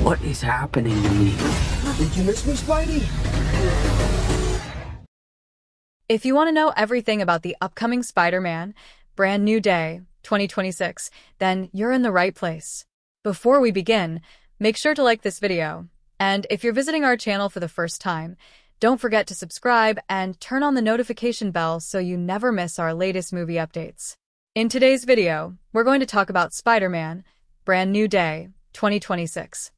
What is happening to me? Did you miss me, Spidey? If you want to know everything about the upcoming Spider-Man Brand New Day 2026, then you're in the right place. Before we begin, make sure to like this video. And if you're visiting our channel for the first time, don't forget to subscribe and turn on the notification bell so you never miss our latest movie updates. In today's video, we're going to talk about Spider-Man Brand New Day 2026.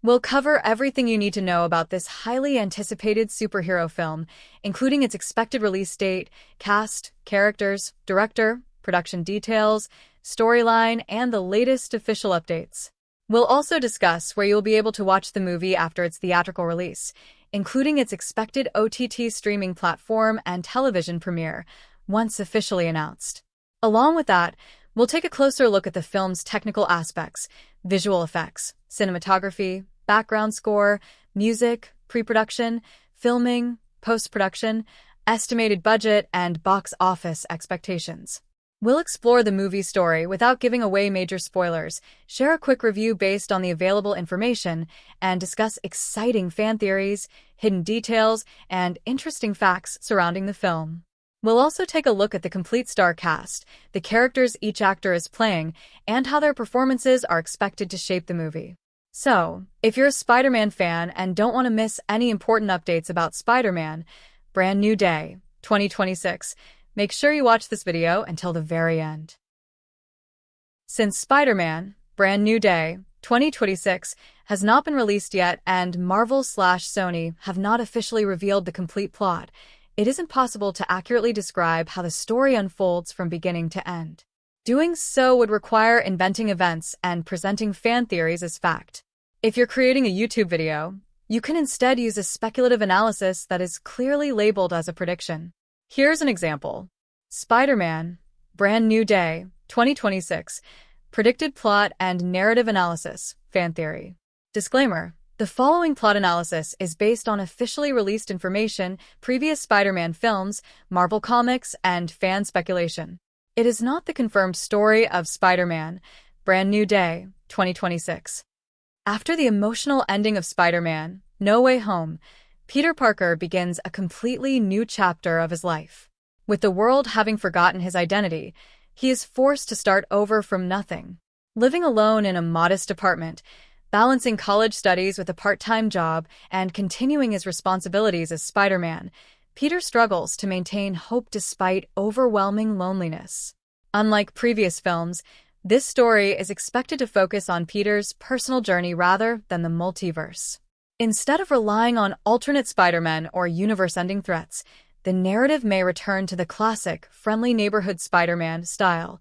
We'll cover everything you need to know about this highly anticipated superhero film, including its expected release date, cast, characters, director, production details, storyline, and the latest official updates. We'll also discuss where you'll be able to watch the movie after its theatrical release, including its expected OTT streaming platform and television premiere, once officially announced. Along with that, we'll take a closer look at the film's technical aspects, visual effects, cinematography, background score, music, pre-production, filming, post-production, estimated budget, and box office expectations. We'll explore the movie story without giving away major spoilers, share a quick review based on the available information, and discuss exciting fan theories, hidden details, and interesting facts surrounding the film. We'll also take a look at the complete star cast, the characters each actor is playing, and how their performances are expected to shape the movie. So, if you're a Spider-Man fan and don't want to miss any important updates about Spider-Man Brand New Day 2026, make sure you watch this video until the very end. Since Spider-Man Brand New Day 2026 has not been released yet and Marvel/Sony have not officially revealed the complete plot, it isn't possible to accurately describe how the story unfolds from beginning to end. Doing so would require inventing events and presenting fan theories as fact. If you're creating a YouTube video, you can instead use a speculative analysis that is clearly labeled as a prediction. Here's an example. Spider-Man Brand New Day 2026 Predicted Plot and Narrative Analysis Fan Theory. Disclaimer: the following plot analysis is based on officially released information, previous Spider-Man films, Marvel Comics, and fan speculation. It is not the confirmed story of Spider-Man Brand New Day 2026. After the emotional ending of Spider-Man No Way Home, Peter Parker begins a completely new chapter of his life. With the world having forgotten his identity, he is forced to start over from nothing. Living alone in a modest apartment, balancing college studies with a part-time job, and continuing his responsibilities as Spider-Man, Peter struggles to maintain hope despite overwhelming loneliness. Unlike previous films, this story is expected to focus on Peter's personal journey rather than the multiverse. Instead of relying on alternate Spider-Men or universe-ending threats, the narrative may return to the classic, friendly neighborhood Spider-Man style,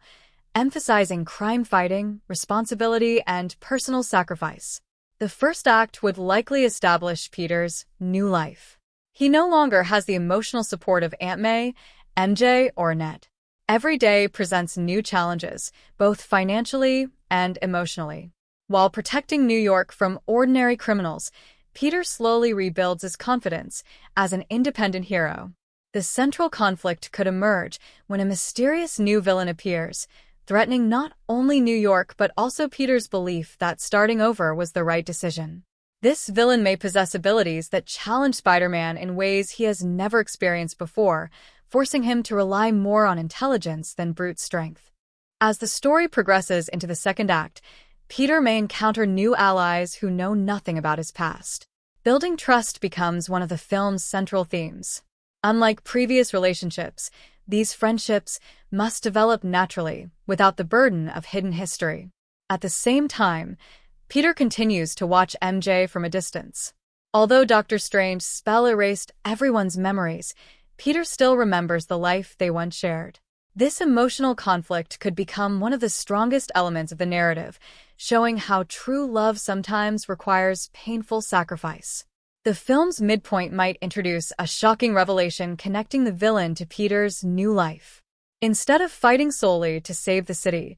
emphasizing crime-fighting, responsibility, and personal sacrifice. The first act would likely establish Peter's new life. He no longer has the emotional support of Aunt May, MJ, or Ned. Every day presents new challenges, both financially and emotionally. While protecting New York from ordinary criminals, Peter slowly rebuilds his confidence as an independent hero. The central conflict could emerge when a mysterious new villain appears, threatening not only New York but also Peter's belief that starting over was the right decision. This villain may possess abilities that challenge Spider-Man in ways he has never experienced before, forcing him to rely more on intelligence than brute strength. As the story progresses into the second act, Peter may encounter new allies who know nothing about his past. Building trust becomes one of the film's central themes. Unlike previous relationships, these friendships must develop naturally, without the burden of hidden history. At the same time, Peter continues to watch MJ from a distance. Although Dr. Strange's spell erased everyone's memories, Peter still remembers the life they once shared. This emotional conflict could become one of the strongest elements of the narrative, showing how true love sometimes requires painful sacrifice. The film's midpoint might introduce a shocking revelation connecting the villain to Peter's new life. Instead of fighting solely to save the city,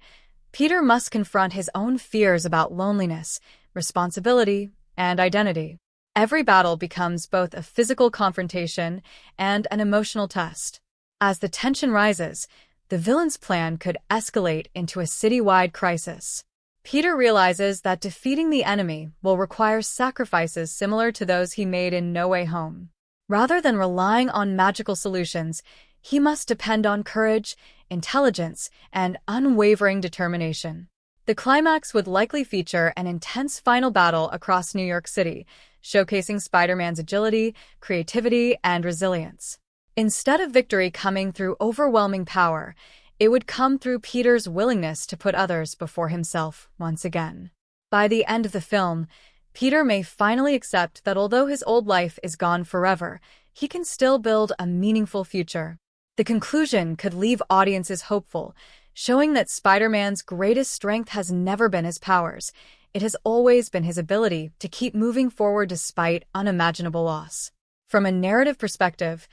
Peter must confront his own fears about loneliness, responsibility, and identity. Every battle becomes both a physical confrontation and an emotional test. As the tension rises, the villain's plan could escalate into a citywide crisis. Peter realizes that defeating the enemy will require sacrifices similar to those he made in No Way Home. Rather than relying on magical solutions, he must depend on courage, intelligence, and unwavering determination. The climax would likely feature an intense final battle across New York City, showcasing Spider-Man's agility, creativity, and resilience. Instead of victory coming through overwhelming power, it would come through Peter's willingness to put others before himself once again. By the end of the film, Peter may finally accept that although his old life is gone forever, he can still build a meaningful future. The conclusion could leave audiences hopeful, showing that Spider-Man's greatest strength has never been his powers. It has always been his ability to keep moving forward despite unimaginable loss. From a narrative perspective,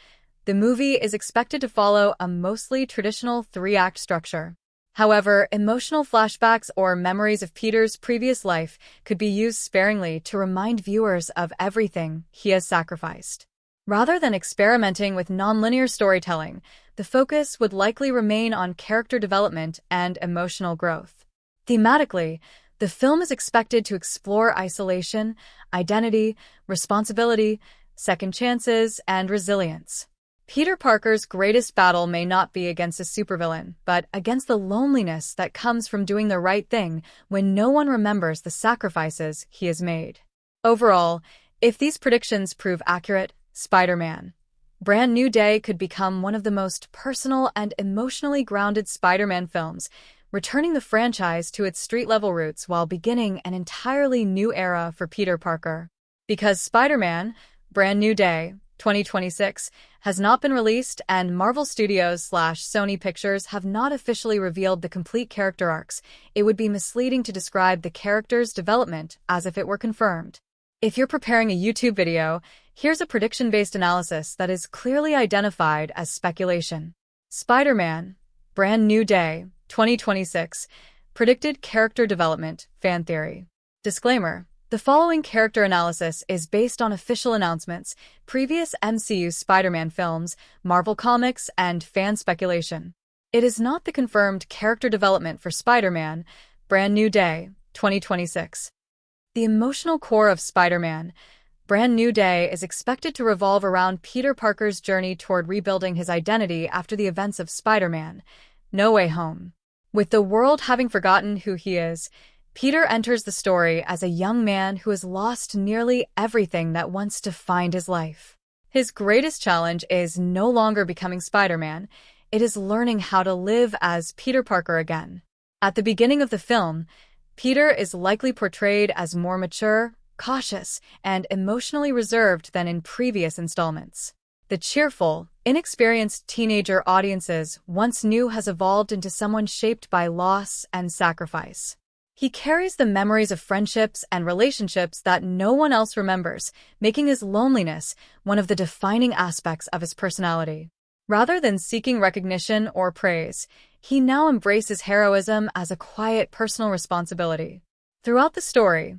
the movie is expected to follow a mostly traditional three-act structure. However, emotional flashbacks or memories of Peter's previous life could be used sparingly to remind viewers of everything he has sacrificed. Rather than experimenting with nonlinear storytelling, the focus would likely remain on character development and emotional growth. Thematically, the film is expected to explore isolation, identity, responsibility, second chances, and resilience. Peter Parker's greatest battle may not be against a supervillain, but against the loneliness that comes from doing the right thing when no one remembers the sacrifices he has made. Overall, if these predictions prove accurate, Spider-Man: Brand New Day could become one of the most personal and emotionally grounded Spider-Man films, returning the franchise to its street-level roots while beginning an entirely new era for Peter Parker. Because Spider-Man: Brand New Day 2026 has not been released and Marvel Studios/Sony Pictures have not officially revealed the complete character arcs, it would be misleading to describe the character's development as if it were confirmed. If you're preparing a YouTube video, here's a prediction-based analysis that is clearly identified as speculation. Spider-Man: Brand New Day 2026 Predicted Character Development Fan Theory. Disclaimer: the following character analysis is based on official announcements, previous MCU Spider-Man films, Marvel Comics, and fan speculation. It is not the confirmed character development for Spider-Man: Brand New Day 2026. The emotional core of Spider-Man: Brand New Day is expected to revolve around Peter Parker's journey toward rebuilding his identity after the events of Spider-Man: No Way Home. With the world having forgotten who he is, Peter enters the story as a young man who has lost nearly everything that once defined his life. His greatest challenge is no longer becoming Spider-Man, it is learning how to live as Peter Parker again. At the beginning of the film, Peter is likely portrayed as more mature, cautious, and emotionally reserved than in previous installments. The cheerful, inexperienced teenager audiences once knew has evolved into someone shaped by loss and sacrifice. He carries the memories of friendships and relationships that no one else remembers, making his loneliness one of the defining aspects of his personality. Rather than seeking recognition or praise, he now embraces heroism as a quiet personal responsibility. Throughout the story,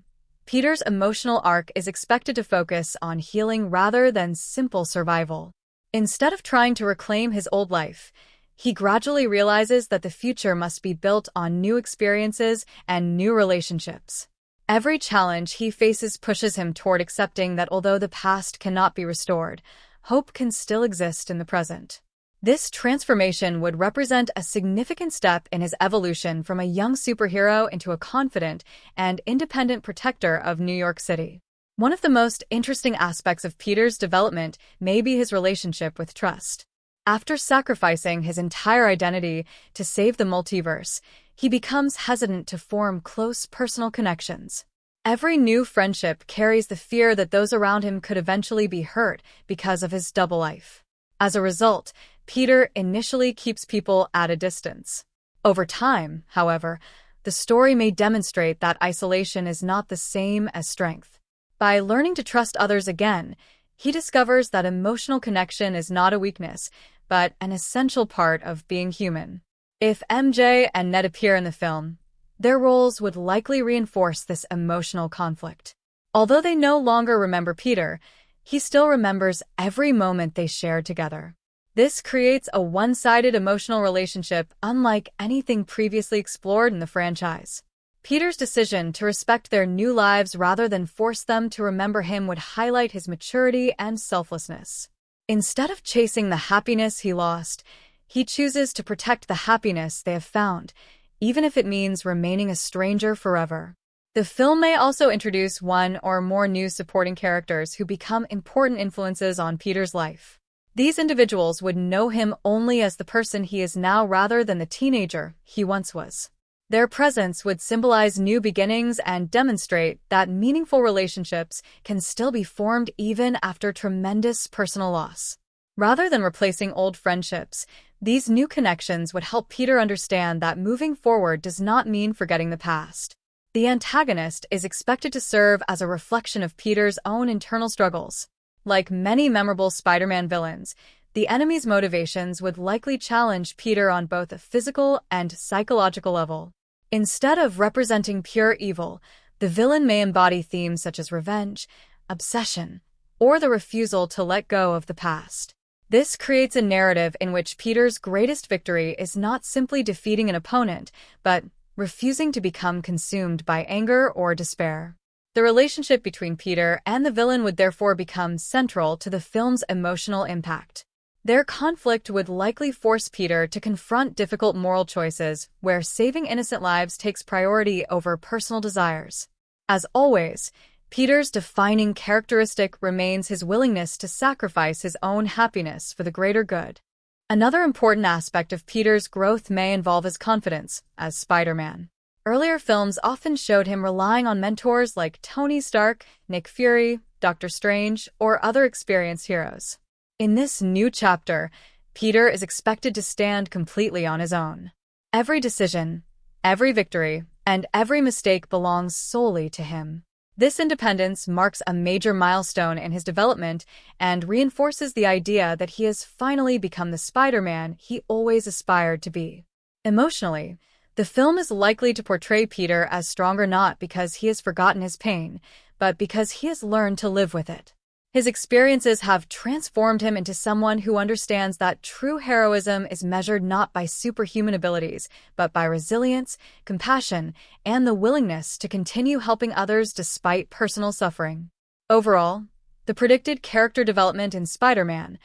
Peter's emotional arc is expected to focus on healing rather than simple survival. Instead of trying to reclaim his old life, he gradually realizes that the future must be built on new experiences and new relationships. Every challenge he faces pushes him toward accepting that although the past cannot be restored, hope can still exist in the present. This transformation would represent a significant step in his evolution from a young superhero into a confident and independent protector of New York City. One of the most interesting aspects of Peter's development may be his relationship with trust. After sacrificing his entire identity to save the multiverse, he becomes hesitant to form close personal connections. Every new friendship carries the fear that those around him could eventually be hurt because of his double life. As a result, Peter initially keeps people at a distance. Over time, however, the story may demonstrate that isolation is not the same as strength. By learning to trust others again, he discovers that emotional connection is not a weakness, but an essential part of being human. If MJ and Ned appear in the film, their roles would likely reinforce this emotional conflict. Although they no longer remember Peter, he still remembers every moment they shared together. This creates a one-sided emotional relationship unlike anything previously explored in the franchise. Peter's decision to respect their new lives rather than force them to remember him would highlight his maturity and selflessness. Instead of chasing the happiness he lost, he chooses to protect the happiness they have found, even if it means remaining a stranger forever. The film may also introduce one or more new supporting characters who become important influences on Peter's life. These individuals would know him only as the person he is now rather than the teenager he once was. Their presence would symbolize new beginnings and demonstrate that meaningful relationships can still be formed even after tremendous personal loss. Rather than replacing old friendships, these new connections would help Peter understand that moving forward does not mean forgetting the past. The antagonist is expected to serve as a reflection of Peter's own internal struggles. Like many memorable Spider-Man villains, the enemy's motivations would likely challenge Peter on both a physical and psychological level. Instead of representing pure evil, the villain may embody themes such as revenge, obsession, or the refusal to let go of the past. This creates a narrative in which Peter's greatest victory is not simply defeating an opponent, but refusing to become consumed by anger or despair. The relationship between Peter and the villain would therefore become central to the film's emotional impact. Their conflict would likely force Peter to confront difficult moral choices where saving innocent lives takes priority over personal desires. As always, Peter's defining characteristic remains his willingness to sacrifice his own happiness for the greater good. Another important aspect of Peter's growth may involve his confidence as Spider-Man. Earlier films often showed him relying on mentors like Tony Stark, Nick Fury, Doctor Strange, or other experienced heroes. In this new chapter, Peter is expected to stand completely on his own. Every decision, every victory, and every mistake belongs solely to him. This independence marks a major milestone in his development and reinforces the idea that he has finally become the Spider-Man he always aspired to be. Emotionally, the film is likely to portray Peter as stronger not because he has forgotten his pain, but because he has learned to live with it. His experiences have transformed him into someone who understands that true heroism is measured not by superhuman abilities, but by resilience, compassion, and the willingness to continue helping others despite personal suffering. Overall, the predicted character development in Spider-Man: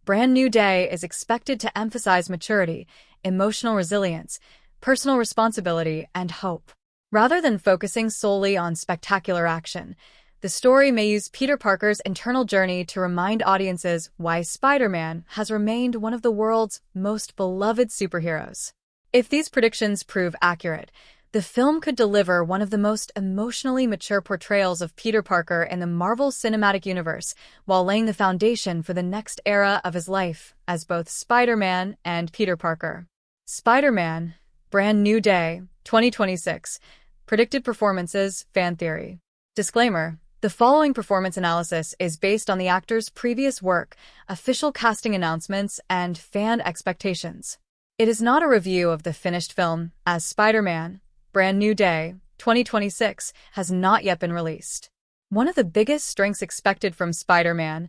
Brand New Day is expected to emphasize maturity, emotional resilience, personal responsibility, and hope. Rather than focusing solely on spectacular action, the story may use Peter Parker's internal journey to remind audiences why Spider-Man has remained one of the world's most beloved superheroes. If these predictions prove accurate, the film could deliver one of the most emotionally mature portrayals of Peter Parker in the Marvel Cinematic Universe, while laying the foundation for the next era of his life as both Spider-Man and Peter Parker. Spider-Man: Brand New Day, 2026. Predicted performances, fan theory. Disclaimer: the following performance analysis is based on the actor's previous work, official casting announcements, and fan expectations. It is not a review of the finished film, as Spider-Man: Brand New Day, 2026 has not yet been released. One of the biggest strengths expected from Spider-Man: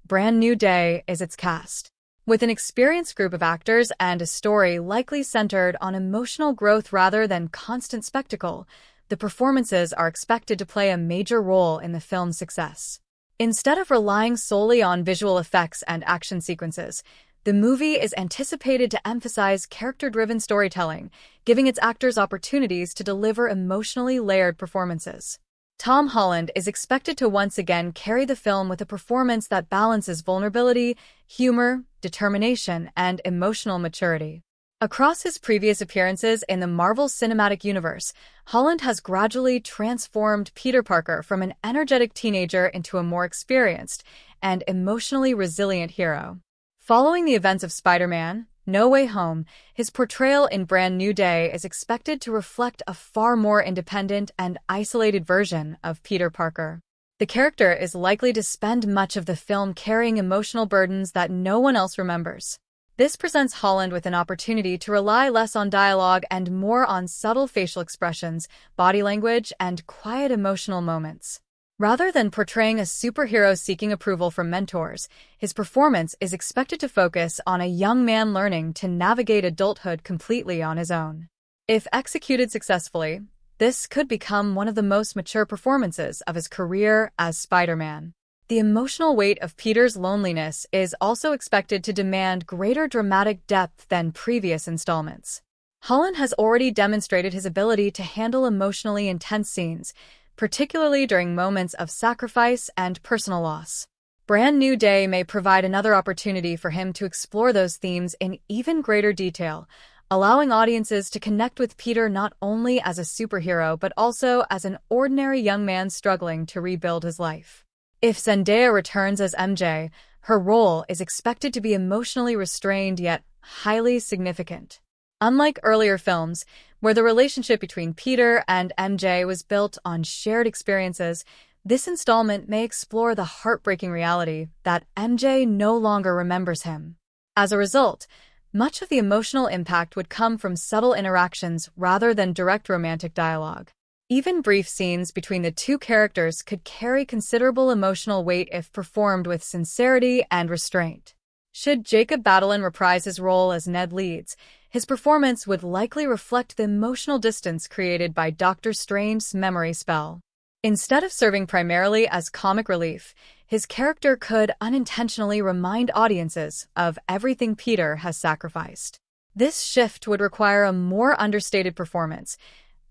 Brand New Day is its cast. With an experienced group of actors and a story likely centered on emotional growth rather than constant spectacle, the performances are expected to play a major role in the film's success. Instead of relying solely on visual effects and action sequences, the movie is anticipated to emphasize character-driven storytelling, giving its actors opportunities to deliver emotionally layered performances. Tom Holland is expected to once again carry the film with a performance that balances vulnerability, humor, determination, and emotional maturity. Across his previous appearances in the Marvel Cinematic Universe, Holland has gradually transformed Peter Parker from an energetic teenager into a more experienced and emotionally resilient hero. Following the events of Spider-Man: No Way Home, his portrayal in Brand New Day is expected to reflect a far more independent and isolated version of Peter Parker. The character is likely to spend much of the film carrying emotional burdens that no one else remembers. This presents Holland with an opportunity to rely less on dialogue and more on subtle facial expressions, body language, and quiet emotional moments. Rather than portraying a superhero seeking approval from mentors, his performance is expected to focus on a young man learning to navigate adulthood completely on his own. If executed successfully, This could become one of the most mature performances of his career as Spider-Man. The emotional weight of Peter's loneliness is also expected to demand greater dramatic depth than previous installments. Holland has already demonstrated his ability to handle emotionally intense scenes, particularly during moments of sacrifice and personal loss. Brand New Day may provide another opportunity for him to explore those themes in even greater detail, allowing audiences to connect with Peter not only as a superhero but also as an ordinary young man struggling to rebuild his life. If Zendaya returns as MJ, her role is expected to be emotionally restrained yet highly significant. Unlike earlier films, where the relationship between Peter and MJ was built on shared experiences, this installment may explore the heartbreaking reality that MJ no longer remembers him. As a result, much of the emotional impact would come from subtle interactions rather than direct romantic dialogue. Even brief scenes between the two characters could carry considerable emotional weight if performed with sincerity and restraint. Should Jacob Batalon reprise his role as Ned Leeds, his performance would likely reflect the emotional distance created by Doctor Strange's memory spell. Instead of serving primarily as comic relief, his character could unintentionally remind audiences of everything Peter has sacrificed. This shift would require a more understated performance,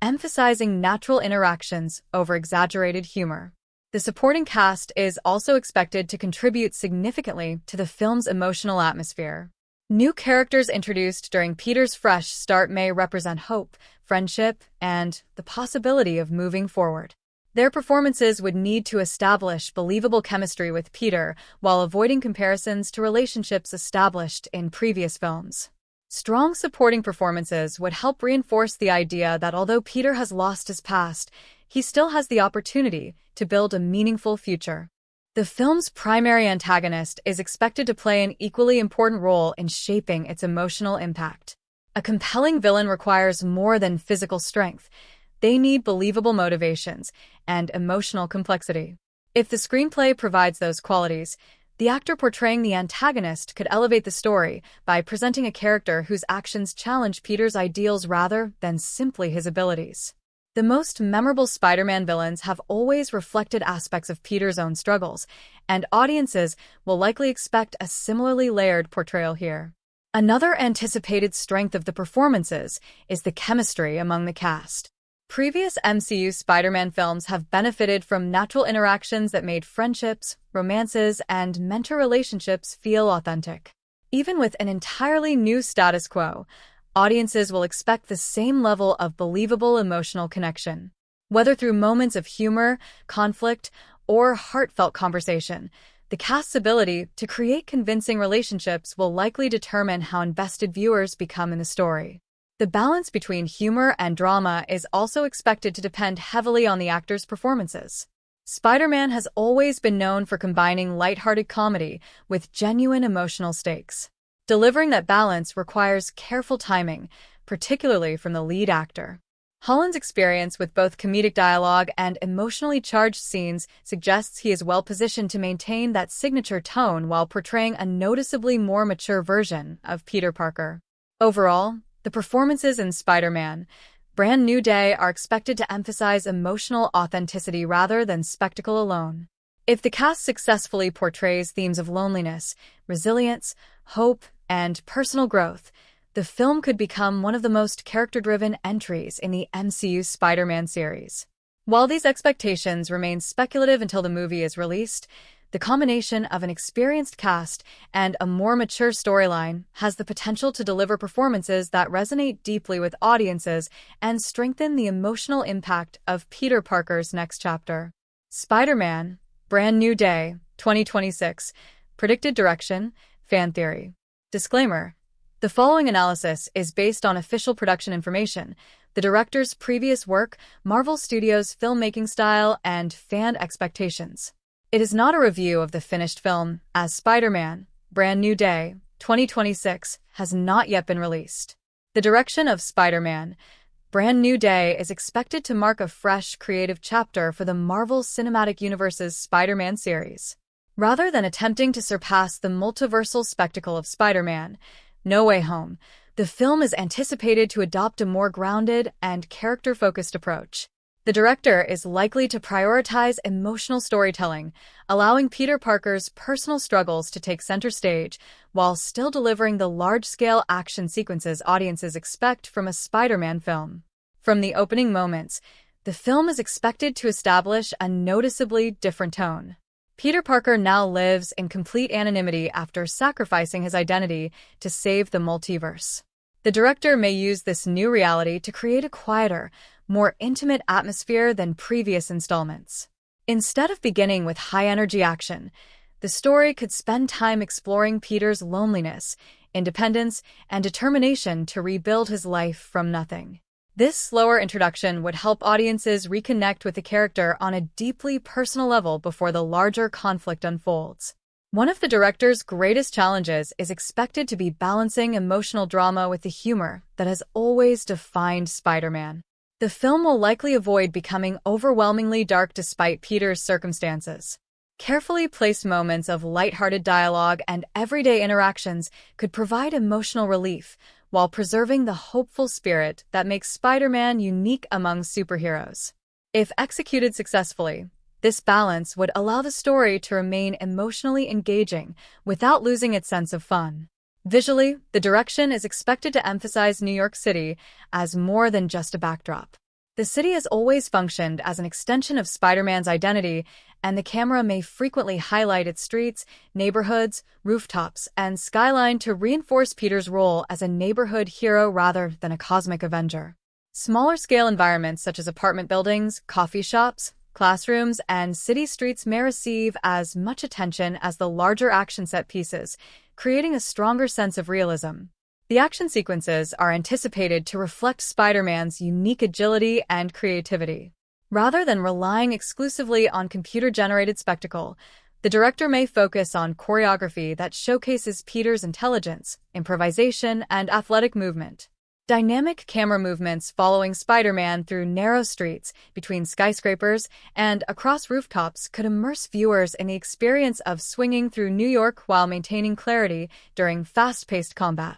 emphasizing natural interactions over exaggerated humor. The supporting cast is also expected to contribute significantly to the film's emotional atmosphere. New characters introduced during Peter's fresh start may represent hope, friendship, and the possibility of moving forward. Their performances would need to establish believable chemistry with Peter while avoiding comparisons to relationships established in previous films. Strong supporting performances would help reinforce the idea that although Peter has lost his past, he still has the opportunity to build a meaningful future. The film's primary antagonist is expected to play an equally important role in shaping its emotional impact. A compelling villain requires more than physical strength. They need believable motivations and emotional complexity. If the screenplay provides those qualities, the actor portraying the antagonist could elevate the story by presenting a character whose actions challenge Peter's ideals rather than simply his abilities. The most memorable Spider-Man villains have always reflected aspects of Peter's own struggles, and audiences will likely expect a similarly layered portrayal here. Another anticipated strength of the performances is the chemistry among the cast. Previous MCU Spider-Man films have benefited from natural interactions that made friendships, romances, and mentor relationships feel authentic. Even with an entirely new status quo, audiences will expect the same level of believable emotional connection. Whether through moments of humor, conflict, or heartfelt conversation, the cast's ability to create convincing relationships will likely determine how invested viewers become in the story. The balance between humor and drama is also expected to depend heavily on the actors' performances. Spider-Man has always been known for combining lighthearted comedy with genuine emotional stakes. Delivering that balance requires careful timing, particularly from the lead actor. Holland's experience with both comedic dialogue and emotionally charged scenes suggests he is well-positioned to maintain that signature tone while portraying a noticeably more mature version of Peter Parker. Overall, the performances in Spider-Man: Brand New Day are expected to emphasize emotional authenticity rather than spectacle alone. If the cast successfully portrays themes of loneliness, resilience, hope, and personal growth, the film could become one of the most character-driven entries in the MCU Spider-Man series. While these expectations remain speculative until the movie is released, the combination of an experienced cast and a more mature storyline has the potential to deliver performances that resonate deeply with audiences and strengthen the emotional impact of Peter Parker's next chapter. Spider-Man: Brand New Day, 2026. Predicted direction: fan theory. Disclaimer: the following analysis is based on official production information, the director's previous work, Marvel Studios' filmmaking style, and fan expectations. It is not a review of the finished film, as Spider-Man: Brand New Day, 2026 has not yet been released. The direction of Spider-Man: Brand New Day is expected to mark a fresh, creative chapter for the Marvel Cinematic Universe's Spider-Man series. Rather than attempting to surpass the multiversal spectacle of Spider-Man: No Way Home, The film is anticipated to adopt a more grounded and character-focused approach. The director is likely to prioritize emotional storytelling, allowing Peter Parker's personal struggles to take center stage while still delivering the large-scale action sequences audiences expect from a Spider-Man film. From the opening moments, the film is expected to establish a noticeably different tone. Peter Parker now lives in complete anonymity after sacrificing his identity to save the multiverse. The director may use this new reality to create a quieter, more intimate atmosphere than previous installments. Instead of beginning with high-energy action, the story could spend time exploring Peter's loneliness, independence, and determination to rebuild his life from nothing. This slower introduction would help audiences reconnect with the character on a deeply personal level before the larger conflict unfolds. One of the director's greatest challenges is expected to be balancing emotional drama with the humor that has always defined Spider-Man. The film will likely avoid becoming overwhelmingly dark despite Peter's circumstances. Carefully placed moments of lighthearted dialogue and everyday interactions could provide emotional relief while preserving the hopeful spirit that makes Spider-Man unique among superheroes. If executed successfully, this balance would allow the story to remain emotionally engaging without losing its sense of fun. Visually, the direction is expected to emphasize New York City as more than just a backdrop. The city has always functioned as an extension of Spider-Man's identity, and the camera may frequently highlight its streets, neighborhoods, rooftops, and skyline to reinforce Peter's role as a neighborhood hero rather than a cosmic avenger. Smaller-scale environments such as apartment buildings, coffee shops, classrooms, and city streets may receive as much attention as the larger action set pieces, creating a stronger sense of realism. The action sequences are anticipated to reflect Spider-Man's unique agility and creativity. Rather than relying exclusively on computer-generated spectacle, the director may focus on choreography that showcases Peter's intelligence, improvisation, and athletic movement. Dynamic camera movements following Spider-Man through narrow streets, between skyscrapers, and across rooftops could immerse viewers in the experience of swinging through New York while maintaining clarity during fast-paced combat.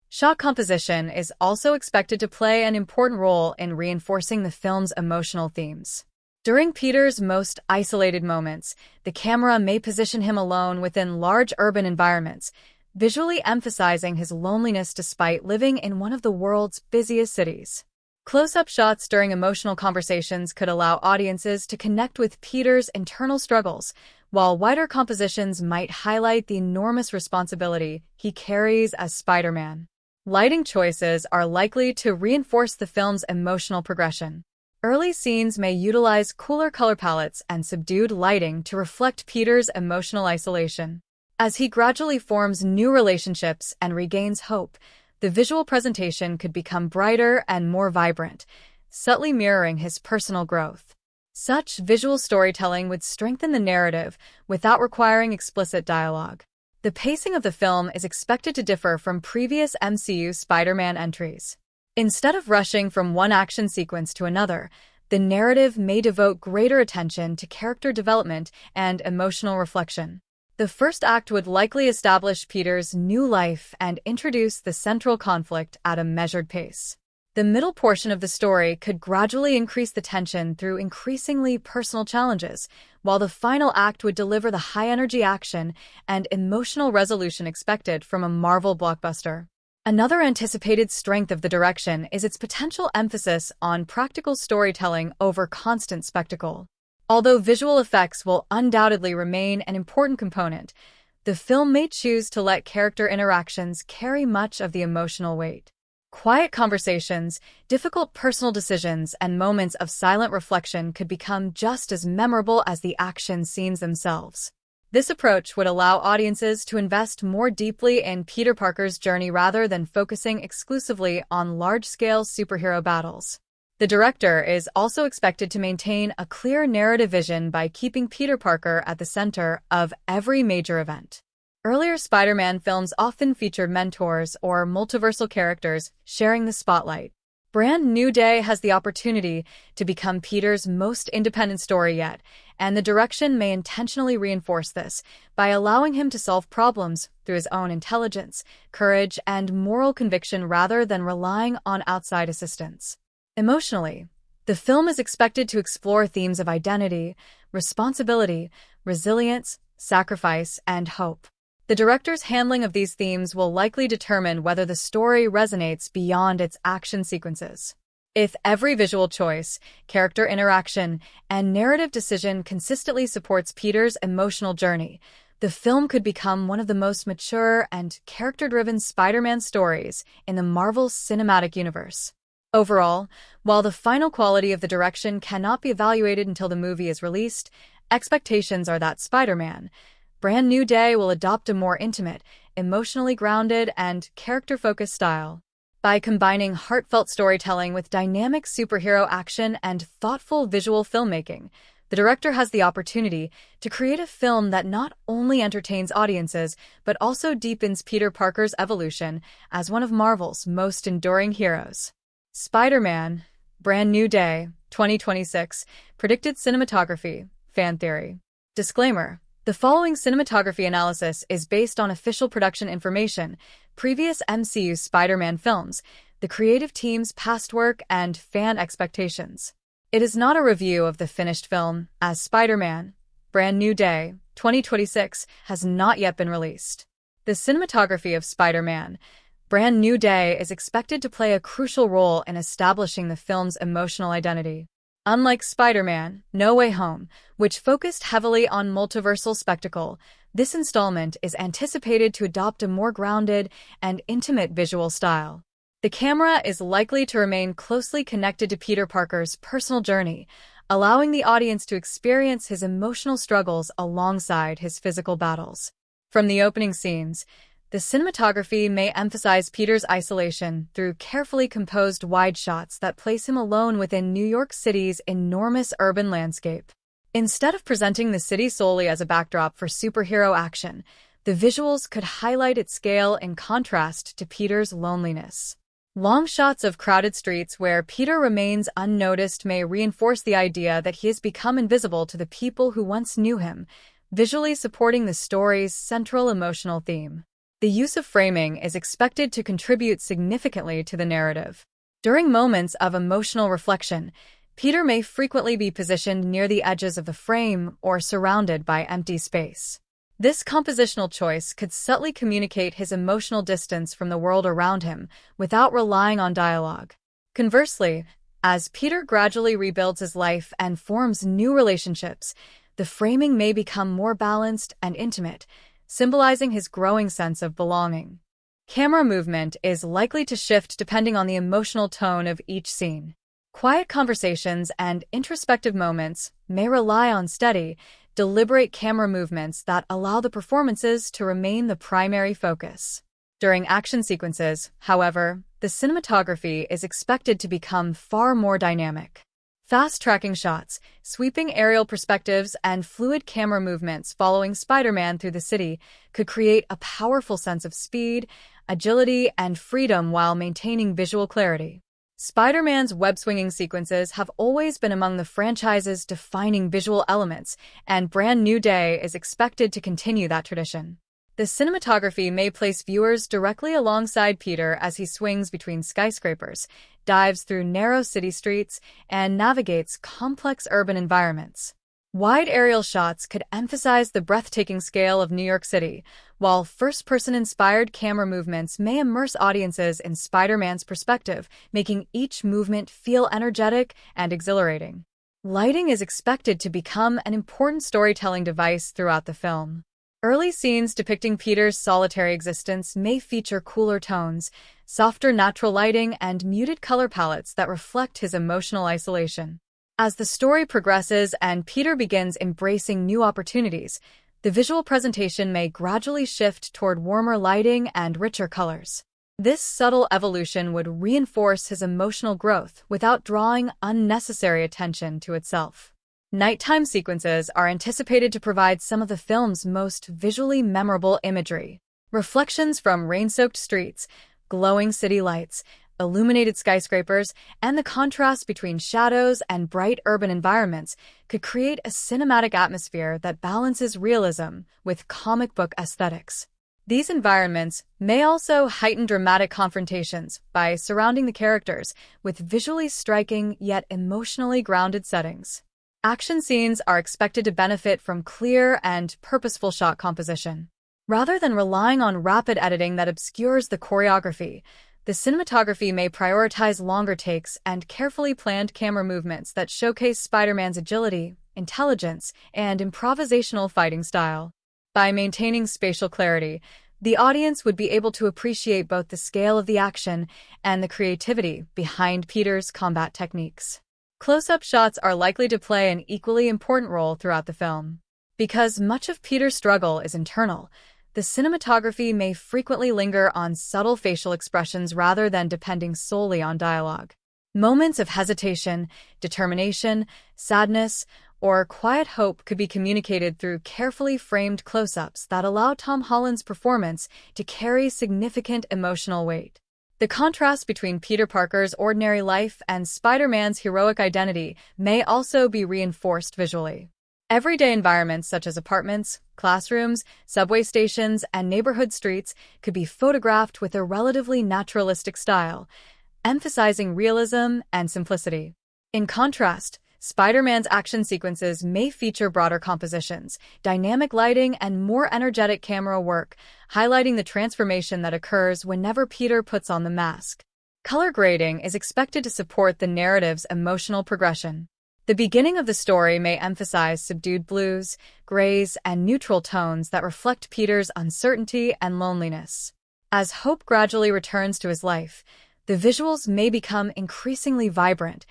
Shot composition is also expected to play an important role in reinforcing the film's emotional themes. During Peter's most isolated moments, the camera may position him alone within large urban environments, visually emphasizing his loneliness despite living in one of the world's busiest cities. Close-up shots during emotional conversations could allow audiences to connect with Peter's internal struggles, while wider compositions might highlight the enormous responsibility he carries as Spider-Man. Lighting choices are likely to reinforce the film's emotional progression. Early scenes may utilize cooler color palettes and subdued lighting to reflect Peter's emotional isolation. As he gradually forms new relationships and regains hope, the visual presentation could become brighter and more vibrant, subtly mirroring his personal growth. Such visual storytelling would strengthen the narrative without requiring explicit dialogue. The pacing of the film is expected to differ from previous MCU Spider-Man entries. Instead of rushing from one action sequence to another, the narrative may devote greater attention to character development and emotional reflection. The first act would likely establish Peter's new life and introduce the central conflict at a measured pace. The middle portion of the story could gradually increase the tension through increasingly personal challenges, while the final act would deliver the high-energy action and emotional resolution expected from a Marvel blockbuster. Another anticipated strength of the direction is its potential emphasis on practical storytelling over constant spectacle. Although visual effects will undoubtedly remain an important component, the film may choose to let character interactions carry much of the emotional weight. Quiet conversations, difficult personal decisions, and moments of silent reflection could become just as memorable as the action scenes themselves. This approach would allow audiences to invest more deeply in Peter Parker's journey rather than focusing exclusively on large-scale superhero battles. The director is also expected to maintain a clear narrative vision by keeping Peter Parker at the center of every major event. Earlier Spider-Man films often featured mentors or multiversal characters sharing the spotlight. Brand New Day has the opportunity to become Peter's most independent story yet, and the direction may intentionally reinforce this by allowing him to solve problems through his own intelligence, courage, and moral conviction rather than relying on outside assistance. Emotionally, the film is expected to explore themes of identity, responsibility, resilience, sacrifice, and hope. The director's handling of these themes will likely determine whether the story resonates beyond its action sequences. If every visual choice, character interaction, and narrative decision consistently supports Peter's emotional journey, the film could become one of the most mature and character-driven Spider-Man stories in the Marvel Cinematic Universe. Overall, while the final quality of the direction cannot be evaluated until the movie is released, expectations are that Spider-Man Brand New Day will adopt a more intimate, emotionally grounded, and character-focused style. By combining heartfelt storytelling with dynamic superhero action and thoughtful visual filmmaking, the director has the opportunity to create a film that not only entertains audiences but also deepens Peter Parker's evolution as one of Marvel's most enduring heroes. Spider-Man Brand New Day, 2026, predicted cinematography, fan theory. Disclaimer: the following cinematography analysis is based on official production information, previous MCU Spider-Man films, the creative team's past work, and fan expectations. It is not a review of the finished film, as Spider-Man Brand New Day, 2026, has not yet been released. The cinematography of Spider-Man Brand New Day is expected to play a crucial role in establishing the film's emotional identity. Unlike Spider-Man No Way Home, which focused heavily on multiversal spectacle, this installment is anticipated to adopt a more grounded and intimate visual style. The camera is likely to remain closely connected to Peter Parker's personal journey, allowing the audience to experience his emotional struggles alongside his physical battles. From the opening scenes, the cinematography may emphasize Peter's isolation through carefully composed wide shots that place him alone within New York City's enormous urban landscape. Instead of presenting the city solely as a backdrop for superhero action, the visuals could highlight its scale in contrast to Peter's loneliness. Long shots of crowded streets where Peter remains unnoticed may reinforce the idea that he has become invisible to the people who once knew him, visually supporting the story's central emotional theme. The use of framing is expected to contribute significantly to the narrative. During moments of emotional reflection, Peter may frequently be positioned near the edges of the frame or surrounded by empty space. This compositional choice could subtly communicate his emotional distance from the world around him without relying on dialogue. Conversely, as Peter gradually rebuilds his life and forms new relationships, the framing may become more balanced and intimate, symbolizing his growing sense of belonging. Camera movement is likely to shift depending on the emotional tone of each scene. Quiet conversations and introspective moments may rely on steady, deliberate camera movements that allow the performances to remain the primary focus. During action sequences, however, the cinematography is expected to become far more dynamic. Fast-tracking shots, sweeping aerial perspectives, and fluid camera movements following Spider-Man through the city could create a powerful sense of speed, agility, and freedom while maintaining visual clarity. Spider-Man's web-swinging sequences have always been among the franchise's defining visual elements, and Brand New Day is expected to continue that tradition. The cinematography may place viewers directly alongside Peter as he swings between skyscrapers, dives through narrow city streets, and navigates complex urban environments. Wide aerial shots could emphasize the breathtaking scale of New York City, while first-person inspired camera movements may immerse audiences in Spider-Man's perspective, making each movement feel energetic and exhilarating. Lighting is expected to become an important storytelling device throughout the film. Early scenes depicting Peter's solitary existence may feature cooler tones, softer natural lighting, and muted color palettes that reflect his emotional isolation. As the story progresses and Peter begins embracing new opportunities, the visual presentation may gradually shift toward warmer lighting and richer colors. This subtle evolution would reinforce his emotional growth without drawing unnecessary attention to itself. Nighttime sequences are anticipated to provide some of the film's most visually memorable imagery. Reflections from rain-soaked streets, glowing city lights, illuminated skyscrapers, and the contrast between shadows and bright urban environments could create a cinematic atmosphere that balances realism with comic book aesthetics. These environments may also heighten dramatic confrontations by surrounding the characters with visually striking yet emotionally grounded settings. Action scenes are expected to benefit from clear and purposeful shot composition. Rather than relying on rapid editing that obscures the choreography, the cinematography may prioritize longer takes and carefully planned camera movements that showcase Spider-Man's agility, intelligence, and improvisational fighting style. By maintaining spatial clarity, the audience would be able to appreciate both the scale of the action and the creativity behind Peter's combat techniques. Close-up shots are likely to play an equally important role throughout the film. Because much of Peter's struggle is internal, the cinematography may frequently linger on subtle facial expressions rather than depending solely on dialogue. Moments of hesitation, determination, sadness, or quiet hope could be communicated through carefully framed close-ups that allow Tom Holland's performance to carry significant emotional weight. The contrast between Peter Parker's ordinary life and Spider-Man's heroic identity may also be reinforced visually. Everyday environments such as apartments, classrooms, subway stations, and neighborhood streets could be photographed with a relatively naturalistic style, emphasizing realism and simplicity. In contrast, Spider-Man's action sequences may feature broader compositions, dynamic lighting, and more energetic camera work, highlighting the transformation that occurs whenever Peter puts on the mask. Color grading is expected to support the narrative's emotional progression. The beginning of the story may emphasize subdued blues, grays, and neutral tones that reflect Peter's uncertainty and loneliness. As hope gradually returns to his life, the visuals may become increasingly vibrant,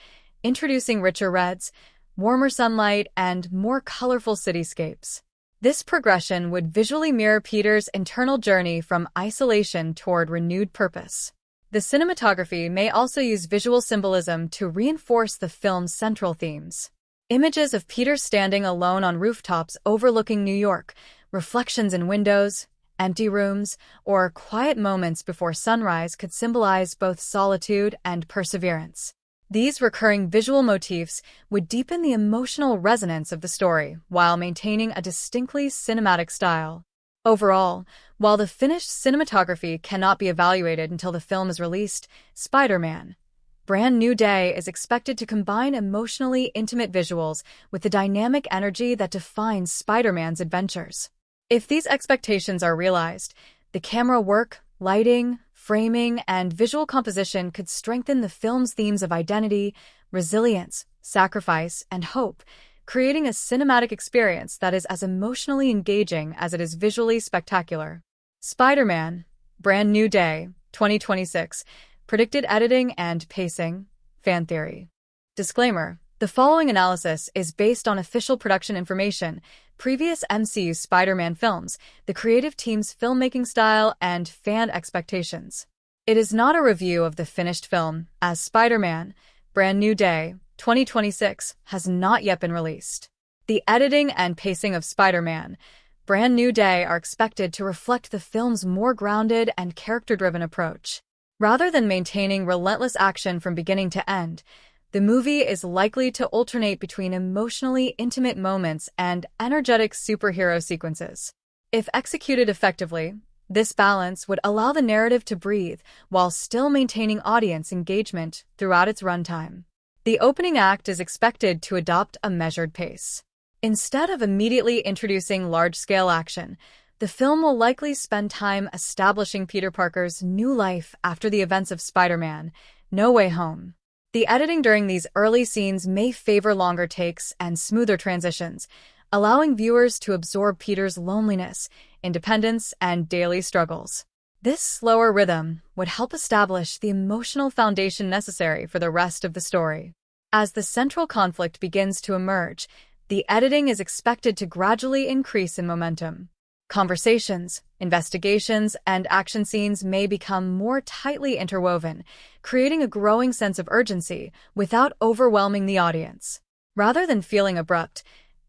introducing richer reds, warmer sunlight, and more colorful cityscapes. This progression would visually mirror Peter's internal journey from isolation toward renewed purpose. The cinematography may also use visual symbolism to reinforce the film's central themes. Images of Peter standing alone on rooftops overlooking New York, reflections in windows, empty rooms, or quiet moments before sunrise could symbolize both solitude and perseverance. These recurring visual motifs would deepen the emotional resonance of the story while maintaining a distinctly cinematic style. Overall, while the finished cinematography cannot be evaluated until the film is released, Spider-Man: Brand New Day is expected to combine emotionally intimate visuals with the dynamic energy that defines Spider-Man's adventures. If these expectations are realized, the camera work, lighting, framing, and visual composition could strengthen the film's themes of identity, resilience, sacrifice, and hope, creating a cinematic experience that is as emotionally engaging as it is visually spectacular. Spider-Man: Brand New Day, 2026. Predicted editing and pacing. Fan theory. Disclaimer: the following analysis is based on official production information, previous MCU Spider-Man films, the creative team's filmmaking style, and fan expectations. It is not a review of the finished film, as Spider-Man: Brand New Day, 2026 has not yet been released. The editing and pacing of Spider-Man: Brand New Day are expected to reflect the film's more grounded and character-driven approach. Rather than maintaining relentless action from beginning to end, the movie is likely to alternate between emotionally intimate moments and energetic superhero sequences. If executed effectively, this balance would allow the narrative to breathe while still maintaining audience engagement throughout its runtime. The opening act is expected to adopt a measured pace. Instead of immediately introducing large-scale action, the film will likely spend time establishing Peter Parker's new life after the events of Spider-Man: No Way Home. The editing during these early scenes may favor longer takes and smoother transitions, allowing viewers to absorb Peter's loneliness, independence, and daily struggles. This slower rhythm would help establish the emotional foundation necessary for the rest of the story. As the central conflict begins to emerge, the editing is expected to gradually increase in momentum. Conversations, investigations, and action scenes may become more tightly interwoven, creating a growing sense of urgency without overwhelming the audience. Rather than feeling abrupt,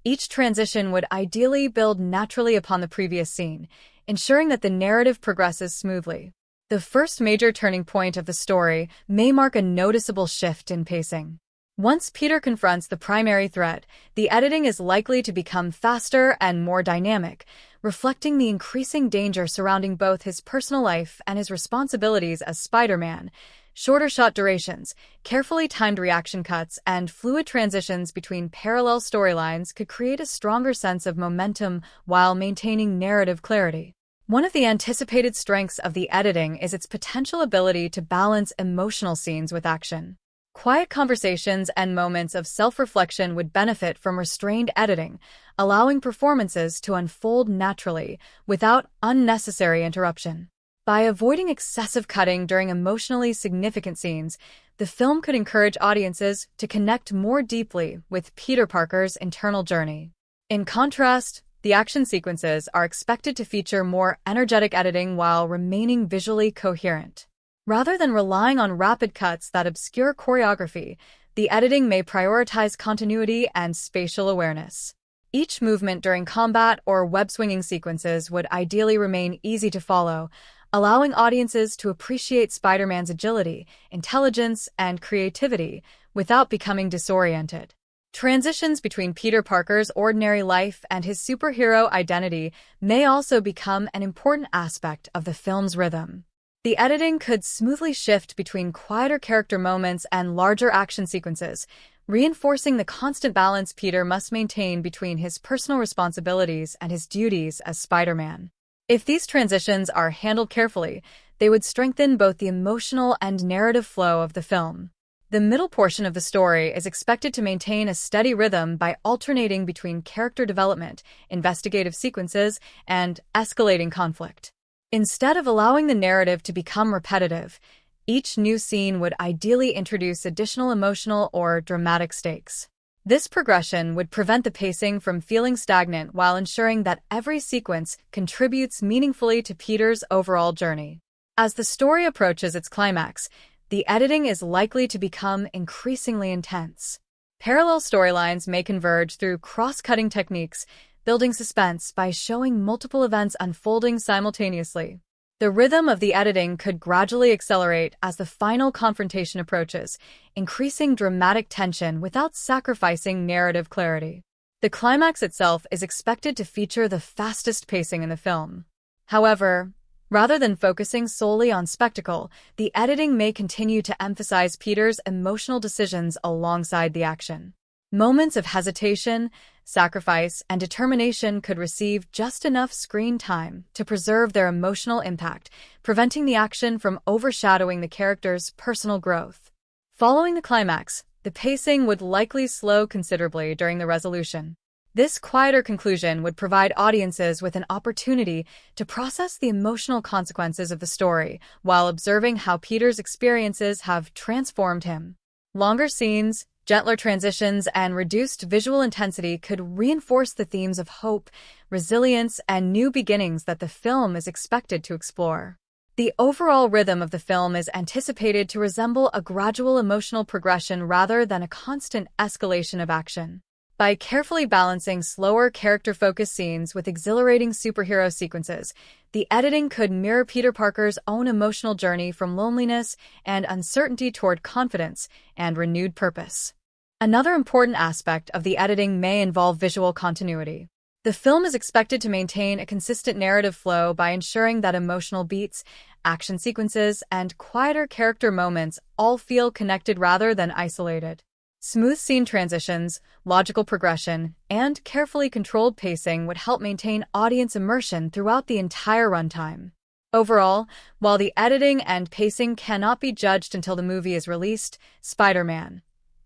each transition would ideally build naturally upon the previous scene, ensuring that the narrative progresses smoothly. The first major turning point of the story may mark a noticeable shift in pacing. Once Peter confronts the primary threat, the editing is likely to become faster and more dynamic, reflecting the increasing danger surrounding both his personal life and his responsibilities as Spider-Man. Shorter shot durations, carefully timed reaction cuts, and fluid transitions between parallel storylines could create a stronger sense of momentum while maintaining narrative clarity. One of the anticipated strengths of the editing is its potential ability to balance emotional scenes with action. Quiet conversations and moments of self-reflection would benefit from restrained editing, allowing performances to unfold naturally without unnecessary interruption. By avoiding excessive cutting during emotionally significant scenes, the film could encourage audiences to connect more deeply with Peter Parker's internal journey. In contrast, the action sequences are expected to feature more energetic editing while remaining visually coherent. Rather than relying on rapid cuts that obscure choreography, the editing may prioritize continuity and spatial awareness. Each movement during combat or web-swinging sequences would ideally remain easy to follow, allowing audiences to appreciate Spider-Man's agility, intelligence, and creativity without becoming disoriented. Transitions between Peter Parker's ordinary life and his superhero identity may also become an important aspect of the film's rhythm. The editing could smoothly shift between quieter character moments and larger action sequences, reinforcing the constant balance Peter must maintain between his personal responsibilities and his duties as Spider-Man. If these transitions are handled carefully, they would strengthen both the emotional and narrative flow of the film. The middle portion of the story is expected to maintain a steady rhythm by alternating between character development, investigative sequences, and escalating conflict. Instead of allowing the narrative to become repetitive, each new scene would ideally introduce additional emotional or dramatic stakes. This progression would prevent the pacing from feeling stagnant while ensuring that every sequence contributes meaningfully to Peter's overall journey. As the story approaches its climax, the editing is likely to become increasingly intense. Parallel storylines may converge through cross-cutting techniques, building suspense by showing multiple events unfolding simultaneously. The rhythm of the editing could gradually accelerate as the final confrontation approaches, increasing dramatic tension without sacrificing narrative clarity. The climax itself is expected to feature the fastest pacing in the film. However, rather than focusing solely on spectacle, the editing may continue to emphasize Peter's emotional decisions alongside the action. Moments of hesitation, sacrifice, and determination could receive just enough screen time to preserve their emotional impact, preventing the action from overshadowing the character's personal growth. Following the climax, the pacing would likely slow considerably during the resolution. This quieter conclusion would provide audiences with an opportunity to process the emotional consequences of the story while observing how Peter's experiences have transformed him. Longer scenes, gentler transitions, and reduced visual intensity could reinforce the themes of hope, resilience, and new beginnings that the film is expected to explore. The overall rhythm of the film is anticipated to resemble a gradual emotional progression rather than a constant escalation of action. By carefully balancing slower character-focused scenes with exhilarating superhero sequences, the editing could mirror Peter Parker's own emotional journey from loneliness and uncertainty toward confidence and renewed purpose. Another important aspect of the editing may involve visual continuity. The film is expected to maintain a consistent narrative flow by ensuring that emotional beats, action sequences, and quieter character moments all feel connected rather than isolated. Smooth scene transitions, logical progression, and carefully controlled pacing would help maintain audience immersion throughout the entire runtime. Overall, while the editing and pacing cannot be judged until the movie is released, Spider-Man: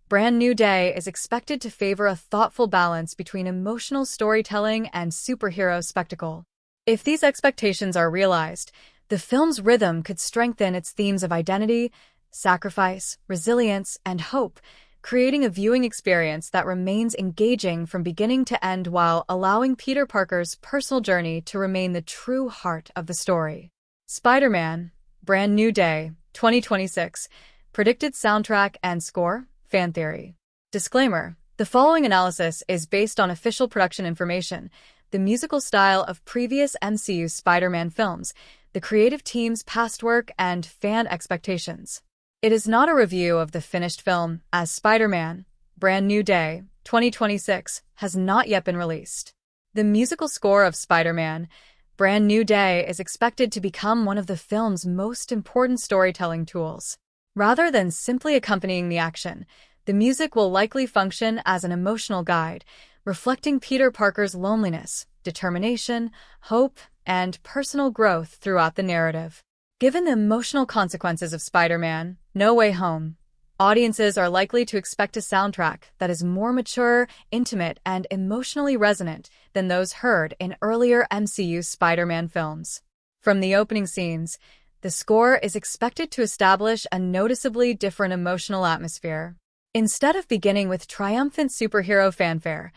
Brand New Day is expected to favor a thoughtful balance between emotional storytelling and superhero spectacle. If these expectations are realized, the film's rhythm could strengthen its themes of identity, sacrifice, resilience, and hope, creating a viewing experience that remains engaging from beginning to end while allowing Peter Parker's personal journey to remain the true heart of the story. Spider-Man: Brand New Day, 2026. Predicted soundtrack and score? Fan theory. Disclaimer: the following analysis is based on official production information. The musical style of previous MCU Spider-Man films the creative team's past work, and fan expectations. It is not a review of the finished film, as Spider-Man, Brand New Day, 2026, has not yet been released. The musical score of Spider-Man, Brand New Day is expected to become one of the film's most important storytelling tools. Rather than simply accompanying the action, the music will likely function as an emotional guide, reflecting Peter Parker's loneliness, determination, hope, and personal growth throughout the narrative. Given the emotional consequences of Spider-Man: No Way Home, audiences are likely to expect a soundtrack that is more mature, intimate, and emotionally resonant than those heard in earlier MCU Spider-Man films. From the opening scenes, the score is expected to establish a noticeably different emotional atmosphere. Instead of beginning with triumphant superhero fanfare,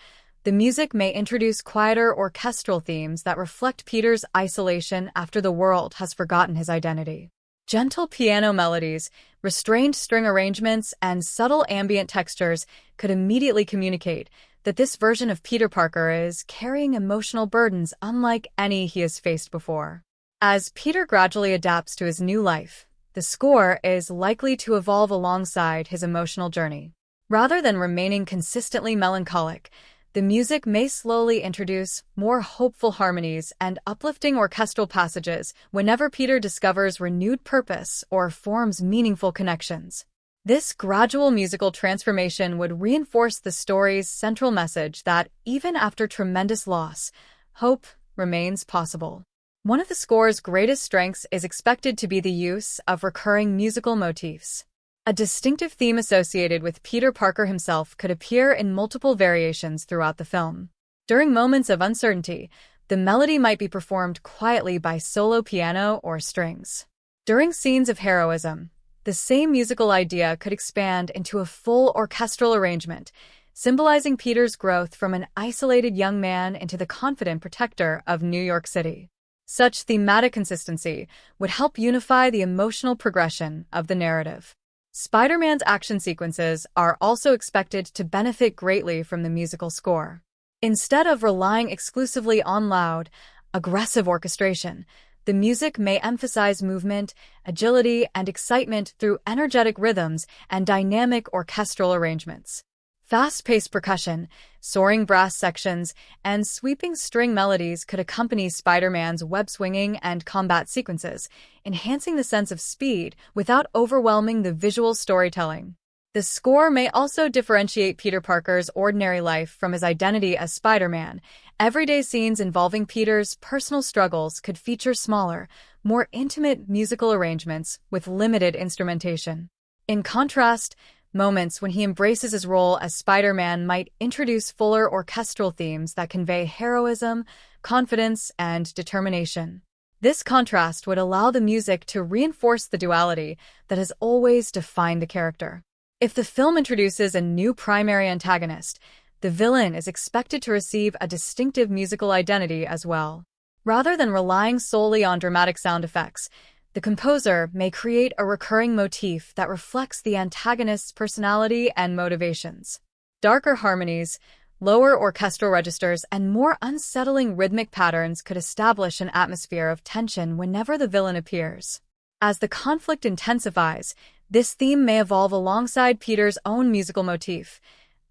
the music may introduce quieter orchestral themes that reflect Peter's isolation after the world has forgotten his identity. Gentle piano melodies, restrained string arrangements, and subtle ambient textures could immediately communicate that this version of Peter Parker is carrying emotional burdens unlike any he has faced before. As Peter gradually adapts to his new life, the score is likely to evolve alongside his emotional journey. Rather than remaining consistently melancholic, the music may slowly introduce more hopeful harmonies and uplifting orchestral passages whenever Peter discovers renewed purpose or forms meaningful connections. This gradual musical transformation would reinforce the story's central message that, even after tremendous loss, hope remains possible. One of the score's greatest strengths is expected to be the use of recurring musical motifs. A distinctive theme associated with Peter Parker himself could appear in multiple variations throughout the film. During moments of uncertainty, the melody might be performed quietly by solo piano or strings. During scenes of heroism, the same musical idea could expand into a full orchestral arrangement, symbolizing Peter's growth from an isolated young man into the confident protector of New York City. Such thematic consistency would help unify the emotional progression of the narrative. Spider-Man's action sequences are also expected to benefit greatly from the musical score. Instead of relying exclusively on loud, aggressive orchestration, the music may emphasize movement, agility, and excitement through energetic rhythms and dynamic orchestral arrangements. Fast-paced percussion, soaring brass sections, and sweeping string melodies could accompany Spider-Man's web-swinging and combat sequences, enhancing the sense of speed without overwhelming the visual storytelling. The score may also differentiate Peter Parker's ordinary life from his identity as Spider-Man. Everyday scenes involving Peter's personal struggles could feature smaller, more intimate musical arrangements with limited instrumentation. In contrast, moments when he embraces his role as Spider-Man might introduce fuller orchestral themes that convey heroism, confidence, and determination. This contrast would allow the music to reinforce the duality that has always defined the character. If the film introduces a new primary antagonist, the villain is expected to receive a distinctive musical identity as well. Rather than relying solely on dramatic sound effects, the composer may create a recurring motif that reflects the antagonist's personality and motivations. Darker harmonies, lower orchestral registers, and more unsettling rhythmic patterns could establish an atmosphere of tension whenever the villain appears. As the conflict intensifies, this theme may evolve alongside Peter's own musical motif,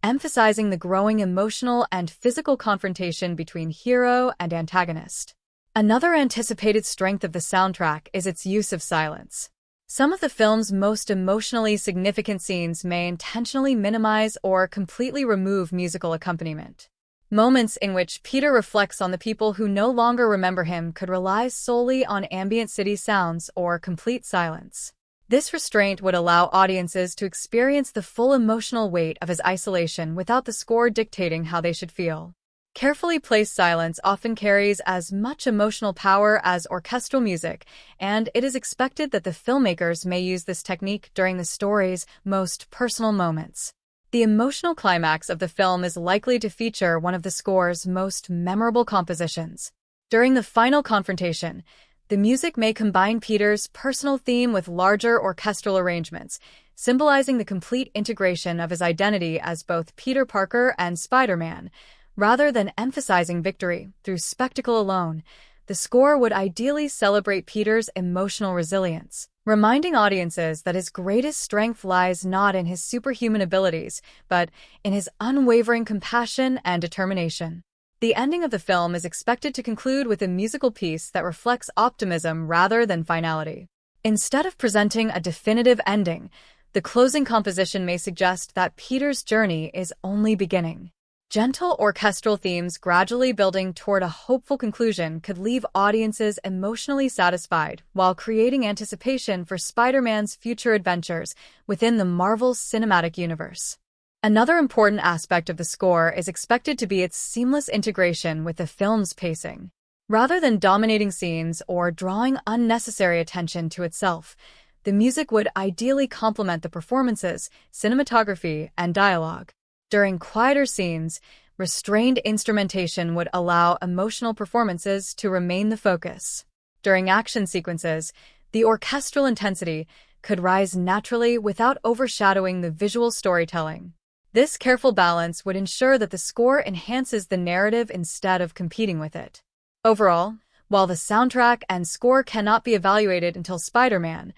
emphasizing the growing emotional and physical confrontation between hero and antagonist. Another anticipated strength of the soundtrack is its use of silence. Some of the film's most emotionally significant scenes may intentionally minimize or completely remove musical accompaniment. Moments in which Peter reflects on the people who no longer remember him could rely solely on ambient city sounds or complete silence. This restraint would allow audiences to experience the full emotional weight of his isolation without the score dictating how they should feel. Carefully placed silence often carries as much emotional power as orchestral music, and it is expected that the filmmakers may use this technique during the story's most personal moments. The emotional climax of the film is likely to feature one of the score's most memorable compositions. During the final confrontation, the music may combine Peter's personal theme with larger orchestral arrangements, symbolizing the complete integration of his identity as both Peter Parker and Spider-Man. Rather than emphasizing victory through spectacle alone, the score would ideally celebrate Peter's emotional resilience, reminding audiences that his greatest strength lies not in his superhuman abilities, but in his unwavering compassion and determination. The ending of the film is expected to conclude with a musical piece that reflects optimism rather than finality. Instead of presenting a definitive ending, the closing composition may suggest that Peter's journey is only beginning. Gentle orchestral themes gradually building toward a hopeful conclusion could leave audiences emotionally satisfied while creating anticipation for Spider-Man's future adventures within the Marvel Cinematic Universe. Another important aspect of the score is expected to be its seamless integration with the film's pacing. Rather than dominating scenes or drawing unnecessary attention to itself, the music would ideally complement the performances, cinematography, and dialogue. During quieter scenes, restrained instrumentation would allow emotional performances to remain the focus. During action sequences, the orchestral intensity could rise naturally without overshadowing the visual storytelling. This careful balance would ensure that the score enhances the narrative instead of competing with it. Overall, while the soundtrack and score cannot be evaluated until Spider-Man: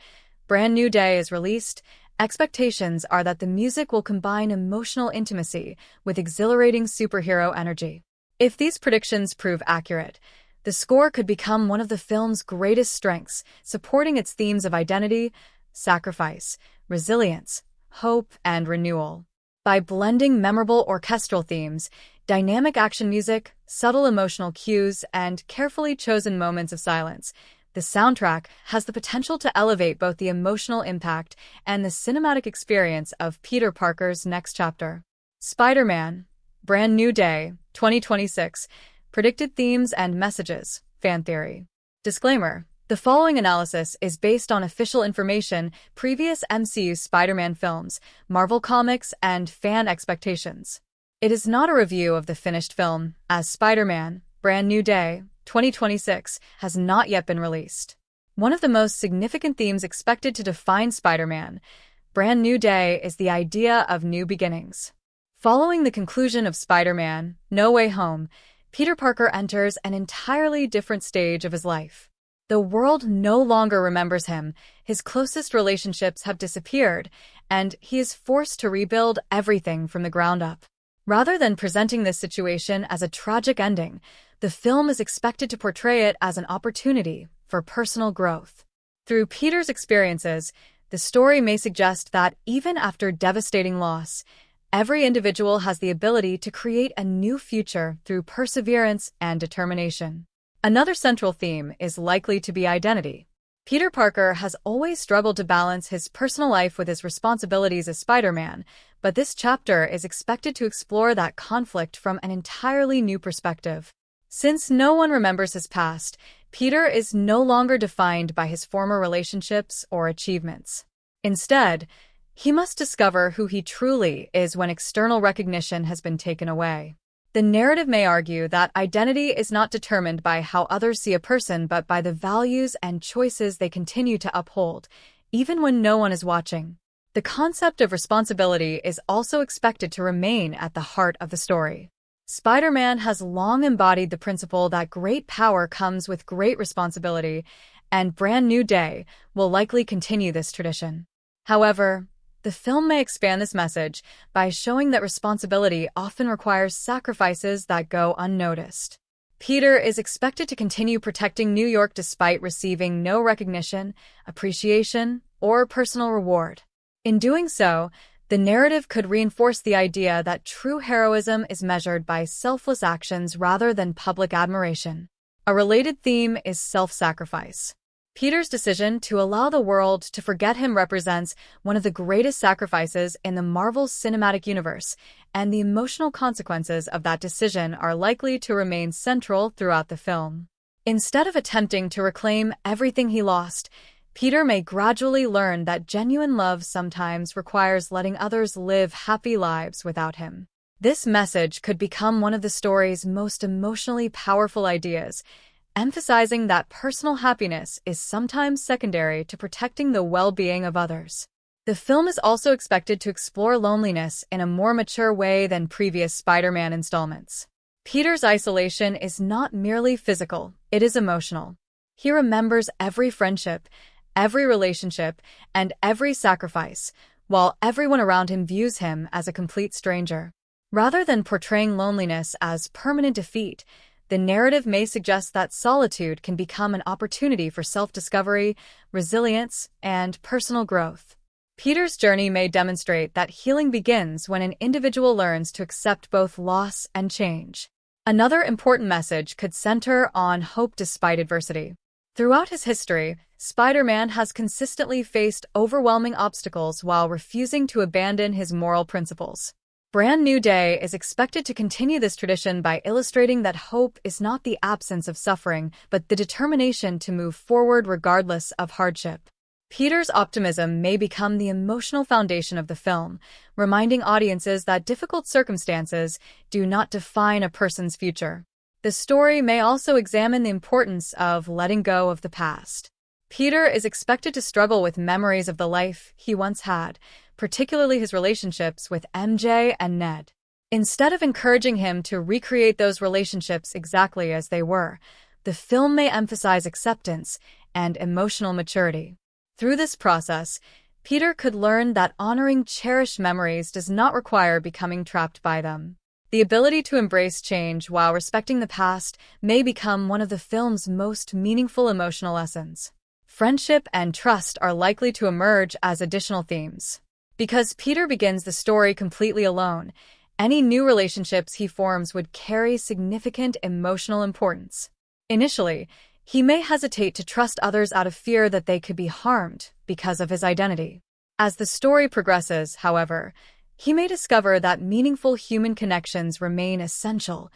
Brand New Day is released, expectations are that the music will combine emotional intimacy with exhilarating superhero energy. If these predictions prove accurate, the score could become one of the film's greatest strengths, supporting its themes of identity, sacrifice, resilience, hope, and renewal. By blending memorable orchestral themes, dynamic action music, subtle emotional cues, and carefully chosen moments of silence, the soundtrack has the potential to elevate both the emotional impact and the cinematic experience of Peter Parker's next chapter. Spider-Man: Brand New Day, 2026. Predicted themes and messages. Fan theory. Disclaimer: the following analysis is based on official information, previous MCU Spider-Man films, Marvel Comics, and fan expectations. It is not a review of the finished film, as Spider-Man: Brand New Day, 2026 has not yet been released. One of the most significant themes expected to define Spider-Man: Brand New Day is the idea of new beginnings. Following the conclusion of Spider-Man: No Way Home, Peter Parker enters an entirely different stage of his life. The world no longer remembers him, his closest relationships have disappeared, and he is forced to rebuild everything from the ground up. Rather than presenting this situation as a tragic ending, the film is expected to portray it as an opportunity for personal growth. Through Peter's experiences, the story may suggest that even after devastating loss, every individual has the ability to create a new future through perseverance and determination. Another central theme is likely to be identity. Peter Parker has always struggled to balance his personal life with his responsibilities as Spider-Man, but this chapter is expected to explore that conflict from an entirely new perspective. Since no one remembers his past, Peter is no longer defined by his former relationships or achievements. Instead, he must discover who he truly is when external recognition has been taken away. The narrative may argue that identity is not determined by how others see a person but by the values and choices they continue to uphold, even when no one is watching. The concept of responsibility is also expected to remain at the heart of the story. Spider-Man has long embodied the principle that great power comes with great responsibility, and Brand New Day will likely continue this tradition. However, the film may expand this message by showing that responsibility often requires sacrifices that go unnoticed. Peter is expected to continue protecting New York despite receiving no recognition, appreciation, or personal reward. In doing so, the narrative could reinforce the idea that true heroism is measured by selfless actions rather than public admiration. A related theme is self-sacrifice. Peter's decision to allow the world to forget him represents one of the greatest sacrifices in the Marvel Cinematic Universe, and the emotional consequences of that decision are likely to remain central throughout the film. Instead of attempting to reclaim everything he lost, Peter may gradually learn that genuine love sometimes requires letting others live happy lives without him. This message could become one of the story's most emotionally powerful ideas, emphasizing that personal happiness is sometimes secondary to protecting the well-being of others. The film is also expected to explore loneliness in a more mature way than previous Spider-Man installments. Peter's isolation is not merely physical, it is emotional. He remembers every friendship, every relationship, and every sacrifice, while everyone around him views him as a complete stranger. Rather than portraying loneliness as permanent defeat, the narrative may suggest that solitude can become an opportunity for self-discovery, resilience, and personal growth. Peter's journey may demonstrate that healing begins when an individual learns to accept both loss and change. Another important message could center on hope despite adversity. Throughout his history, Spider-Man has consistently faced overwhelming obstacles while refusing to abandon his moral principles. Brand New Day is expected to continue this tradition by illustrating that hope is not the absence of suffering, but the determination to move forward regardless of hardship. Peter's optimism may become the emotional foundation of the film, reminding audiences that difficult circumstances do not define a person's future. The story may also examine the importance of letting go of the past. Peter is expected to struggle with memories of the life he once had, particularly his relationships with MJ and Ned. Instead of encouraging him to recreate those relationships exactly as they were, the film may emphasize acceptance and emotional maturity. Through this process, Peter could learn that honoring cherished memories does not require becoming trapped by them. The ability to embrace change while respecting the past may become one of the film's most meaningful emotional lessons. Friendship and trust are likely to emerge as additional themes. Because Peter begins the story completely alone, any new relationships he forms would carry significant emotional importance. Initially, he may hesitate to trust others out of fear that they could be harmed because of his identity. As the story progresses, however, he may discover that meaningful human connections remain essential,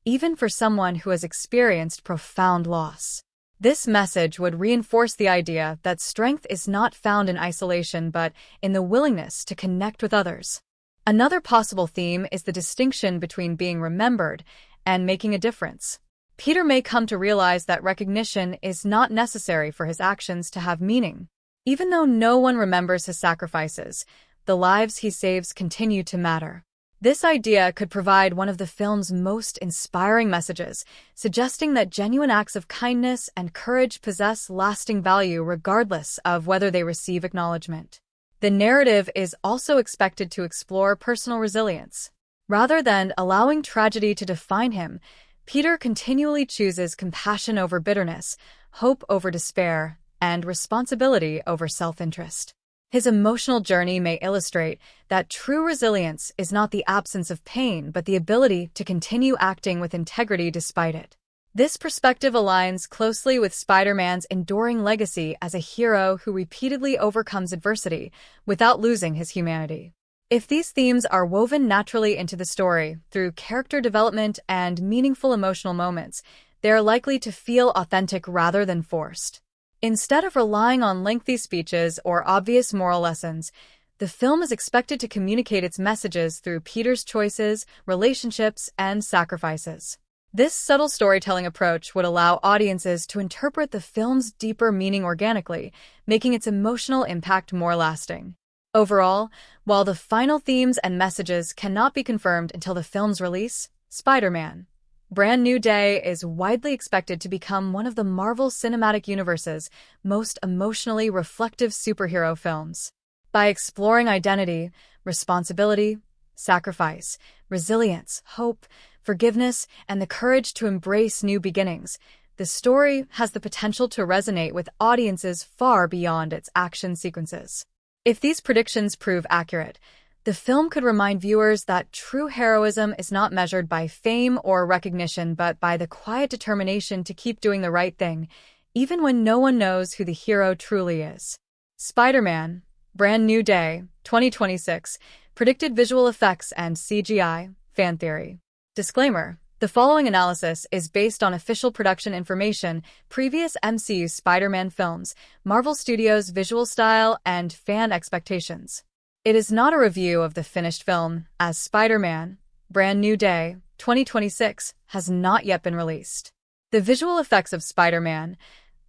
even for someone who has experienced profound loss. This message would reinforce the idea that strength is not found in isolation but in the willingness to connect with others. Another possible theme is the distinction between being remembered and making a difference. Peter may come to realize that recognition is not necessary for his actions to have meaning. Even though no one remembers his sacrifices, the lives he saves continue to matter. This idea could provide one of the film's most inspiring messages, suggesting that genuine acts of kindness and courage possess lasting value regardless of whether they receive acknowledgement. The narrative is also expected to explore personal resilience. Rather than allowing tragedy to define him, Peter continually chooses compassion over bitterness, hope over despair, and responsibility over self-interest. His emotional journey may illustrate that true resilience is not the absence of pain but the ability to continue acting with integrity despite it. This perspective aligns closely with Spider-Man's enduring legacy as a hero who repeatedly overcomes adversity without losing his humanity. If these themes are woven naturally into the story through character development and meaningful emotional moments, they are likely to feel authentic rather than forced. Instead of relying on lengthy speeches or obvious moral lessons, the film is expected to communicate its messages through Peter's choices, relationships, and sacrifices. This subtle storytelling approach would allow audiences to interpret the film's deeper meaning organically, making its emotional impact more lasting. Overall, while the final themes and messages cannot be confirmed until the film's release, Spider-Man: Brand New Day is widely expected to become one of the Marvel Cinematic Universe's most emotionally reflective superhero films. By exploring identity, responsibility, sacrifice, resilience, hope, forgiveness, and the courage to embrace new beginnings, the story has the potential to resonate with audiences far beyond its action sequences. If these predictions prove accurate, the film could remind viewers that true heroism is not measured by fame or recognition but by the quiet determination to keep doing the right thing, even when no one knows who the hero truly is. Spider-Man: Brand New Day, 2026, predicted visual effects and CGI, fan theory. Disclaimer: the following analysis is based on official production information, previous MCU Spider-Man films, Marvel Studios' visual style, and fan expectations. It is not a review of the finished film, as Spider-Man: Brand New Day, 2026, has not yet been released. The visual effects of Spider-Man: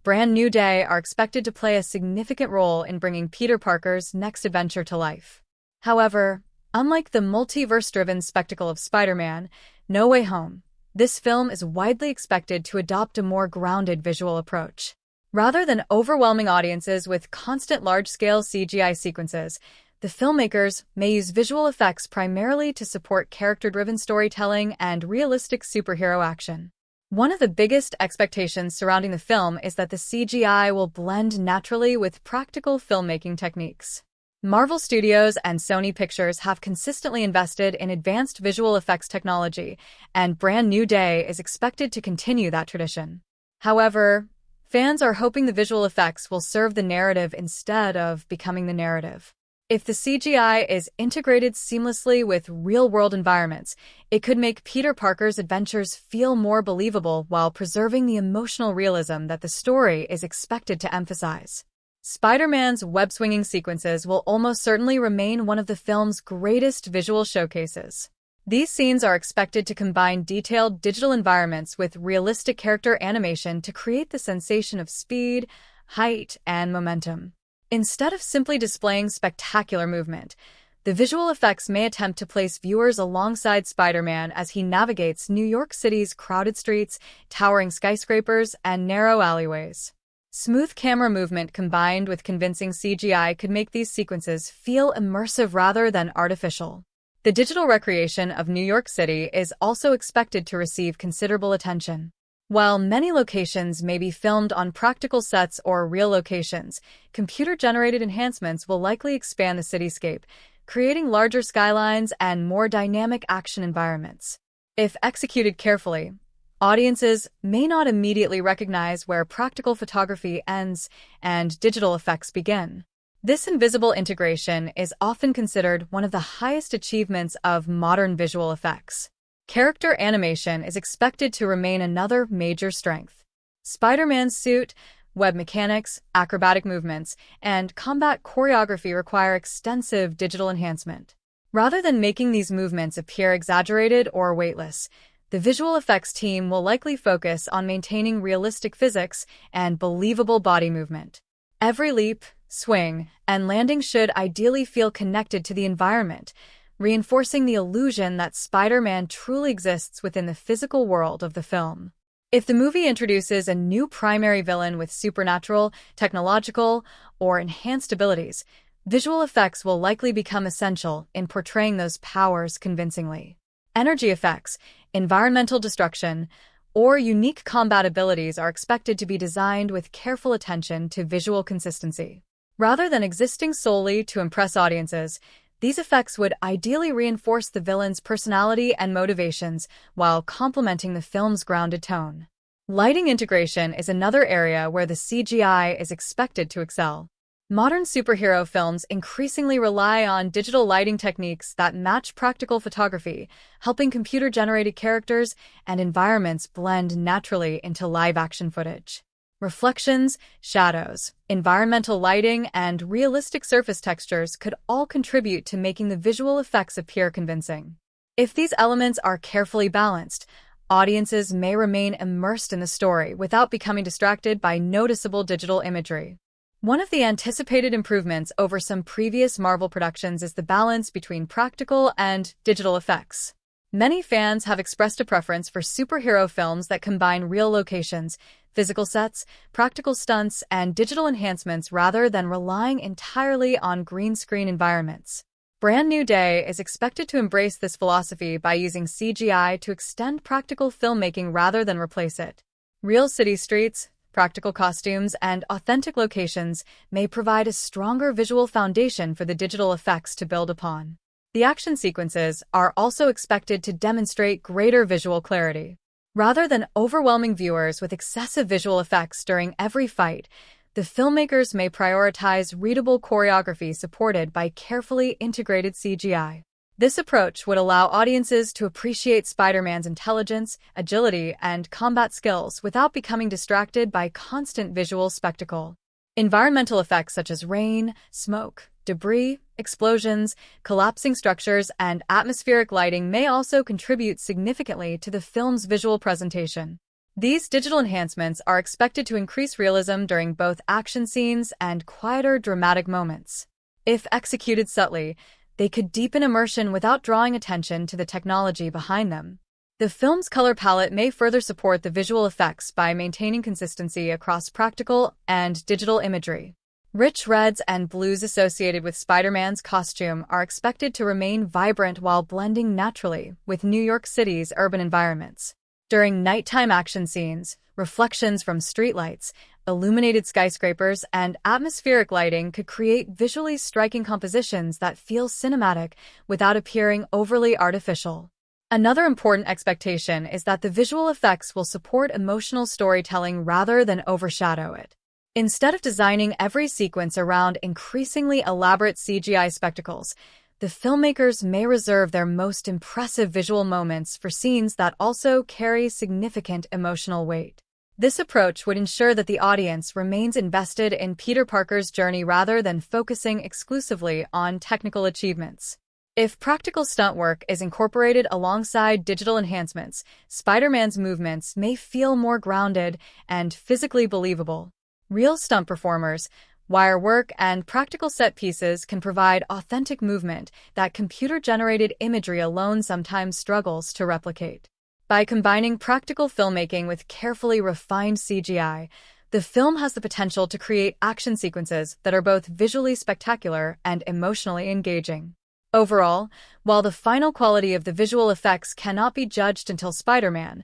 Brand New Day are expected to play a significant role in bringing Peter Parker's next adventure to life. However, unlike the multiverse-driven spectacle of Spider-Man: No Way Home, This film is widely expected to adopt a more grounded visual approach. Rather than overwhelming audiences with constant large-scale CGI sequences, the filmmakers may use visual effects primarily to support character-driven storytelling and realistic superhero action. One of the biggest expectations surrounding the film is that the CGI will blend naturally with practical filmmaking techniques. Marvel Studios and Sony Pictures have consistently invested in advanced visual effects technology, and Brand New Day is expected to continue that tradition. However, fans are hoping the visual effects will serve the narrative instead of becoming the narrative. If the CGI is integrated seamlessly with real-world environments, it could make Peter Parker's adventures feel more believable while preserving the emotional realism that the story is expected to emphasize. Spider-Man's web-swinging sequences will almost certainly remain one of the film's greatest visual showcases. These scenes are expected to combine detailed digital environments with realistic character animation to create the sensation of speed, height, and momentum. Instead of simply displaying spectacular movement, the visual effects may attempt to place viewers alongside Spider-Man as he navigates New York City's crowded streets, towering skyscrapers, and narrow alleyways. Smooth camera movement combined with convincing CGI could make these sequences feel immersive rather than artificial. The digital recreation of New York City is also expected to receive considerable attention. While many locations may be filmed on practical sets or real locations, computer-generated enhancements will likely expand the cityscape, creating larger skylines and more dynamic action environments. If executed carefully, audiences may not immediately recognize where practical photography ends and digital effects begin. This invisible integration is often considered one of the highest achievements of modern visual effects. Character animation is expected to remain another major strength. Spider-Man's suit, web mechanics, acrobatic movements, and combat choreography require extensive digital enhancement. Rather than making these movements appear exaggerated or weightless, the visual effects team will likely focus on maintaining realistic physics and believable body movement. Every leap, swing, and landing should ideally feel connected to the environment, reinforcing the illusion that Spider-Man truly exists within the physical world of the film. If the movie introduces a new primary villain with supernatural, technological, or enhanced abilities, visual effects will likely become essential in portraying those powers convincingly. Energy effects, environmental destruction, or unique combat abilities are expected to be designed with careful attention to visual consistency. Rather than existing solely to impress audiences, these effects would ideally reinforce the villain's personality and motivations while complementing the film's grounded tone. Lighting integration is another area where the CGI is expected to excel. Modern superhero films increasingly rely on digital lighting techniques that match practical photography, helping computer-generated characters and environments blend naturally into live-action footage. Reflections, shadows, environmental lighting, and realistic surface textures could all contribute to making the visual effects appear convincing. If these elements are carefully balanced, audiences may remain immersed in the story without becoming distracted by noticeable digital imagery. One of the anticipated improvements over some previous Marvel productions is the balance between practical and digital effects. Many fans have expressed a preference for superhero films that combine real locations, physical sets, practical stunts, and digital enhancements rather than relying entirely on green screen environments. Brand New Day is expected to embrace this philosophy by using CGI to extend practical filmmaking rather than replace it. Real city streets, practical costumes, and authentic locations may provide a stronger visual foundation for the digital effects to build upon. The action sequences are also expected to demonstrate greater visual clarity. Rather than overwhelming viewers with excessive visual effects during every fight, the filmmakers may prioritize readable choreography supported by carefully integrated CGI. This approach would allow audiences to appreciate Spider-Man's intelligence, agility, and combat skills without becoming distracted by constant visual spectacle. Environmental effects such as rain, smoke, debris, explosions, collapsing structures, and atmospheric lighting may also contribute significantly to the film's visual presentation. These digital enhancements are expected to increase realism during both action scenes and quieter dramatic moments. If executed subtly, they could deepen immersion without drawing attention to the technology behind them. The film's color palette may further support the visual effects by maintaining consistency across practical and digital imagery. Rich reds and blues associated with Spider-Man's costume are expected to remain vibrant while blending naturally with New York City's urban environments. During nighttime action scenes, reflections from streetlights, illuminated skyscrapers, and atmospheric lighting could create visually striking compositions that feel cinematic without appearing overly artificial. Another important expectation is that the visual effects will support emotional storytelling rather than overshadow it. Instead of designing every sequence around increasingly elaborate CGI spectacles, the filmmakers may reserve their most impressive visual moments for scenes that also carry significant emotional weight. This approach would ensure that the audience remains invested in Peter Parker's journey rather than focusing exclusively on technical achievements. If practical stunt work is incorporated alongside digital enhancements, Spider-Man's movements may feel more grounded and physically believable. Real stunt performers, wire work, and practical set pieces can provide authentic movement that computer-generated imagery alone sometimes struggles to replicate. By combining practical filmmaking with carefully refined CGI, the film has the potential to create action sequences that are both visually spectacular and emotionally engaging. Overall, while the final quality of the visual effects cannot be judged until Spider-Man: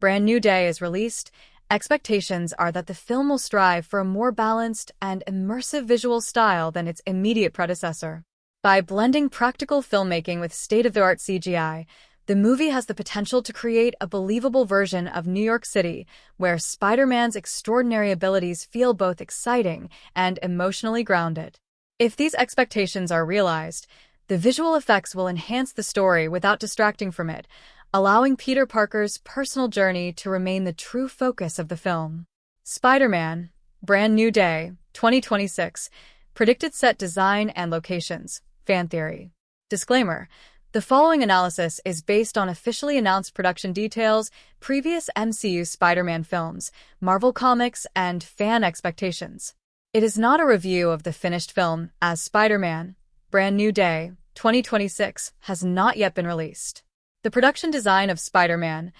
Brand New Day is released, expectations are that the film will strive for a more balanced and immersive visual style than its immediate predecessor. By blending practical filmmaking with state-of-the-art CGI, the movie has the potential to create a believable version of New York City, where Spider-Man's extraordinary abilities feel both exciting and emotionally grounded. If these expectations are realized, the visual effects will enhance the story without distracting from it, allowing Peter Parker's personal journey to remain the true focus of the film. Spider-Man: Brand New Day, 2026. Predicted set design and locations. Fan theory. Disclaimer: the following analysis is based on officially announced production details, previous MCU Spider-Man films, Marvel Comics, and fan expectations. It is not a review of the finished film, as Spider-Man: Brand New Day, 2026 has not yet been released. The production design of Spider-Man: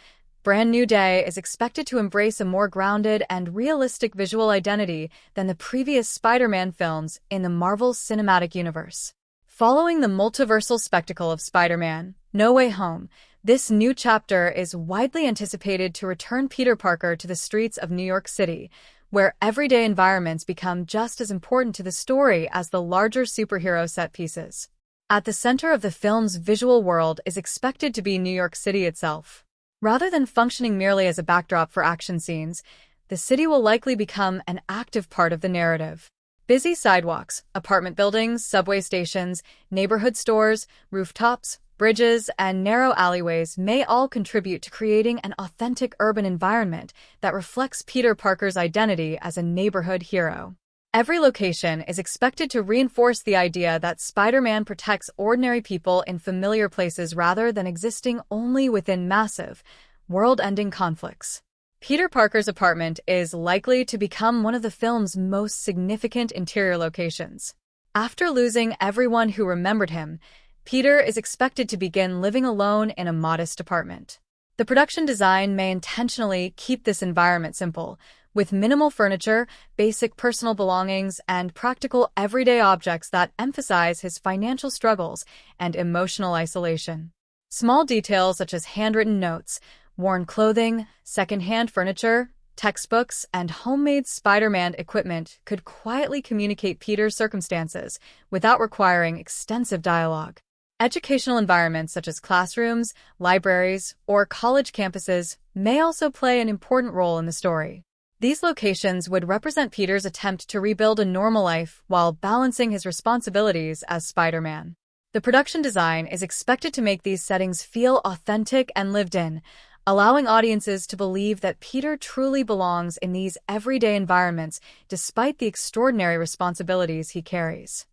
Brand New Day is expected to embrace a more grounded and realistic visual identity than the previous Spider-Man films in the Marvel Cinematic Universe. Following the multiversal spectacle of Spider-Man: No Way Home, this new chapter is widely anticipated to return Peter Parker to the streets of New York City, where everyday environments become just as important to the story as the larger superhero set pieces. At the center of the film's visual world is expected to be New York City itself. Rather than functioning merely as a backdrop for action scenes, the city will likely become an active part of the narrative. Busy sidewalks, apartment buildings, subway stations, neighborhood stores, rooftops, bridges, and narrow alleyways may all contribute to creating an authentic urban environment that reflects Peter Parker's identity as a neighborhood hero. Every location is expected to reinforce the idea that Spider-Man protects ordinary people in familiar places rather than existing only within massive, world-ending conflicts. Peter Parker's apartment is likely to become one of the film's most significant interior locations. After losing everyone who remembered him, Peter is expected to begin living alone in a modest apartment. The production design may intentionally keep this environment simple, with minimal furniture, basic personal belongings, and practical everyday objects that emphasize his financial struggles and emotional isolation. Small details such as handwritten notes, worn clothing, secondhand furniture, textbooks, and homemade Spider-Man equipment could quietly communicate Peter's circumstances without requiring extensive dialogue. Educational environments such as classrooms, libraries, or college campuses may also play an important role in the story. These locations would represent Peter's attempt to rebuild a normal life while balancing his responsibilities as Spider-Man. The production design is expected to make these settings feel authentic and lived in, allowing audiences to believe that Peter truly belongs in these everyday environments despite the extraordinary responsibilities he carries.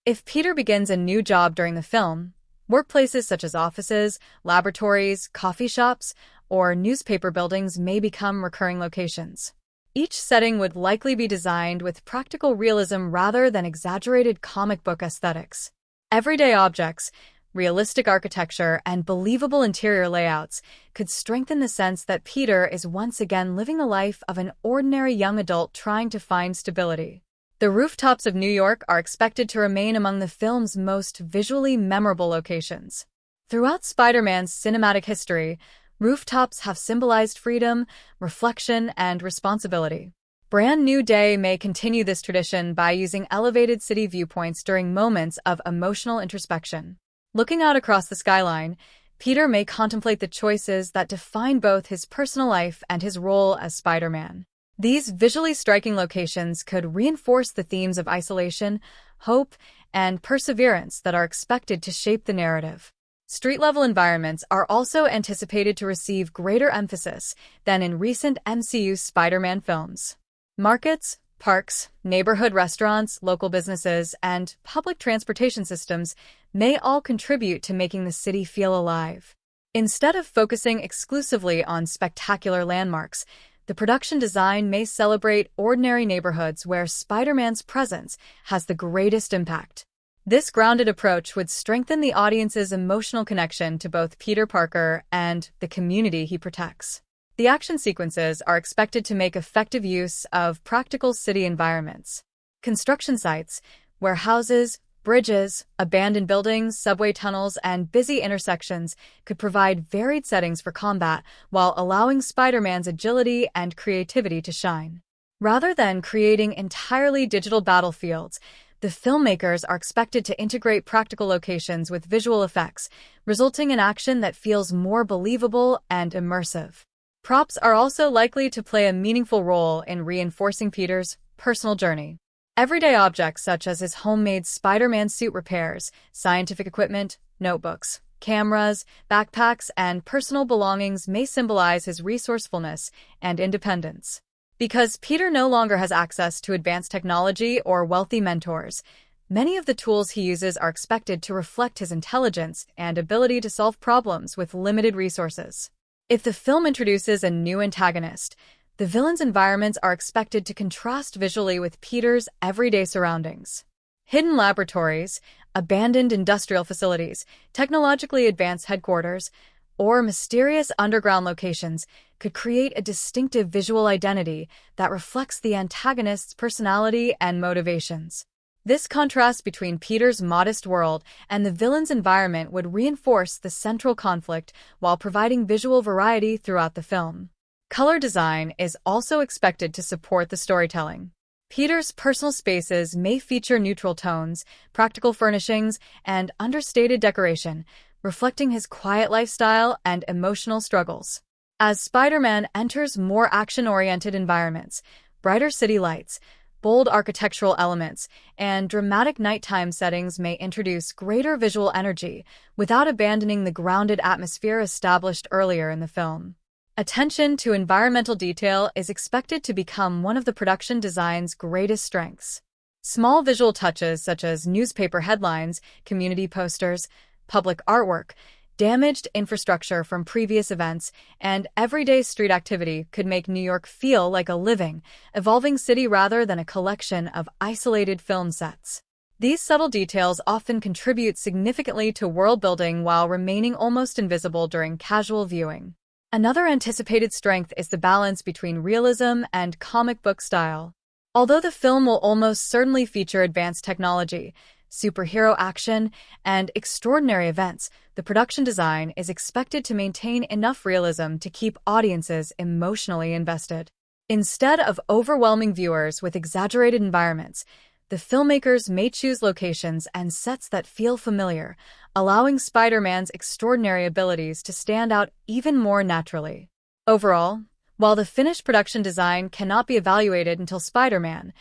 If Peter begins a new job during the film, workplaces such as offices, laboratories, coffee shops, or newspaper buildings may become recurring locations. Each setting would likely be designed with practical realism rather than exaggerated comic book aesthetics. Everyday objects, realistic architecture, and believable interior layouts could strengthen the sense that Peter is once again living the life of an ordinary young adult trying to find stability. The rooftops of New York are expected to remain among the film's most visually memorable locations. Throughout Spider-Man's cinematic history, rooftops have symbolized freedom, reflection, and responsibility. Brand New Day may continue this tradition by using elevated city viewpoints during moments of emotional introspection. Looking out across the skyline, Peter may contemplate the choices that define both his personal life and his role as Spider-Man. These visually striking locations could reinforce the themes of isolation, hope, and perseverance that are expected to shape the narrative. Street-level environments are also anticipated to receive greater emphasis than in recent MCU Spider-Man films. Markets, parks, neighborhood restaurants, local businesses, and public transportation systems may all contribute to making the city feel alive. Instead of focusing exclusively on spectacular landmarks, the production design may celebrate ordinary neighborhoods where Spider-Man's presence has the greatest impact. This grounded approach would strengthen the audience's emotional connection to both Peter Parker and the community he protects. The action sequences are expected to make effective use of practical city environments. Construction sites, warehouses, bridges, abandoned buildings, subway tunnels, and busy intersections could provide varied settings for combat while allowing Spider-Man's agility and creativity to shine. Rather than creating entirely digital battlefields, the filmmakers are expected to integrate practical locations with visual effects, resulting in action that feels more believable and immersive. Props are also likely to play a meaningful role in reinforcing Peter's personal journey. Everyday objects such as his homemade Spider-Man suit repairs, scientific equipment, notebooks, cameras, backpacks, and personal belongings may symbolize his resourcefulness and independence. Because Peter no longer has access to advanced technology or wealthy mentors, many of the tools he uses are expected to reflect his intelligence and ability to solve problems with limited resources. If the film introduces a new antagonist, the villain's environments are expected to contrast visually with Peter's everyday surroundings. Hidden laboratories, abandoned industrial facilities, technologically advanced headquarters, or mysterious underground locations could create a distinctive visual identity that reflects the antagonist's personality and motivations. This contrast between Peter's modest world and the villain's environment would reinforce the central conflict while providing visual variety throughout the film. Color design is also expected to support the storytelling. Peter's personal spaces may feature neutral tones, practical furnishings, and understated decoration, reflecting his quiet lifestyle and emotional struggles. As Spider-Man enters more action-oriented environments, brighter city lights, bold architectural elements, and dramatic nighttime settings may introduce greater visual energy without abandoning the grounded atmosphere established earlier in the film. Attention to environmental detail is expected to become one of the production design's greatest strengths. Small visual touches such as newspaper headlines, community posters, public artwork, damaged infrastructure from previous events, and everyday street activity could make New York feel like a living, evolving city rather than a collection of isolated film sets. These subtle details often contribute significantly to world building while remaining almost invisible during casual viewing. Another anticipated strength is the balance between realism and comic book style. Although the film will almost certainly feature advanced technology, superhero action, and extraordinary events, the production design is expected to maintain enough realism to keep audiences emotionally invested. Instead of overwhelming viewers with exaggerated environments, the filmmakers may choose locations and sets that feel familiar, allowing Spider-Man's extraordinary abilities to stand out even more naturally. Overall, while the finished production design cannot be evaluated until Spider-Man: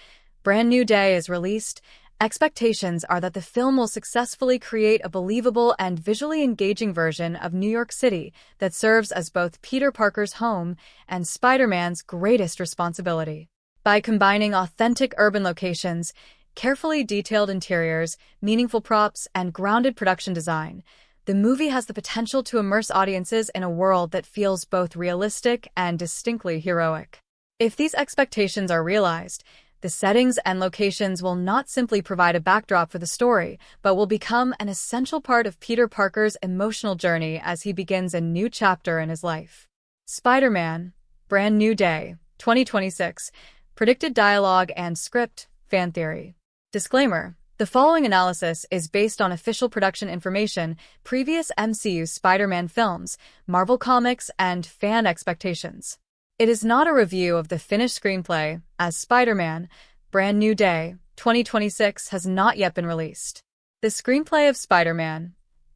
Brand New Day is released, expectations are that the film will successfully create a believable and visually engaging version of New York City that serves as both Peter Parker's home and Spider-Man's greatest responsibility. By combining authentic urban locations, carefully detailed interiors, meaningful props, and grounded production design, the movie has the potential to immerse audiences in a world that feels both realistic and distinctly heroic. If these expectations are realized, The settings and locations will not simply provide a backdrop for the story, but will become an essential part of Peter Parker's emotional journey as he begins a new chapter in his life. Spider-Man, Brand New Day, 2026. Predicted dialogue and script, fan theory. Disclaimer: the following analysis is based on official production information, previous MCU Spider-Man films, Marvel Comics, and fan expectations. It is not a review of the finished screenplay, as Spider-Man, Brand New Day, 2026 has not yet been released. The screenplay of Spider-Man,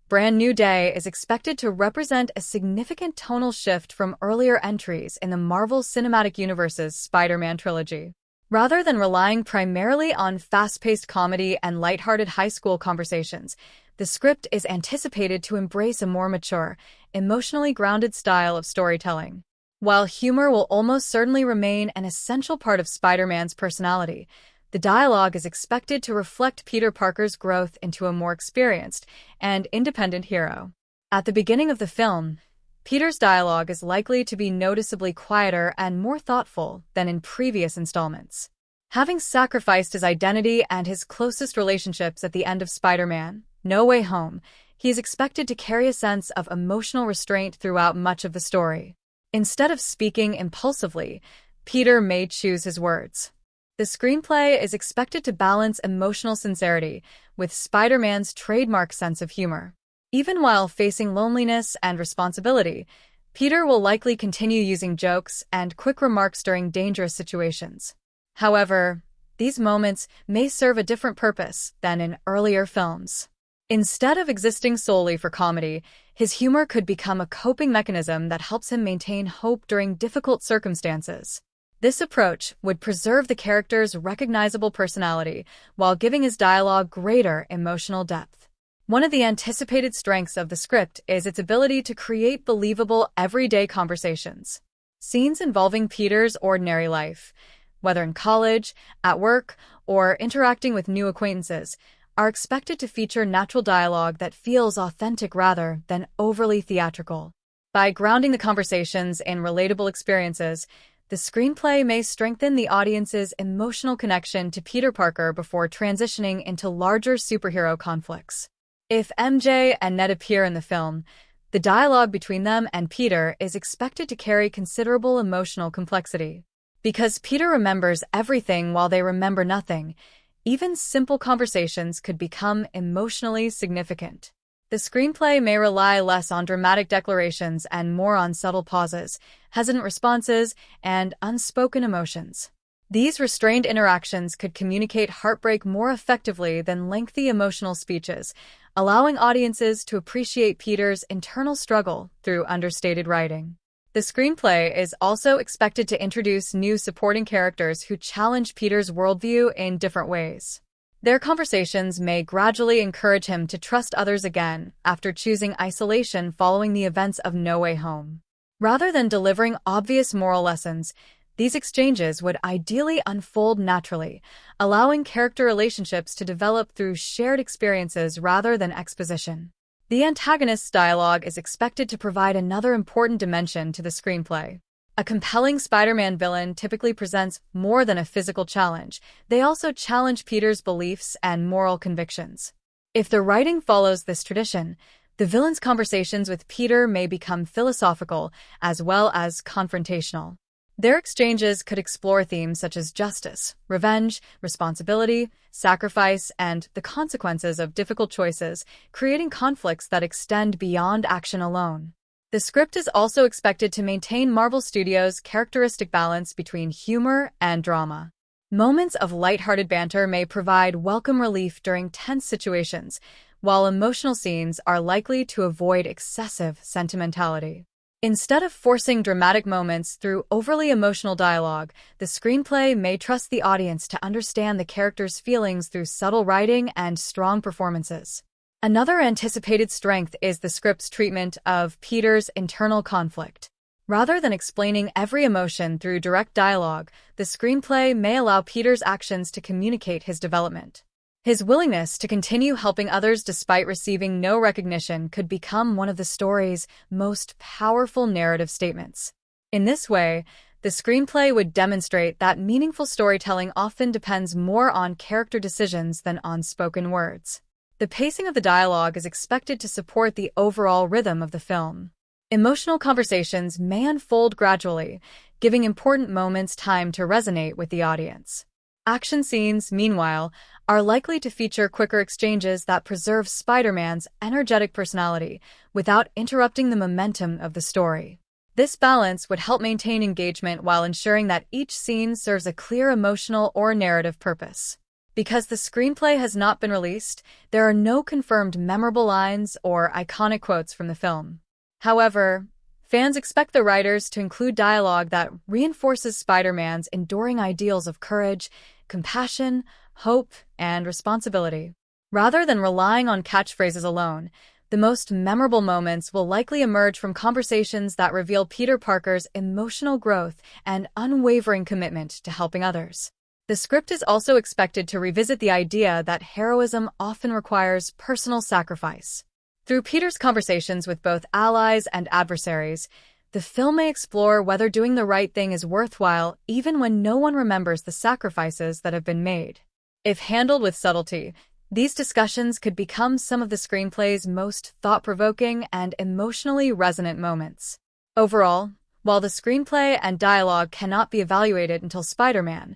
Brand New Day is expected to represent a significant tonal shift from earlier entries in the Marvel Cinematic Universe's Spider-Man trilogy. Rather than relying primarily on fast-paced comedy and lighthearted high school conversations, the script is anticipated to embrace a more mature, emotionally grounded style of storytelling. While humor will almost certainly remain an essential part of Spider-Man's personality, the dialogue is expected to reflect Peter Parker's growth into a more experienced and independent hero. At the beginning of the film, Peter's dialogue is likely to be noticeably quieter and more thoughtful than in previous installments. Having sacrificed his identity and his closest relationships at the end of Spider-Man, No Way Home, he is expected to carry a sense of emotional restraint throughout much of the story. Instead of speaking impulsively, Peter may choose his words. The screenplay is expected to balance emotional sincerity with Spider-Man's trademark sense of humor. Even while facing loneliness and responsibility, Peter will likely continue using jokes and quick remarks during dangerous situations. However, these moments may serve a different purpose than in earlier films. Instead of existing solely for comedy, his humor could become a coping mechanism that helps him maintain hope during difficult circumstances. This approach would preserve the character's recognizable personality while giving his dialogue greater emotional depth. One of the anticipated strengths of the script is its ability to create believable, everyday conversations. Scenes involving Peter's ordinary life, whether in college, at work, or interacting with new acquaintances, are expected to feature natural dialogue that feels authentic rather than overly theatrical. By grounding the conversations in relatable experiences, the screenplay may strengthen the audience's emotional connection to Peter Parker before transitioning into larger superhero conflicts. If MJ and Ned appear in the film, the dialogue between them and Peter is expected to carry considerable emotional complexity. Because Peter remembers everything while they remember nothing, even simple conversations could become emotionally significant. The screenplay may rely less on dramatic declarations and more on subtle pauses, hesitant responses, and unspoken emotions. These restrained interactions could communicate heartbreak more effectively than lengthy emotional speeches, allowing audiences to appreciate Peter's internal struggle through understated writing. The screenplay is also expected to introduce new supporting characters who challenge Peter's worldview in different ways. Their conversations may gradually encourage him to trust others again after choosing isolation following the events of No Way Home. Rather than delivering obvious moral lessons, these exchanges would ideally unfold naturally, allowing character relationships to develop through shared experiences rather than exposition. The antagonist's dialogue is expected to provide another important dimension to the screenplay. A compelling Spider-Man villain typically presents more than a physical challenge. They also challenge Peter's beliefs and moral convictions. If the writing follows this tradition, the villain's conversations with Peter may become philosophical as well as confrontational. Their exchanges could explore themes such as justice, revenge, responsibility, sacrifice, and the consequences of difficult choices, creating conflicts that extend beyond action alone. The script is also expected to maintain Marvel Studios' characteristic balance between humor and drama. Moments of lighthearted banter may provide welcome relief during tense situations, while emotional scenes are likely to avoid excessive sentimentality. Instead of forcing dramatic moments through overly emotional dialogue, the screenplay may trust the audience to understand the characters' feelings through subtle writing and strong performances. Another anticipated strength is the script's treatment of Peter's internal conflict. Rather than explaining every emotion through direct dialogue, the screenplay may allow Peter's actions to communicate his development. His willingness to continue helping others despite receiving no recognition could become one of the story's most powerful narrative statements. In this way, The screenplay would demonstrate that meaningful storytelling often depends more on character decisions than on spoken words. The pacing of the dialogue is expected to support the overall rhythm of the film. Emotional conversations may unfold gradually, giving important moments time to resonate with the audience. Action scenes, meanwhile, are likely to feature quicker exchanges that preserve Spider-Man's energetic personality without interrupting the momentum of the story. This balance would help maintain engagement while ensuring that each scene serves a clear emotional or narrative purpose. Because the screenplay has not been released, there are no confirmed memorable lines or iconic quotes from the film. However, fans expect the writers to include dialogue that reinforces Spider-Man's enduring ideals of courage, compassion, hope, and responsibility. Rather than relying on catchphrases alone, the most memorable moments will likely emerge from conversations that reveal Peter Parker's emotional growth and unwavering commitment to helping others. The script is also expected to revisit the idea that heroism often requires personal sacrifice. Through Peter's conversations with both allies and adversaries, the film may explore whether doing the right thing is worthwhile even when no one remembers the sacrifices that have been made. If handled with subtlety, these discussions could become some of the screenplay's most thought-provoking and emotionally resonant moments. Overall, while the screenplay and dialogue cannot be evaluated until Spider-Man: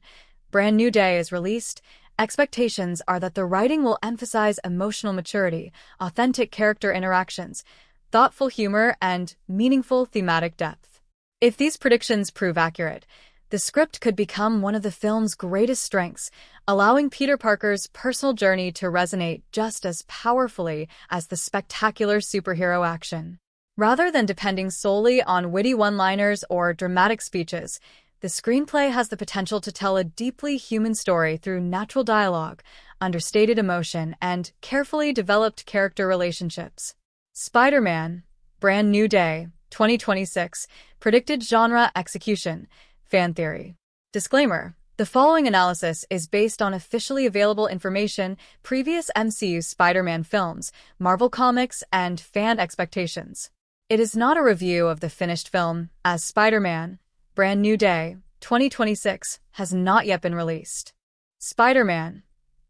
Brand New Day is released, expectations are that the writing will emphasize emotional maturity, authentic character interactions, thoughtful humor, and meaningful thematic depth. If these predictions prove accurate, the script could become one of the film's greatest strengths, allowing Peter Parker's personal journey to resonate just as powerfully as the spectacular superhero action. Rather than depending solely on witty one-liners or dramatic speeches, the screenplay has the potential to tell a deeply human story through natural dialogue, understated emotion, and carefully developed character relationships. Spider-Man: Brand New Day, 2026, predicted genre execution. Fan theory. Disclaimer: the following analysis is based on officially available information, previous MCU Spider-Man films, Marvel Comics, and fan expectations. It is not a review of the finished film, as Spider-Man: Brand New Day, 2026, has not yet been released. Spider-Man: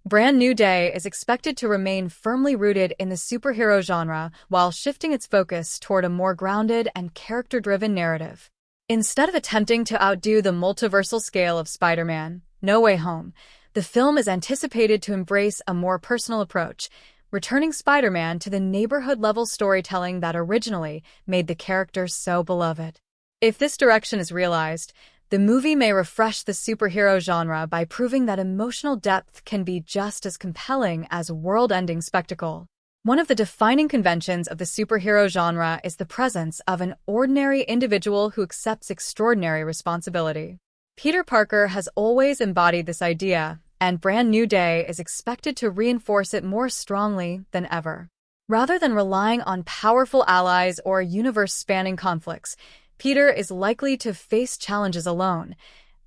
Brand New Day is expected to remain firmly rooted in the superhero genre while shifting its focus toward a more grounded and character-driven narrative. Instead of attempting to outdo the multiversal scale of Spider-Man: No Way Home, the film is anticipated to embrace a more personal approach, returning Spider-Man to the neighborhood-level storytelling that originally made the character so beloved. If this direction is realized, the movie may refresh the superhero genre by proving that emotional depth can be just as compelling as world-ending spectacle. One of the defining conventions of the superhero genre is the presence of an ordinary individual who accepts extraordinary responsibility. Peter Parker has always embodied this idea, and Brand New Day is expected to reinforce it more strongly than ever. Rather than relying on powerful allies or universe-spanning conflicts, Peter is likely to face challenges alone,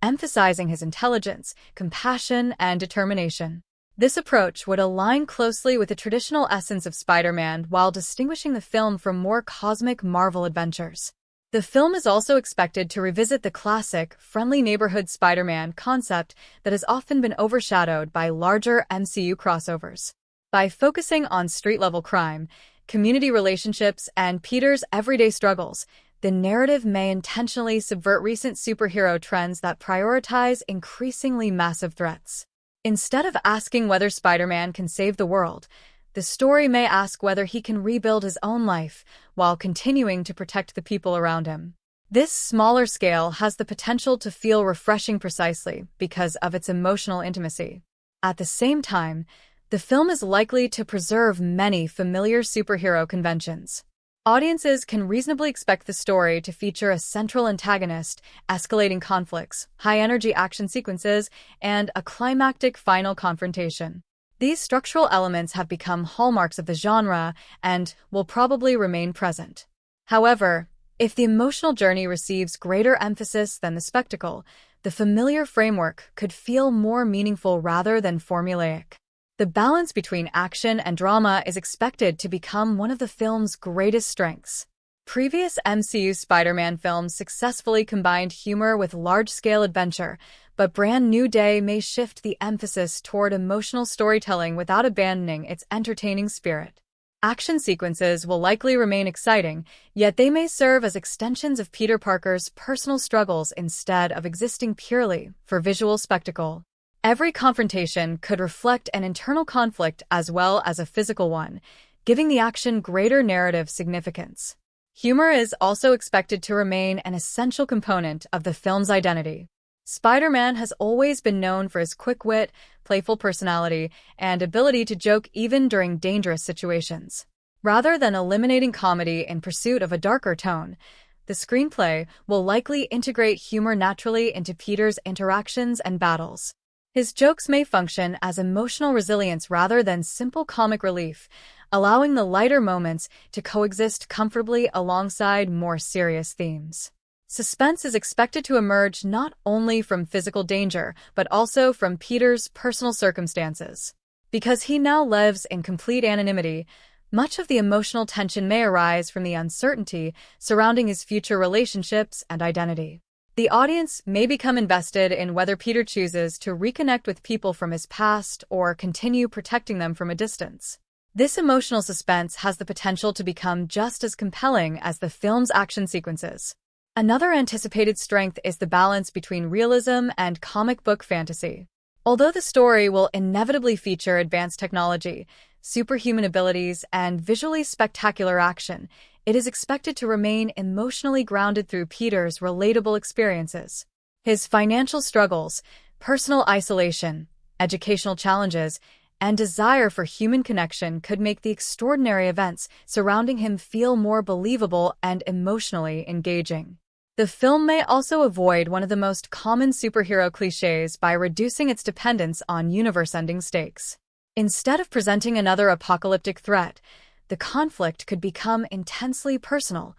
emphasizing his intelligence, compassion, and determination. This approach would align closely with the traditional essence of Spider-Man while distinguishing the film from more cosmic Marvel adventures. The film is also expected to revisit the classic, friendly neighborhood Spider-Man concept that has often been overshadowed by larger MCU crossovers. By focusing on street-level crime, community relationships, and Peter's everyday struggles, the narrative may intentionally subvert recent superhero trends that prioritize increasingly massive threats. Instead of asking whether Spider-Man can save the world, the story may ask whether he can rebuild his own life while continuing to protect the people around him. This smaller scale has the potential to feel refreshing precisely because of its emotional intimacy. At the same time, the film is likely to preserve many familiar superhero conventions. Audiences can reasonably expect the story to feature a central antagonist, escalating conflicts, high-energy action sequences, and a climactic final confrontation. These structural elements have become hallmarks of the genre and will probably remain present. However, if the emotional journey receives greater emphasis than the spectacle, the familiar framework could feel more meaningful rather than formulaic. The balance between action and drama is expected to become one of the film's greatest strengths. Previous MCU Spider-Man films successfully combined humor with large-scale adventure, but Brand New Day may shift the emphasis toward emotional storytelling without abandoning its entertaining spirit. Action sequences will likely remain exciting, yet they may serve as extensions of Peter Parker's personal struggles instead of existing purely for visual spectacle. Every confrontation could reflect an internal conflict as well as a physical one, giving the action greater narrative significance. Humor is also expected to remain an essential component of the film's identity. Spider-Man has always been known for his quick wit, playful personality, and ability to joke even during dangerous situations. Rather than eliminating comedy in pursuit of a darker tone, the screenplay will likely integrate humor naturally into Peter's interactions and battles. His jokes may function as emotional resilience rather than simple comic relief, allowing the lighter moments to coexist comfortably alongside more serious themes. Suspense is expected to emerge not only from physical danger, but also from Peter's personal circumstances. Because he now lives in complete anonymity, much of the emotional tension may arise from the uncertainty surrounding his future relationships and identity. The audience may become invested in whether Peter chooses to reconnect with people from his past or continue protecting them from a distance. This emotional suspense has the potential to become just as compelling as the film's action sequences. Another anticipated strength is the balance between realism and comic book fantasy. Although the story will inevitably feature advanced technology, superhuman abilities, and visually spectacular action, it is expected to remain emotionally grounded through Peter's relatable experiences. His financial struggles, personal isolation, educational challenges, and desire for human connection could make the extraordinary events surrounding him feel more believable and emotionally engaging. The film may also avoid one of the most common superhero cliches by reducing its dependence on universe-ending stakes. Instead of presenting another apocalyptic threat, the conflict could become intensely personal,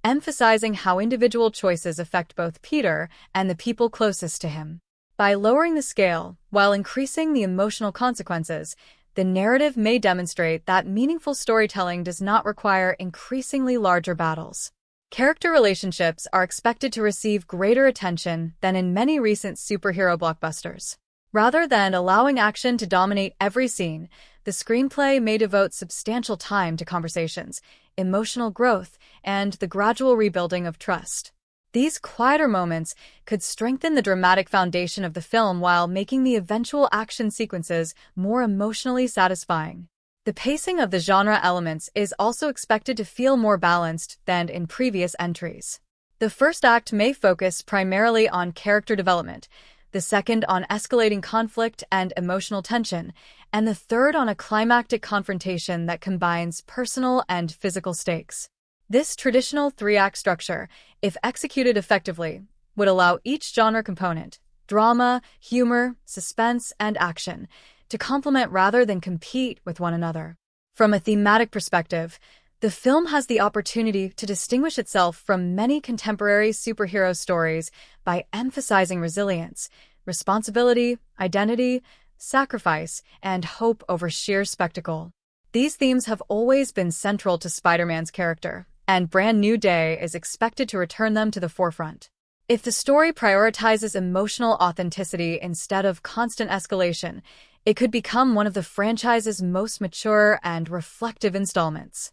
emphasizing how individual choices affect both Peter and the people closest to him. By lowering the scale while increasing the emotional consequences, the narrative may demonstrate that meaningful storytelling does not require increasingly larger battles. Character relationships are expected to receive greater attention than in many recent superhero blockbusters. Rather than allowing action to dominate every scene, the screenplay may devote substantial time to conversations, emotional growth, and the gradual rebuilding of trust. These quieter moments could strengthen the dramatic foundation of the film while making the eventual action sequences more emotionally satisfying. The pacing of the genre elements is also expected to feel more balanced than in previous entries. The first act may focus primarily on character development, the second on escalating conflict and emotional tension, and the third on a climactic confrontation that combines personal and physical stakes. This traditional three-act structure, if executed effectively, would allow each genre component, drama, humor, suspense, and action, to complement rather than compete with one another. From a thematic perspective, the film has the opportunity to distinguish itself from many contemporary superhero stories by emphasizing resilience, responsibility, identity, sacrifice, and hope over sheer spectacle. These themes have always been central to Spider-Man's character, and Brand New Day is expected to return them to the forefront. If the story prioritizes emotional authenticity instead of constant escalation, it could become one of the franchise's most mature and reflective installments.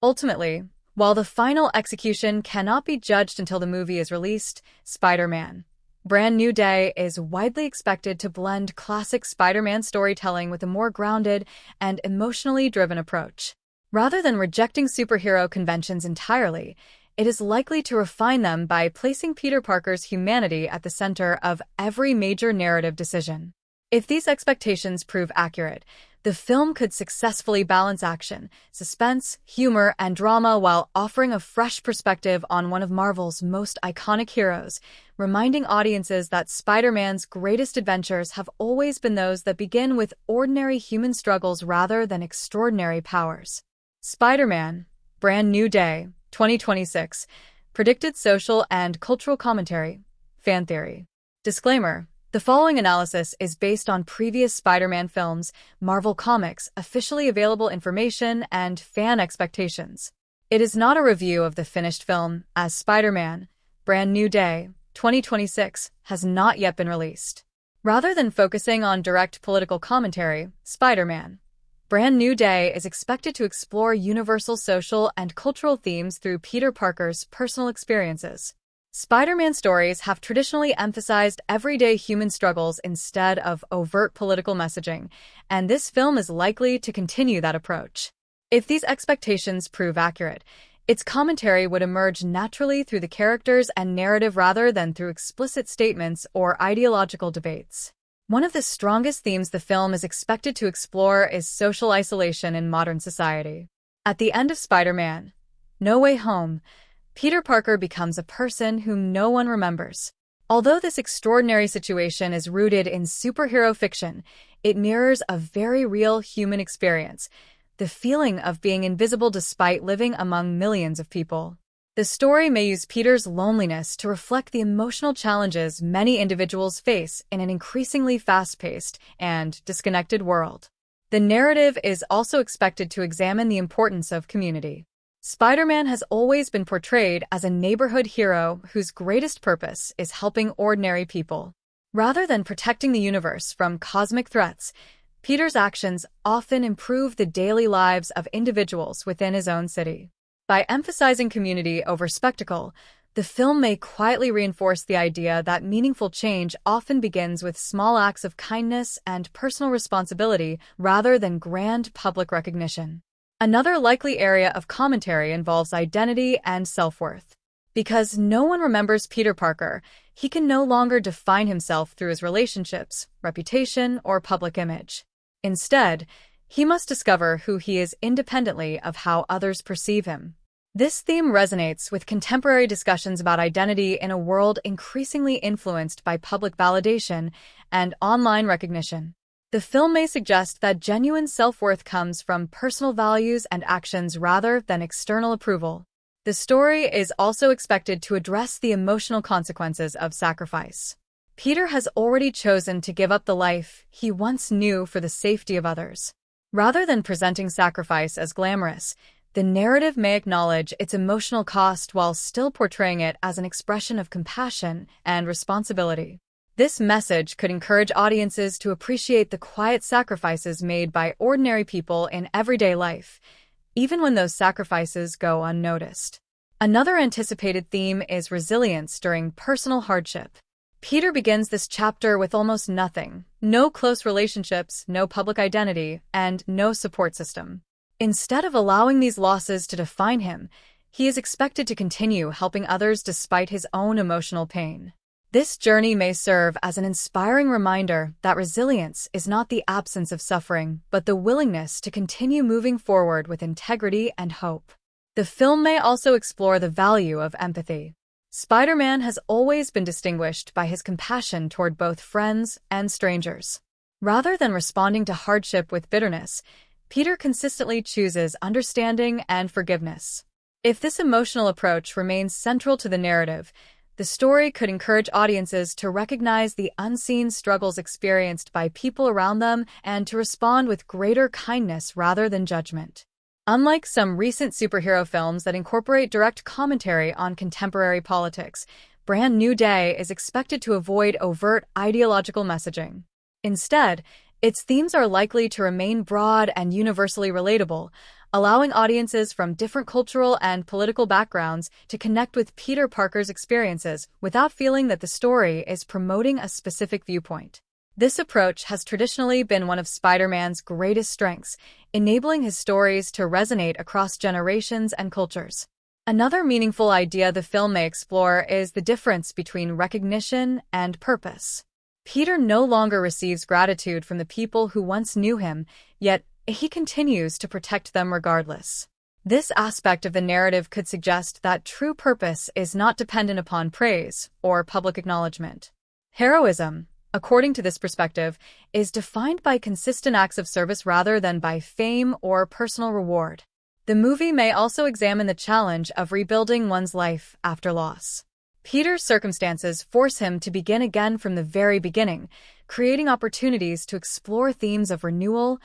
Ultimately, while the final execution cannot be judged until the movie is released, Spider-Man: Brand New Day is widely expected to blend classic Spider-Man storytelling with a more grounded and emotionally driven approach. Rather than rejecting superhero conventions entirely, it is likely to refine them by placing Peter Parker's humanity at the center of every major narrative decision. If these expectations prove accurate, the film could successfully balance action, suspense, humor, and drama while offering a fresh perspective on one of Marvel's most iconic heroes, reminding audiences that Spider-Man's greatest adventures have always been those that begin with ordinary human struggles rather than extraordinary powers. Spider-Man: Brand New Day, 2026. Predicted social and cultural commentary. Fan theory. Disclaimer: the following analysis is based on previous Spider-Man films, Marvel Comics, officially available information, and fan expectations. It is not a review of the finished film, as Spider-Man, Brand New Day, 2026 has not yet been released. Rather than focusing on direct political commentary, Spider-Man, Brand New Day is expected to explore universal social and cultural themes through Peter Parker's personal experiences. Spider-Man stories have traditionally emphasized everyday human struggles instead of overt political messaging, and this film is likely to continue that approach. If these expectations prove accurate, its commentary would emerge naturally through the characters and narrative rather than through explicit statements or ideological debates. One of the strongest themes the film is expected to explore is social isolation in modern society. At the end of Spider-Man, No Way Home, Peter Parker becomes a person whom no one remembers. Although this extraordinary situation is rooted in superhero fiction, it mirrors a very real human experience, the feeling of being invisible despite living among millions of people. The story may use Peter's loneliness to reflect the emotional challenges many individuals face in an increasingly fast-paced and disconnected world. The narrative is also expected to examine the importance of community. Spider-Man has always been portrayed as a neighborhood hero whose greatest purpose is helping ordinary people. Rather than protecting the universe from cosmic threats, Peter's actions often improve the daily lives of individuals within his own city. By emphasizing community over spectacle, the film may quietly reinforce the idea that meaningful change often begins with small acts of kindness and personal responsibility rather than grand public recognition. Another likely area of commentary involves identity and self-worth. Because no one remembers Peter Parker, he can no longer define himself through his relationships, reputation, or public image. Instead, he must discover who he is independently of how others perceive him. This theme resonates with contemporary discussions about identity in a world increasingly influenced by public validation and online recognition. The film may suggest that genuine self-worth comes from personal values and actions rather than external approval. The story is also expected to address the emotional consequences of sacrifice. Peter has already chosen to give up the life he once knew for the safety of others. Rather than presenting sacrifice as glamorous, the narrative may acknowledge its emotional cost while still portraying it as an expression of compassion and responsibility. This message could encourage audiences to appreciate the quiet sacrifices made by ordinary people in everyday life, even when those sacrifices go unnoticed. Another anticipated theme is resilience during personal hardship. Peter begins this chapter with almost nothing: no close relationships, no public identity, and no support system. Instead of allowing these losses to define him, he is expected to continue helping others despite his own emotional pain. This journey may serve as an inspiring reminder that resilience is not the absence of suffering, but the willingness to continue moving forward with integrity and hope. The film may also explore the value of empathy. Spider-Man has always been distinguished by his compassion toward both friends and strangers. Rather than responding to hardship with bitterness, Peter consistently chooses understanding and forgiveness. If this emotional approach remains central to the narrative, the story could encourage audiences to recognize the unseen struggles experienced by people around them and to respond with greater kindness rather than judgment. Unlike some recent superhero films that incorporate direct commentary on contemporary politics, Brand New Day is expected to avoid overt ideological messaging. Instead, its themes are likely to remain broad and universally relatable, allowing audiences from different cultural and political backgrounds to connect with Peter Parker's experiences without feeling that the story is promoting a specific viewpoint. This approach has traditionally been one of Spider-Man's greatest strengths, enabling his stories to resonate across generations and cultures. Another meaningful idea the film may explore is the difference between recognition and purpose. Peter no longer receives gratitude from the people who once knew him, yet he continues to protect them regardless. This aspect of the narrative could suggest that true purpose is not dependent upon praise or public acknowledgement. Heroism, according to this perspective, is defined by consistent acts of service rather than by fame or personal reward. The movie may also examine the challenge of rebuilding one's life after loss. Peter's circumstances force him to begin again from the very beginning, creating opportunities to explore themes of renewal,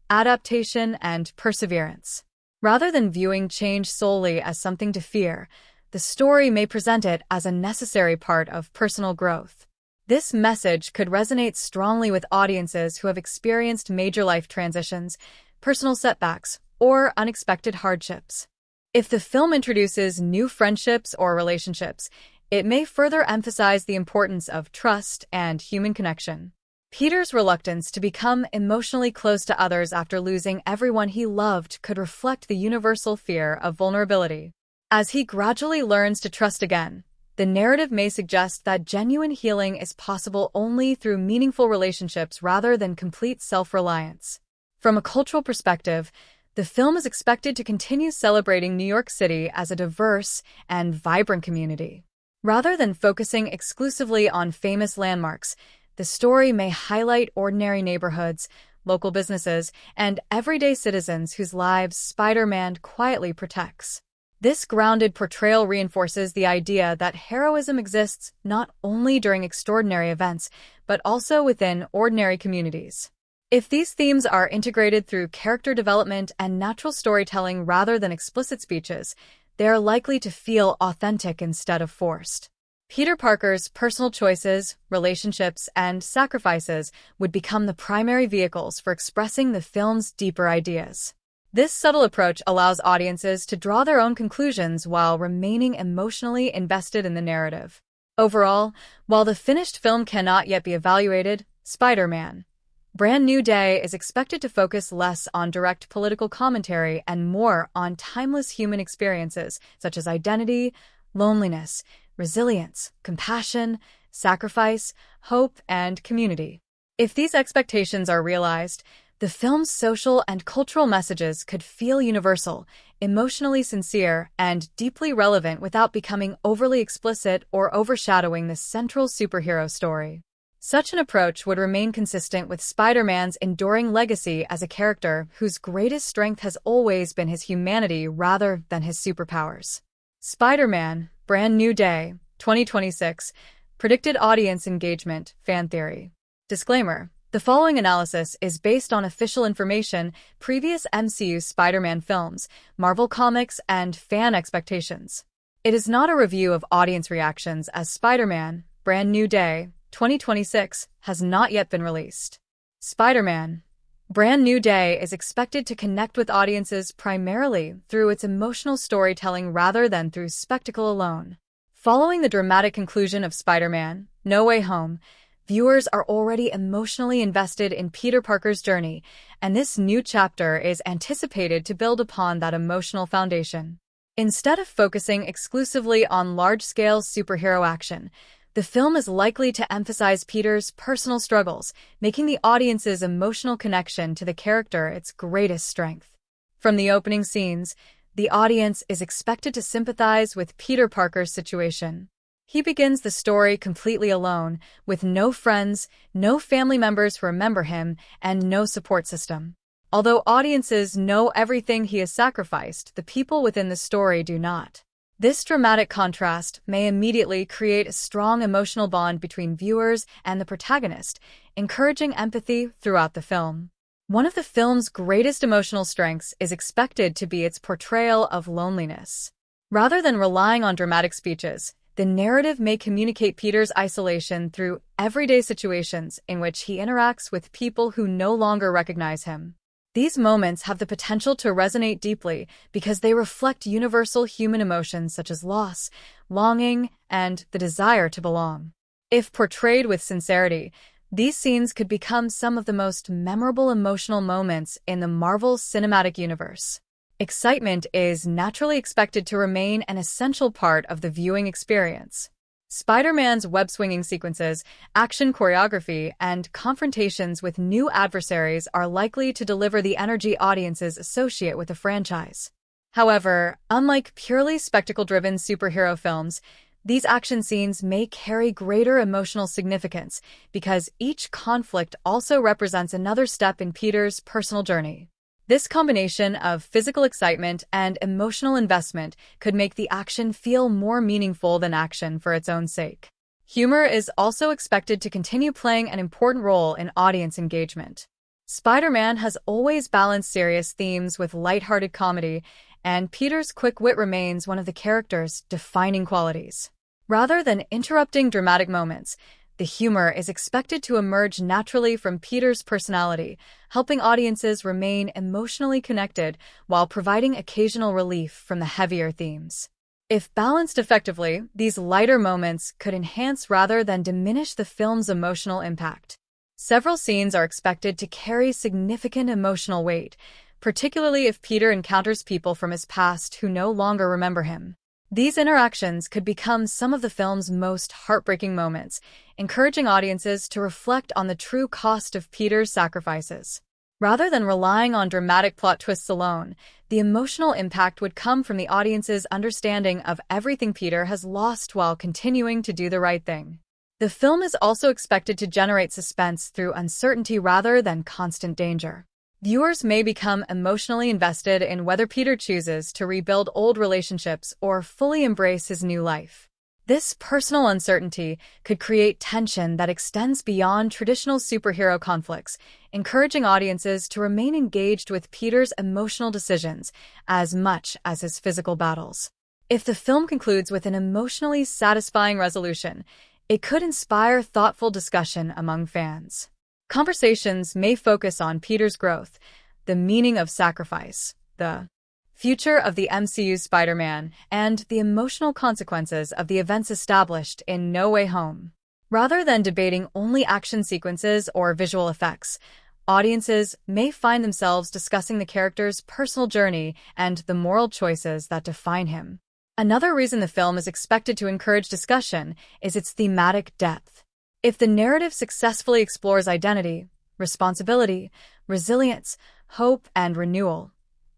adaptation, and perseverance. Rather than viewing change solely as something to fear, the story may present it as a necessary part of personal growth. This message could resonate strongly with audiences who have experienced major life transitions, personal setbacks, or unexpected hardships. If the film introduces new friendships or relationships, it may further emphasize the importance of trust and human connection. Peter's reluctance to become emotionally close to others after losing everyone he loved could reflect the universal fear of vulnerability. As he gradually learns to trust again, the narrative may suggest that genuine healing is possible only through meaningful relationships rather than complete self-reliance. From a cultural perspective, the film is expected to continue celebrating New York City as a diverse and vibrant community. Rather than focusing exclusively on famous landmarks, the story may highlight ordinary neighborhoods, local businesses, and everyday citizens whose lives Spider-Man quietly protects. This grounded portrayal reinforces the idea that heroism exists not only during extraordinary events, but also within ordinary communities. If these themes are integrated through character development and natural storytelling rather than explicit speeches, they are likely to feel authentic instead of forced. Peter Parker's personal choices, relationships, and sacrifices would become the primary vehicles for expressing the film's deeper ideas. This subtle approach allows audiences to draw their own conclusions while remaining emotionally invested in the narrative. Overall, while the finished film cannot yet be evaluated, Spider-Man: Brand New Day is expected to focus less on direct political commentary and more on timeless human experiences such as identity, loneliness, resilience, compassion, sacrifice, hope, and community. If these expectations are realized, the film's social and cultural messages could feel universal, emotionally sincere, and deeply relevant without becoming overly explicit or overshadowing the central superhero story. Such an approach would remain consistent with Spider-Man's enduring legacy as a character whose greatest strength has always been his humanity rather than his superpowers. Spider-Man: Brand New Day, 2026, predicted audience engagement, fan theory. Disclaimer: the following analysis is based on official information, previous MCU Spider-Man films, Marvel Comics, and fan expectations. It is not a review of audience reactions as Spider-Man: Brand New Day, 2026 has not yet been released. Spider-Man: Brand New Day is expected to connect with audiences primarily through its emotional storytelling rather than through spectacle alone. Following the dramatic conclusion of Spider-Man: No Way Home, viewers are already emotionally invested in Peter Parker's journey, and this new chapter is anticipated to build upon that emotional foundation. Instead of focusing exclusively on large-scale superhero action, the film is likely to emphasize Peter's personal struggles, making the audience's emotional connection to the character its greatest strength. From the opening scenes, the audience is expected to sympathize with Peter Parker's situation. He begins the story completely alone, with no friends, no family members who remember him, and no support system. Although audiences know everything he has sacrificed, the people within the story do not. This dramatic contrast may immediately create a strong emotional bond between viewers and the protagonist, encouraging empathy throughout the film. One of the film's greatest emotional strengths is expected to be its portrayal of loneliness. Rather than relying on dramatic speeches, the narrative may communicate Peter's isolation through everyday situations in which he interacts with people who no longer recognize him. These moments have the potential to resonate deeply because they reflect universal human emotions such as loss, longing, and the desire to belong. If portrayed with sincerity, these scenes could become some of the most memorable emotional moments in the Marvel Cinematic Universe. Excitement is naturally expected to remain an essential part of the viewing experience. Spider-Man's web-swinging sequences, action choreography, and confrontations with new adversaries are likely to deliver the energy audiences associate with the franchise. However, unlike purely spectacle-driven superhero films, these action scenes may carry greater emotional significance because each conflict also represents another step in Peter's personal journey. This combination of physical excitement and emotional investment could make the action feel more meaningful than action for its own sake. Humor is also expected to continue playing an important role in audience engagement. Spider-Man has always balanced serious themes with lighthearted comedy, and Peter's quick wit remains one of the character's defining qualities. Rather than interrupting dramatic moments, the humor is expected to emerge naturally from Peter's personality, helping audiences remain emotionally connected while providing occasional relief from the heavier themes. If balanced effectively, these lighter moments could enhance rather than diminish the film's emotional impact. Several scenes are expected to carry significant emotional weight, particularly if Peter encounters people from his past who no longer remember him. These interactions could become some of the film's most heartbreaking moments, encouraging audiences to reflect on the true cost of Peter's sacrifices. Rather than relying on dramatic plot twists alone, the emotional impact would come from the audience's understanding of everything Peter has lost while continuing to do the right thing. The film is also expected to generate suspense through uncertainty rather than constant danger. Viewers may become emotionally invested in whether Peter chooses to rebuild old relationships or fully embrace his new life. This personal uncertainty could create tension that extends beyond traditional superhero conflicts, encouraging audiences to remain engaged with Peter's emotional decisions as much as his physical battles. If the film concludes with an emotionally satisfying resolution, it could inspire thoughtful discussion among fans. Conversations may focus on Peter's growth, the meaning of sacrifice, the future of the MCU's Spider-Man, and the emotional consequences of the events established in No Way Home. Rather than debating only action sequences or visual effects, audiences may find themselves discussing the character's personal journey and the moral choices that define him. Another reason the film is expected to encourage discussion is its thematic depth. If the narrative successfully explores identity, responsibility, resilience, hope, and renewal,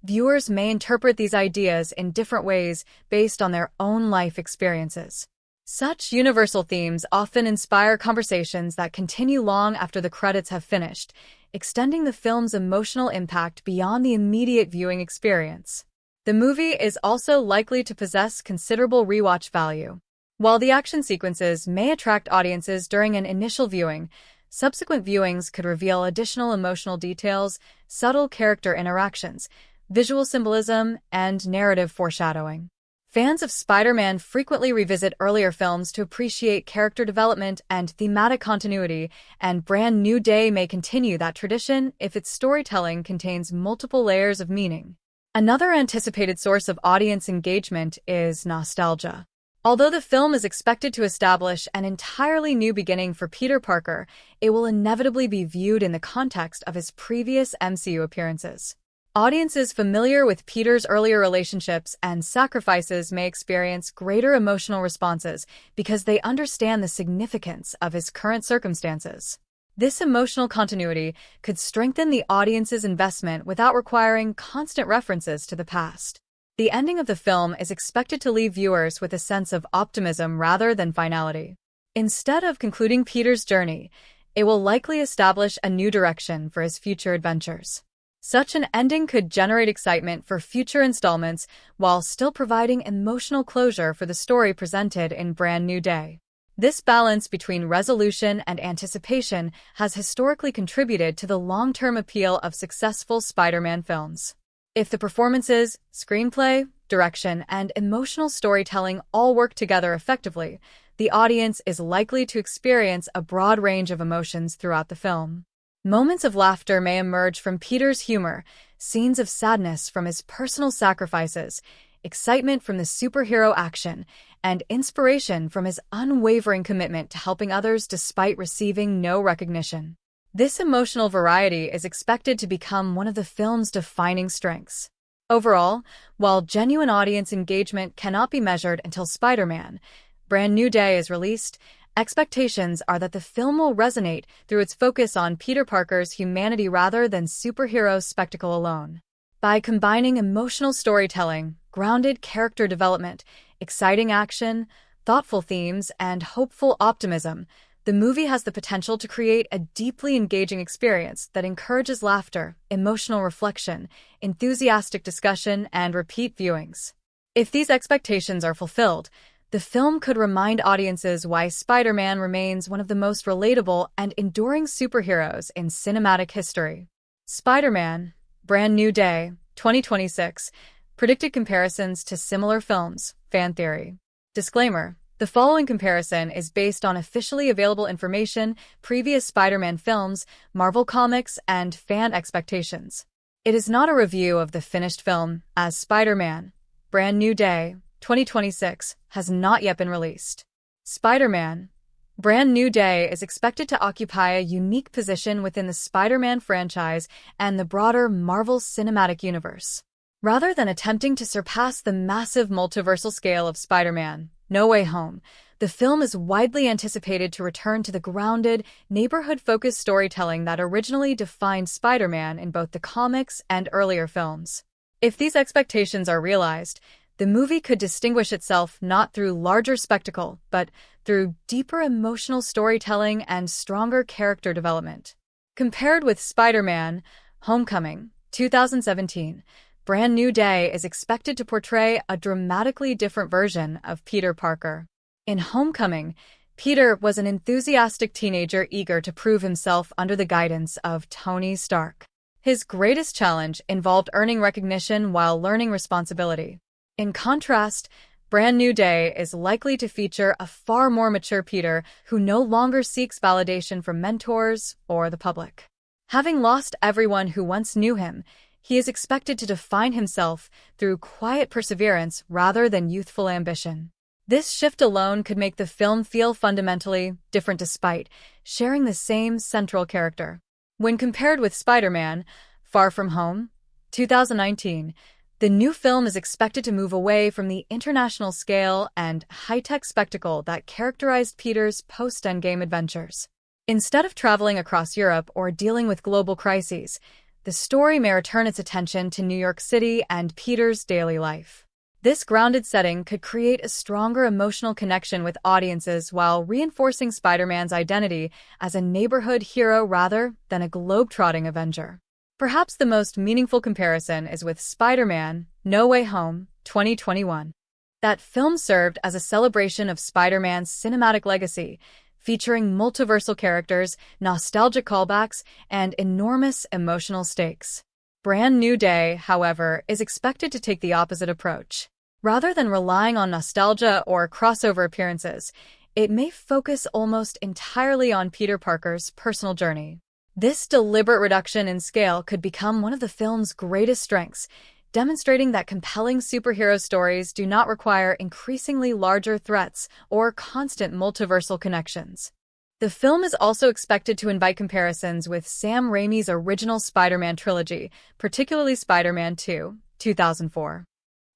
viewers may interpret these ideas in different ways based on their own life experiences. Such universal themes often inspire conversations that continue long after the credits have finished, extending the film's emotional impact beyond the immediate viewing experience. The movie is also likely to possess considerable rewatch value. While the action sequences may attract audiences during an initial viewing, subsequent viewings could reveal additional emotional details, subtle character interactions, visual symbolism, and narrative foreshadowing. Fans of Spider-Man frequently revisit earlier films to appreciate character development and thematic continuity, and Brand New Day may continue that tradition if its storytelling contains multiple layers of meaning. Another anticipated source of audience engagement is nostalgia. Although the film is expected to establish an entirely new beginning for Peter Parker, it will inevitably be viewed in the context of his previous MCU appearances. Audiences familiar with Peter's earlier relationships and sacrifices may experience greater emotional responses because they understand the significance of his current circumstances. This emotional continuity could strengthen the audience's investment without requiring constant references to the past. The ending of the film is expected to leave viewers with a sense of optimism rather than finality. Instead of concluding Peter's journey, it will likely establish a new direction for his future adventures. Such an ending could generate excitement for future installments while still providing emotional closure for the story presented in Brand New Day. This balance between resolution and anticipation has historically contributed to the long-term appeal of successful Spider-Man films. If the performances, screenplay, direction, and emotional storytelling all work together effectively, the audience is likely to experience a broad range of emotions throughout the film. Moments of laughter may emerge from Peter's humor, scenes of sadness from his personal sacrifices, excitement from the superhero action, and inspiration from his unwavering commitment to helping others despite receiving no recognition. This emotional variety is expected to become one of the film's defining strengths. Overall, while genuine audience engagement cannot be measured until Spider-Man, Brand New Day is released, expectations are that the film will resonate through its focus on Peter Parker's humanity rather than superhero spectacle alone. By combining emotional storytelling, grounded character development, exciting action, thoughtful themes, and hopeful optimism, the movie has the potential to create a deeply engaging experience that encourages laughter, emotional reflection, enthusiastic discussion, and repeat viewings. If these expectations are fulfilled, the film could remind audiences why Spider-Man remains one of the most relatable and enduring superheroes in cinematic history. Spider-Man, Brand New Day, 2026. Predicted comparisons to similar films, fan theory. Disclaimer: the following comparison is based on officially available information, previous Spider-Man films, Marvel Comics, and fan expectations. It is not a review of the finished film, as Spider-Man, Brand New Day, 2026, has not yet been released. Spider-Man, Brand New Day is expected to occupy a unique position within the Spider-Man franchise and the broader Marvel Cinematic Universe. Rather than attempting to surpass the massive multiversal scale of Spider-Man, No Way Home, the film is widely anticipated to return to the grounded, neighborhood-focused storytelling that originally defined Spider-Man in both the comics and earlier films. If these expectations are realized, the movie could distinguish itself not through larger spectacle, but through deeper emotional storytelling and stronger character development. Compared with Spider-Man, Homecoming, 2017, Brand New Day is expected to portray a dramatically different version of Peter Parker. In Homecoming, Peter was an enthusiastic teenager eager to prove himself under the guidance of Tony Stark. His greatest challenge involved earning recognition while learning responsibility. In contrast, Brand New Day is likely to feature a far more mature Peter who no longer seeks validation from mentors or the public. Having lost everyone who once knew him, he is expected to define himself through quiet perseverance rather than youthful ambition. This shift alone could make the film feel fundamentally different despite sharing the same central character. When compared with Spider-Man, Far From Home, 2019, the new film is expected to move away from the international scale and high-tech spectacle that characterized Peter's post-Endgame adventures. Instead of traveling across Europe or dealing with global crises, the story may return its attention to New York City and Peter's daily life. This grounded setting could create a stronger emotional connection with audiences while reinforcing Spider-Man's identity as a neighborhood hero rather than a globe-trotting Avenger. Perhaps the most meaningful comparison is with Spider-Man, No Way Home, 2021. That film served as a celebration of Spider-Man's cinematic legacy, featuring multiversal characters, nostalgic callbacks, and enormous emotional stakes. Brand New Day, however, is expected to take the opposite approach. Rather than relying on nostalgia or crossover appearances, it may focus almost entirely on Peter Parker's personal journey. This deliberate reduction in scale could become one of the film's greatest strengths, demonstrating that compelling superhero stories do not require increasingly larger threats or constant multiversal connections. The film is also expected to invite comparisons with Sam Raimi's original Spider-Man trilogy, particularly Spider-Man 2, 2004.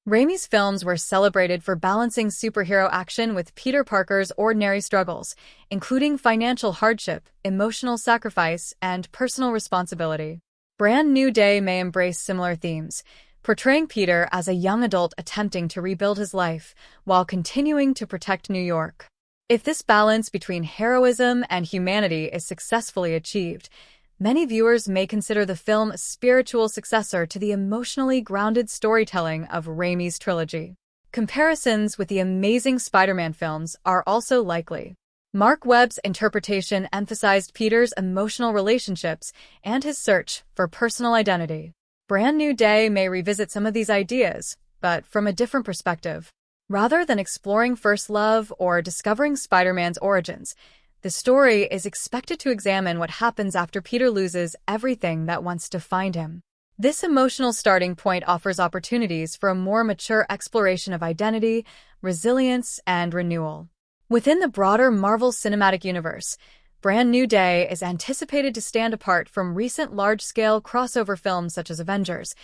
Raimi's films were celebrated for balancing superhero action with Peter Parker's ordinary struggles, including financial hardship, emotional sacrifice, and personal responsibility. Brand New Day may embrace similar themes, portraying Peter as a young adult attempting to rebuild his life while continuing to protect New York. If this balance between heroism and humanity is successfully achieved, many viewers may consider the film a spiritual successor to the emotionally grounded storytelling of Raimi's trilogy. Comparisons with the amazing Spider-Man films are also likely. Mark Webb's interpretation emphasized Peter's emotional relationships and his search for personal identity. Brand New Day may revisit some of these ideas, but from a different perspective. Rather than exploring first love or discovering Spider-Man's origins, the story is expected to examine what happens after Peter loses everything that once defined him. This emotional starting point offers opportunities for a more mature exploration of identity, resilience, and renewal. Within the broader Marvel Cinematic Universe, Brand New Day is anticipated to stand apart from recent large-scale crossover films such as Avengers,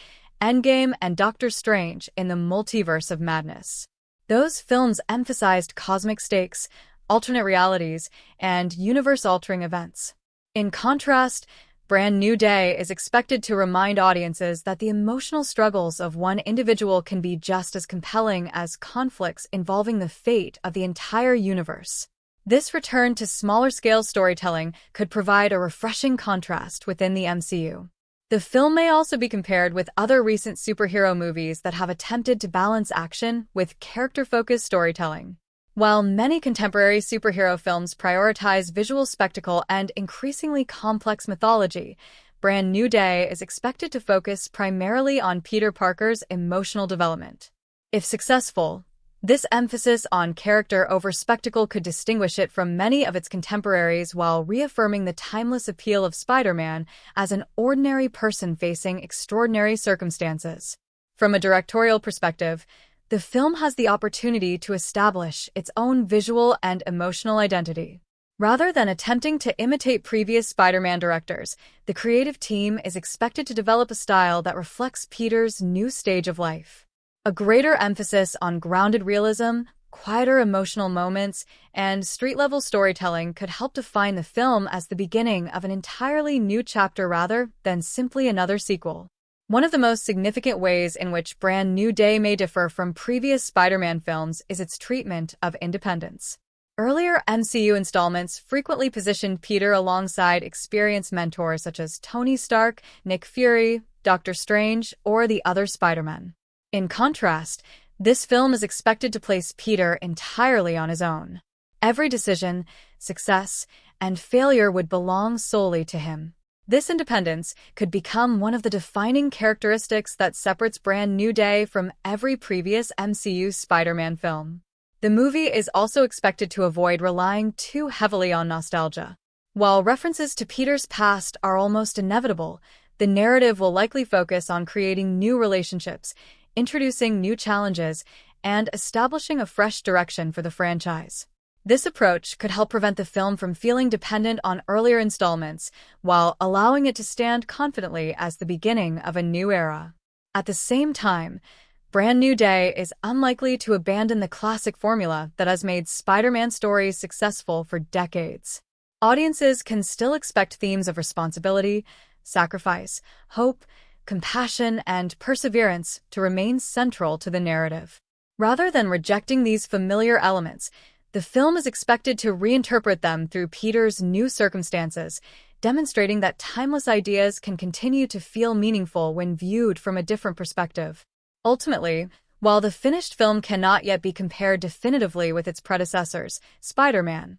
Endgame, and Doctor Strange in the Multiverse of Madness. Those films emphasized cosmic stakes, alternate realities, and universe-altering events. In contrast, Brand New Day is expected to remind audiences that the emotional struggles of one individual can be just as compelling as conflicts involving the fate of the entire universe. This return to smaller-scale storytelling could provide a refreshing contrast within the MCU. The film may also be compared with other recent superhero movies that have attempted to balance action with character-focused storytelling. While many contemporary superhero films prioritize visual spectacle and increasingly complex mythology, Brand New Day is expected to focus primarily on Peter Parker's emotional development. If successful, this emphasis on character over spectacle could distinguish it from many of its contemporaries while reaffirming the timeless appeal of Spider-Man as an ordinary person facing extraordinary circumstances. From a directorial perspective, the film has the opportunity to establish its own visual and emotional identity. Rather than attempting to imitate previous Spider-Man directors, the creative team is expected to develop a style that reflects Peter's new stage of life. A greater emphasis on grounded realism, quieter emotional moments, and street-level storytelling could help define the film as the beginning of an entirely new chapter rather than simply another sequel. One of the most significant ways in which Brand New Day may differ from previous Spider-Man films is its treatment of independence. Earlier MCU installments frequently positioned Peter alongside experienced mentors such as Tony Stark, Nick Fury, Doctor Strange, or the other Spider-Men. In contrast, this film is expected to place Peter entirely on his own. Every decision, success, and failure would belong solely to him. This independence could become one of the defining characteristics that separates Brand New Day from every previous MCU Spider-Man film. The movie is also expected to avoid relying too heavily on nostalgia. While references to Peter's past are almost inevitable, the narrative will likely focus on creating new relationships, introducing new challenges, and establishing a fresh direction for the franchise. This approach could help prevent the film from feeling dependent on earlier installments, while allowing it to stand confidently as the beginning of a new era. At the same time, Brand New Day is unlikely to abandon the classic formula that has made Spider-Man stories successful for decades. Audiences can still expect themes of responsibility, sacrifice, hope, compassion, and perseverance to remain central to the narrative. Rather than rejecting these familiar elements, the film is expected to reinterpret them through Peter's new circumstances, demonstrating that timeless ideas can continue to feel meaningful when viewed from a different perspective. Ultimately, while the finished film cannot yet be compared definitively with its predecessors, Spider-Man,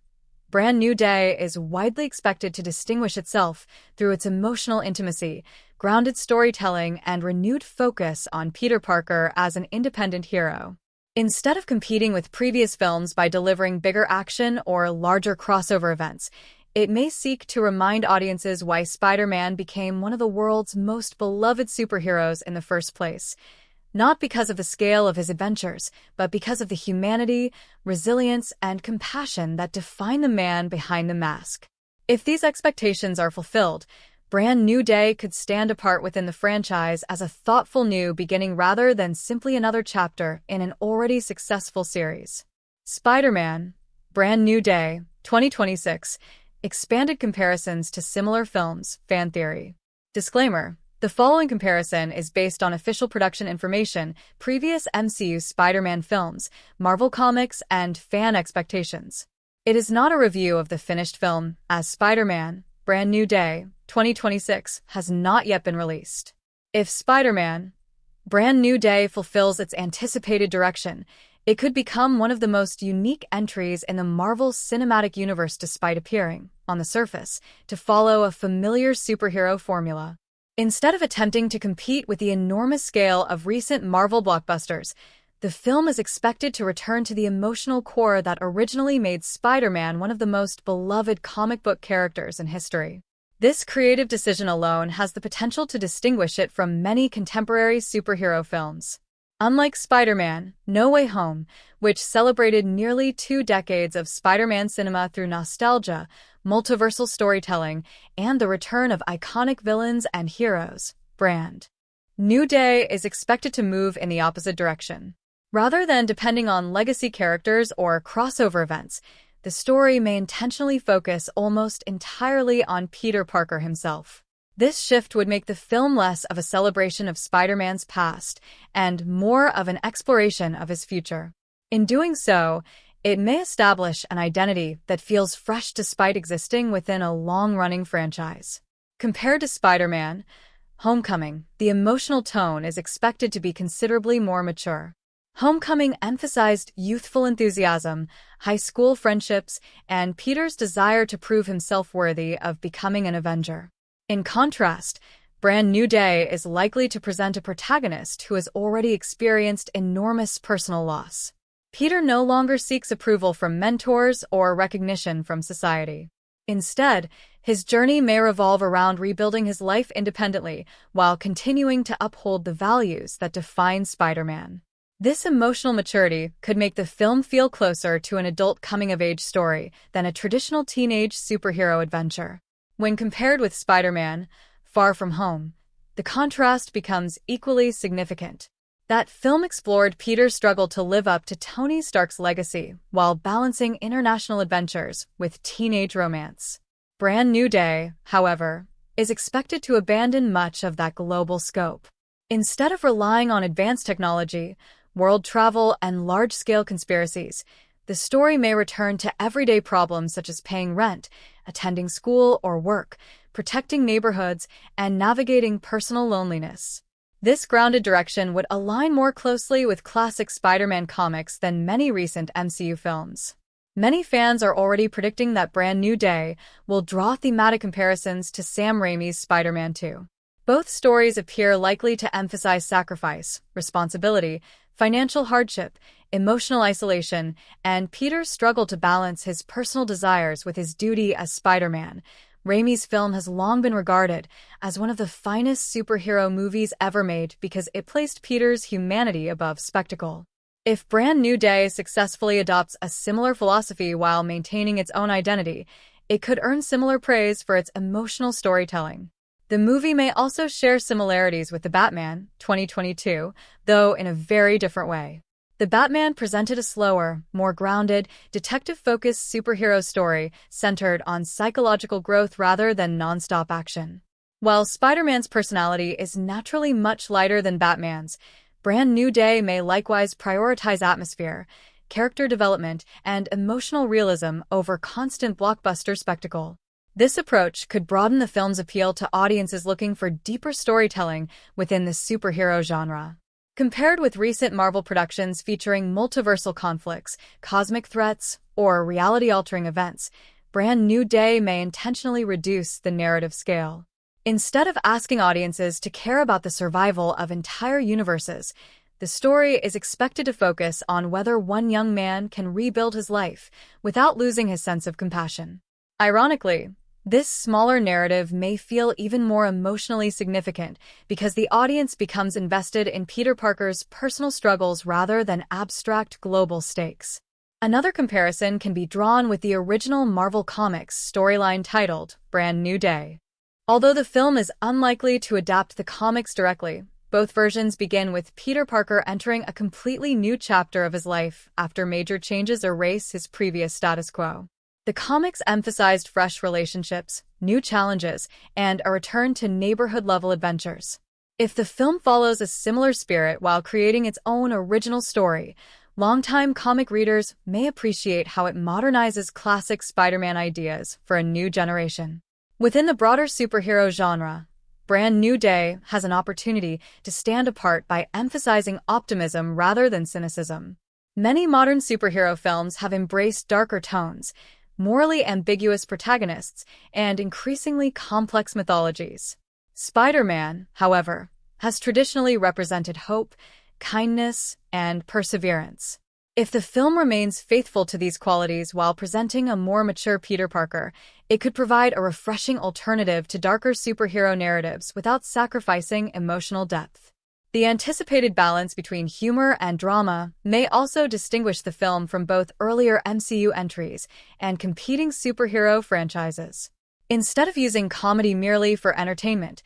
Brand New Day is widely expected to distinguish itself through its emotional intimacy, grounded storytelling, and renewed focus on Peter Parker as an independent hero. Instead of competing with previous films by delivering bigger action or larger crossover events, it may seek to remind audiences why Spider-Man became one of the world's most beloved superheroes in the first place. Not because of the scale of his adventures, but because of the humanity, resilience, and compassion that define the man behind the mask. If these expectations are fulfilled, Brand New Day could stand apart within the franchise as a thoughtful new beginning rather than simply another chapter in an already successful series. Spider-Man, Brand New Day, 2026, expanded comparisons to similar films, fan theory. Disclaimer: the following comparison is based on official production information, previous MCU Spider-Man films, Marvel Comics, and fan expectations. It is not a review of the finished film, as Spider-Man, Brand New Day, 2026 has not yet been released. If Spider-Man, Brand New Day fulfills its anticipated direction, it could become one of the most unique entries in the Marvel Cinematic Universe despite appearing, on the surface, to follow a familiar superhero formula. Instead of attempting to compete with the enormous scale of recent Marvel blockbusters, the film is expected to return to the emotional core that originally made Spider-Man one of the most beloved comic book characters in history. This creative decision alone has the potential to distinguish it from many contemporary superhero films. Unlike Spider-Man: No Way Home, which celebrated nearly 2 decades of Spider-Man cinema through nostalgia, multiversal storytelling, and the return of iconic villains and heroes, Brand New Day is expected to move in the opposite direction. Rather than depending on legacy characters or crossover events, the story may intentionally focus almost entirely on Peter Parker himself. This shift would make the film less of a celebration of Spider-Man's past and more of an exploration of his future. In doing so, it may establish an identity that feels fresh despite existing within a long-running franchise. Compared to Spider-Man: Homecoming, the emotional tone is expected to be considerably more mature. Homecoming emphasized youthful enthusiasm, high school friendships, and Peter's desire to prove himself worthy of becoming an Avenger. In contrast, Brand New Day is likely to present a protagonist who has already experienced enormous personal loss. Peter no longer seeks approval from mentors or recognition from society. Instead, his journey may revolve around rebuilding his life independently while continuing to uphold the values that define Spider-Man. This emotional maturity could make the film feel closer to an adult coming-of-age story than a traditional teenage superhero adventure. When compared with Spider-Man: Far From Home, the contrast becomes equally significant. That film explored Peter's struggle to live up to Tony Stark's legacy while balancing international adventures with teenage romance. Brand New Day, however, is expected to abandon much of that global scope. Instead of relying on advanced technology, world travel, and large-scale conspiracies, the story may return to everyday problems such as paying rent, attending school or work, protecting neighborhoods, and navigating personal loneliness. This grounded direction would align more closely with classic Spider-Man comics than many recent MCU films. Many fans are already predicting that Brand New Day will draw thematic comparisons to Sam Raimi's Spider-Man 2. Both stories appear likely to emphasize sacrifice, responsibility, financial hardship, emotional isolation, and Peter's struggle to balance his personal desires with his duty as Spider-Man. Raimi's film has long been regarded as one of the finest superhero movies ever made because it placed Peter's humanity above spectacle. If Brand New Day successfully adopts a similar philosophy while maintaining its own identity, it could earn similar praise for its emotional storytelling. The movie may also share similarities with The Batman, 2022, though in a very different way. The Batman presented a slower, more grounded, detective-focused superhero story centered on psychological growth rather than non-stop action. While Spider-Man's personality is naturally much lighter than Batman's, Brand New Day may likewise prioritize atmosphere, character development, and emotional realism over constant blockbuster spectacle. This approach could broaden the film's appeal to audiences looking for deeper storytelling within the superhero genre. Compared with recent Marvel productions featuring multiversal conflicts, cosmic threats, or reality-altering events, Brand New Day may intentionally reduce the narrative scale. Instead of asking audiences to care about the survival of entire universes, the story is expected to focus on whether one young man can rebuild his life without losing his sense of compassion. Ironically, this smaller narrative may feel even more emotionally significant because the audience becomes invested in Peter Parker's personal struggles rather than abstract global stakes. Another comparison can be drawn with the original Marvel Comics storyline titled Brand New Day. Although the film is unlikely to adapt the comics directly, both versions begin with Peter Parker entering a completely new chapter of his life after major changes erase his previous status quo. The comics emphasized fresh relationships, new challenges, and a return to neighborhood-level adventures. If the film follows a similar spirit while creating its own original story, longtime comic readers may appreciate how it modernizes classic Spider-Man ideas for a new generation. Within the broader superhero genre, Brand New Day has an opportunity to stand apart by emphasizing optimism rather than cynicism. Many modern superhero films have embraced darker tones, morally ambiguous protagonists, and increasingly complex mythologies. Spider-Man, however, has traditionally represented hope, kindness, and perseverance. If the film remains faithful to these qualities while presenting a more mature Peter Parker, it could provide a refreshing alternative to darker superhero narratives without sacrificing emotional depth. The anticipated balance between humor and drama may also distinguish the film from both earlier MCU entries and competing superhero franchises. Instead of using comedy merely for entertainment,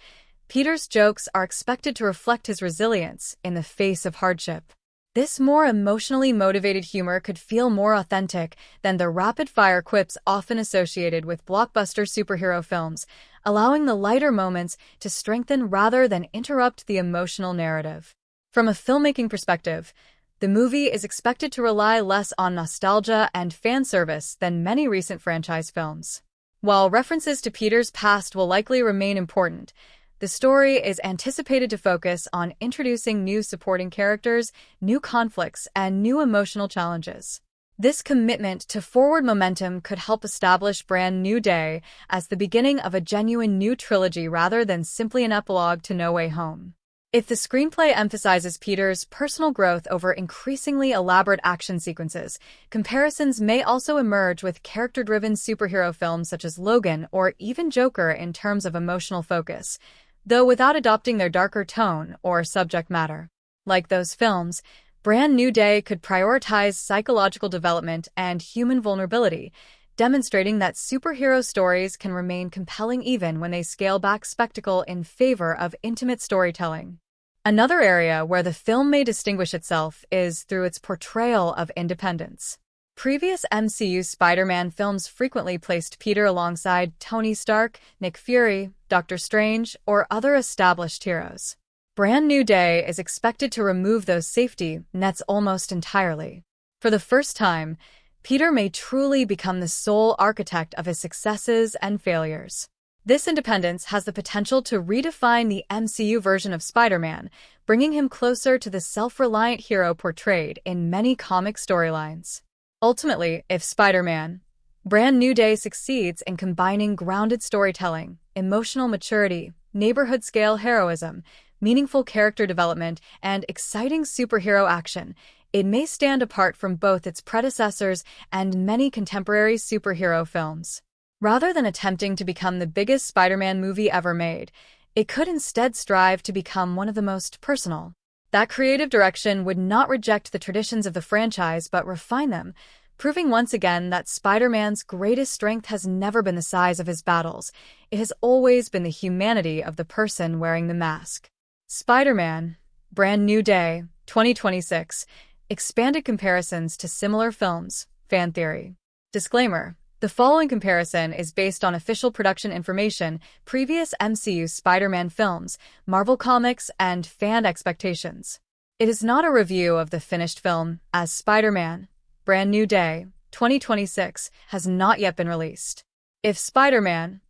Peter's jokes are expected to reflect his resilience in the face of hardship. This more emotionally motivated humor could feel more authentic than the rapid-fire quips often associated with blockbuster superhero films, allowing the lighter moments to strengthen rather than interrupt the emotional narrative. From a filmmaking perspective, the movie is expected to rely less on nostalgia and fan service than many recent franchise films. While references to Peter's past will likely remain important, the story is anticipated to focus on introducing new supporting characters, new conflicts, and new emotional challenges. This commitment to forward momentum could help establish Brand New Day as the beginning of a genuine new trilogy rather than simply an epilogue to No Way Home. If the screenplay emphasizes Peter's personal growth over increasingly elaborate action sequences, comparisons may also emerge with character-driven superhero films such as Logan or even Joker in terms of emotional focus, though without adopting their darker tone or subject matter. Like those films, Brand New Day could prioritize psychological development and human vulnerability, demonstrating that superhero stories can remain compelling even when they scale back spectacle in favor of intimate storytelling. Another area where the film may distinguish itself is through its portrayal of independence. Previous MCU Spider-Man films frequently placed Peter alongside Tony Stark, Nick Fury, Doctor Strange, or other established heroes. Brand New Day is expected to remove those safety nets almost entirely. For the first time, Peter may truly become the sole architect of his successes and failures. This independence has the potential to redefine the MCU version of Spider-Man, bringing him closer to the self-reliant hero portrayed in many comic storylines. Ultimately, if Spider-Man Brand New Day succeeds in combining grounded storytelling, emotional maturity, neighborhood-scale heroism, meaningful character development, and exciting superhero action, it may stand apart from both its predecessors and many contemporary superhero films. Rather than attempting to become the biggest Spider-Man movie ever made, it could instead strive to become one of the most personal. That creative direction would not reject the traditions of the franchise but refine them, proving once again that Spider-Man's greatest strength has never been the size of his battles. It has always been the humanity of the person wearing the mask. Spider-Man Brand New Day, 2026, expanded comparisons to similar films, fan theory. Disclaimer: the following comparison is based on official production information, previous MCU Spider-Man films, Marvel Comics, and fan expectations. It is not a review of the finished film, as Spider-Man Brand New Day, 2026, has not yet been released. If Spider-Man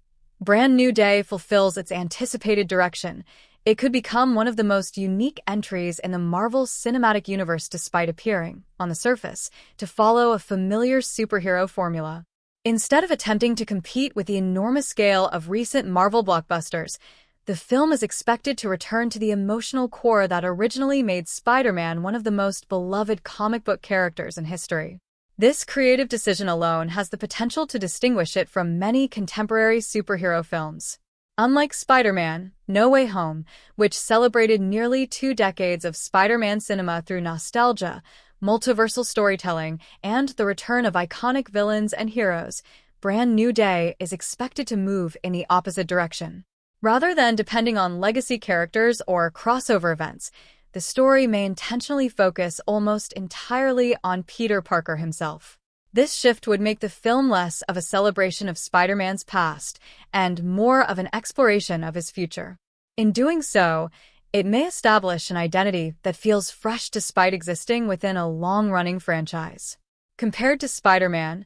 Brand New Day fulfills its anticipated direction, it could become one of the most unique entries in the Marvel Cinematic Universe despite appearing, on the surface, to follow a familiar superhero formula. Instead of attempting to compete with the enormous scale of recent Marvel blockbusters, the film is expected to return to the emotional core that originally made Spider-Man one of the most beloved comic book characters in history. This creative decision alone has the potential to distinguish it from many contemporary superhero films. Unlike Spider-Man No Way Home, which celebrated nearly 2 decades of Spider-Man cinema through nostalgia, multiversal storytelling, and the return of iconic villains and heroes, Brand New Day is expected to move in the opposite direction. Rather than depending on legacy characters or crossover events, the story may intentionally focus almost entirely on Peter Parker himself. This shift would make the film less of a celebration of Spider-Man's past and more of an exploration of his future. In doing so, it may establish an identity that feels fresh despite existing within a long-running franchise. Compared to Spider-Man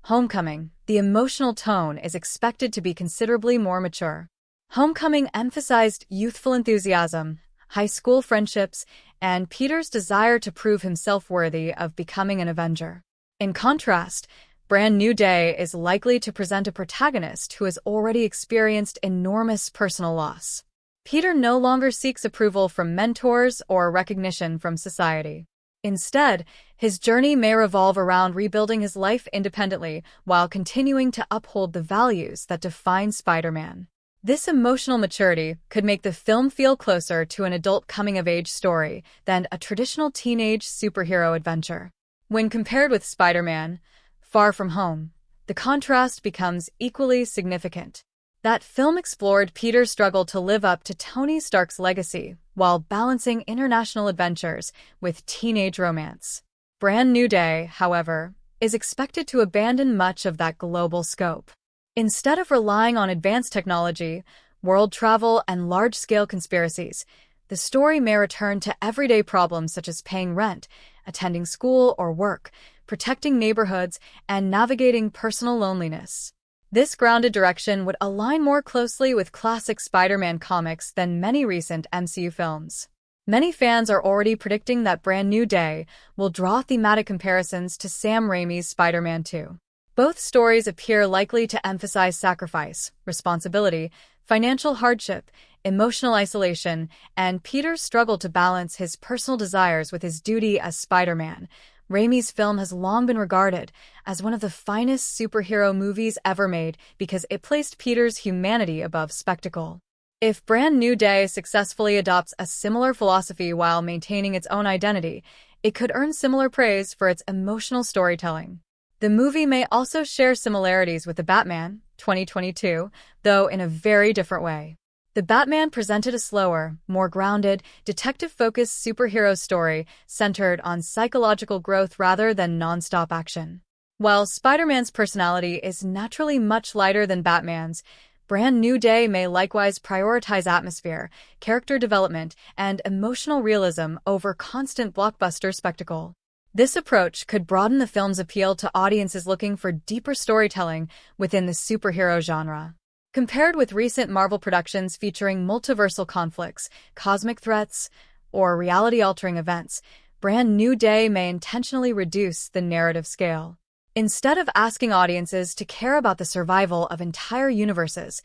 Homecoming, the emotional tone is expected to be considerably more mature. Homecoming emphasized youthful enthusiasm, high school friendships, and Peter's desire to prove himself worthy of becoming an Avenger. In contrast, Brand New Day is likely to present a protagonist who has already experienced enormous personal loss. Peter no longer seeks approval from mentors or recognition from society. Instead, his journey may revolve around rebuilding his life independently while continuing to uphold the values that define Spider-Man. This emotional maturity could make the film feel closer to an adult coming-of-age story than a traditional teenage superhero adventure. When compared with Spider-Man Far From Home, the contrast becomes equally significant. That film explored Peter's struggle to live up to Tony Stark's legacy while balancing international adventures with teenage romance. Brand New Day, however, is expected to abandon much of that global scope. Instead of relying on advanced technology, world travel, and large-scale conspiracies, the story may return to everyday problems such as paying rent, attending school or work, protecting neighborhoods, and navigating personal loneliness. This grounded direction would align more closely with classic Spider-Man comics than many recent MCU films. Many fans are already predicting that Brand New Day will draw thematic comparisons to Sam Raimi's Spider-Man 2. Both stories appear likely to emphasize sacrifice, responsibility, financial hardship, emotional isolation, and Peter's struggle to balance his personal desires with his duty as Spider-Man. Raimi's film has long been regarded as one of the finest superhero movies ever made because it placed Peter's humanity above spectacle. If Brand New Day successfully adopts a similar philosophy while maintaining its own identity, it could earn similar praise for its emotional storytelling. The movie may also share similarities with The Batman, 2022, though in a very different way. The Batman presented a slower, more grounded, detective-focused superhero story centered on psychological growth rather than non-stop action. While Spider-Man's personality is naturally much lighter than Batman's, Brand New Day may likewise prioritize atmosphere, character development, and emotional realism over constant blockbuster spectacle. This approach could broaden the film's appeal to audiences looking for deeper storytelling within the superhero genre. Compared with recent Marvel productions featuring multiversal conflicts, cosmic threats, or reality-altering events, Brand New Day may intentionally reduce the narrative scale. Instead of asking audiences to care about the survival of entire universes,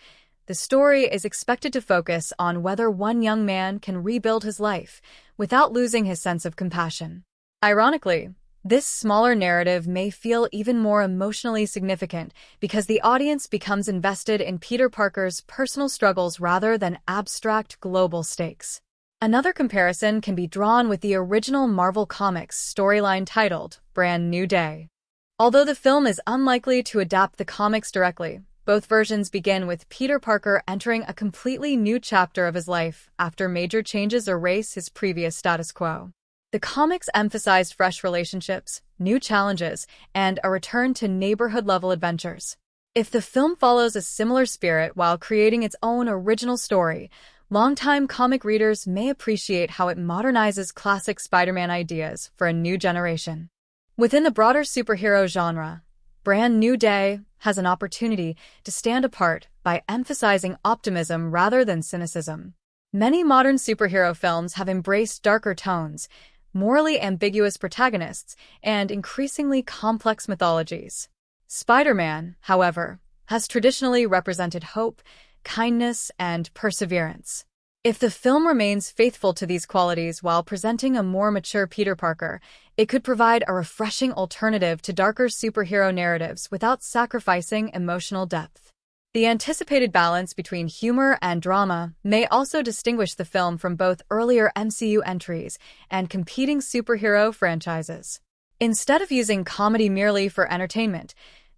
the story is expected to focus on whether one young man can rebuild his life without losing his sense of compassion. Ironically, this smaller narrative may feel even more emotionally significant because the audience becomes invested in Peter Parker's personal struggles rather than abstract global stakes. Another comparison can be drawn with the original Marvel Comics storyline titled Brand New Day. Although the film is unlikely to adapt the comics directly, both versions begin with Peter Parker entering a completely new chapter of his life after major changes erase his previous status quo. The comics emphasized fresh relationships, new challenges, and a return to neighborhood-level adventures. If the film follows a similar spirit while creating its own original story, longtime comic readers may appreciate how it modernizes classic Spider-Man ideas for a new generation. Within the broader superhero genre, Brand New Day has an opportunity to stand apart by emphasizing optimism rather than cynicism. Many modern superhero films have embraced darker tones, morally ambiguous protagonists, and increasingly complex mythologies. Spider-Man, however, has traditionally represented hope, kindness, and perseverance. If the film remains faithful to these qualities while presenting a more mature Peter Parker, it could provide a refreshing alternative to darker superhero narratives without sacrificing emotional depth. The anticipated balance between humor and drama may also distinguish the film from both earlier MCU entries and competing superhero franchises. Instead of using comedy merely for entertainment,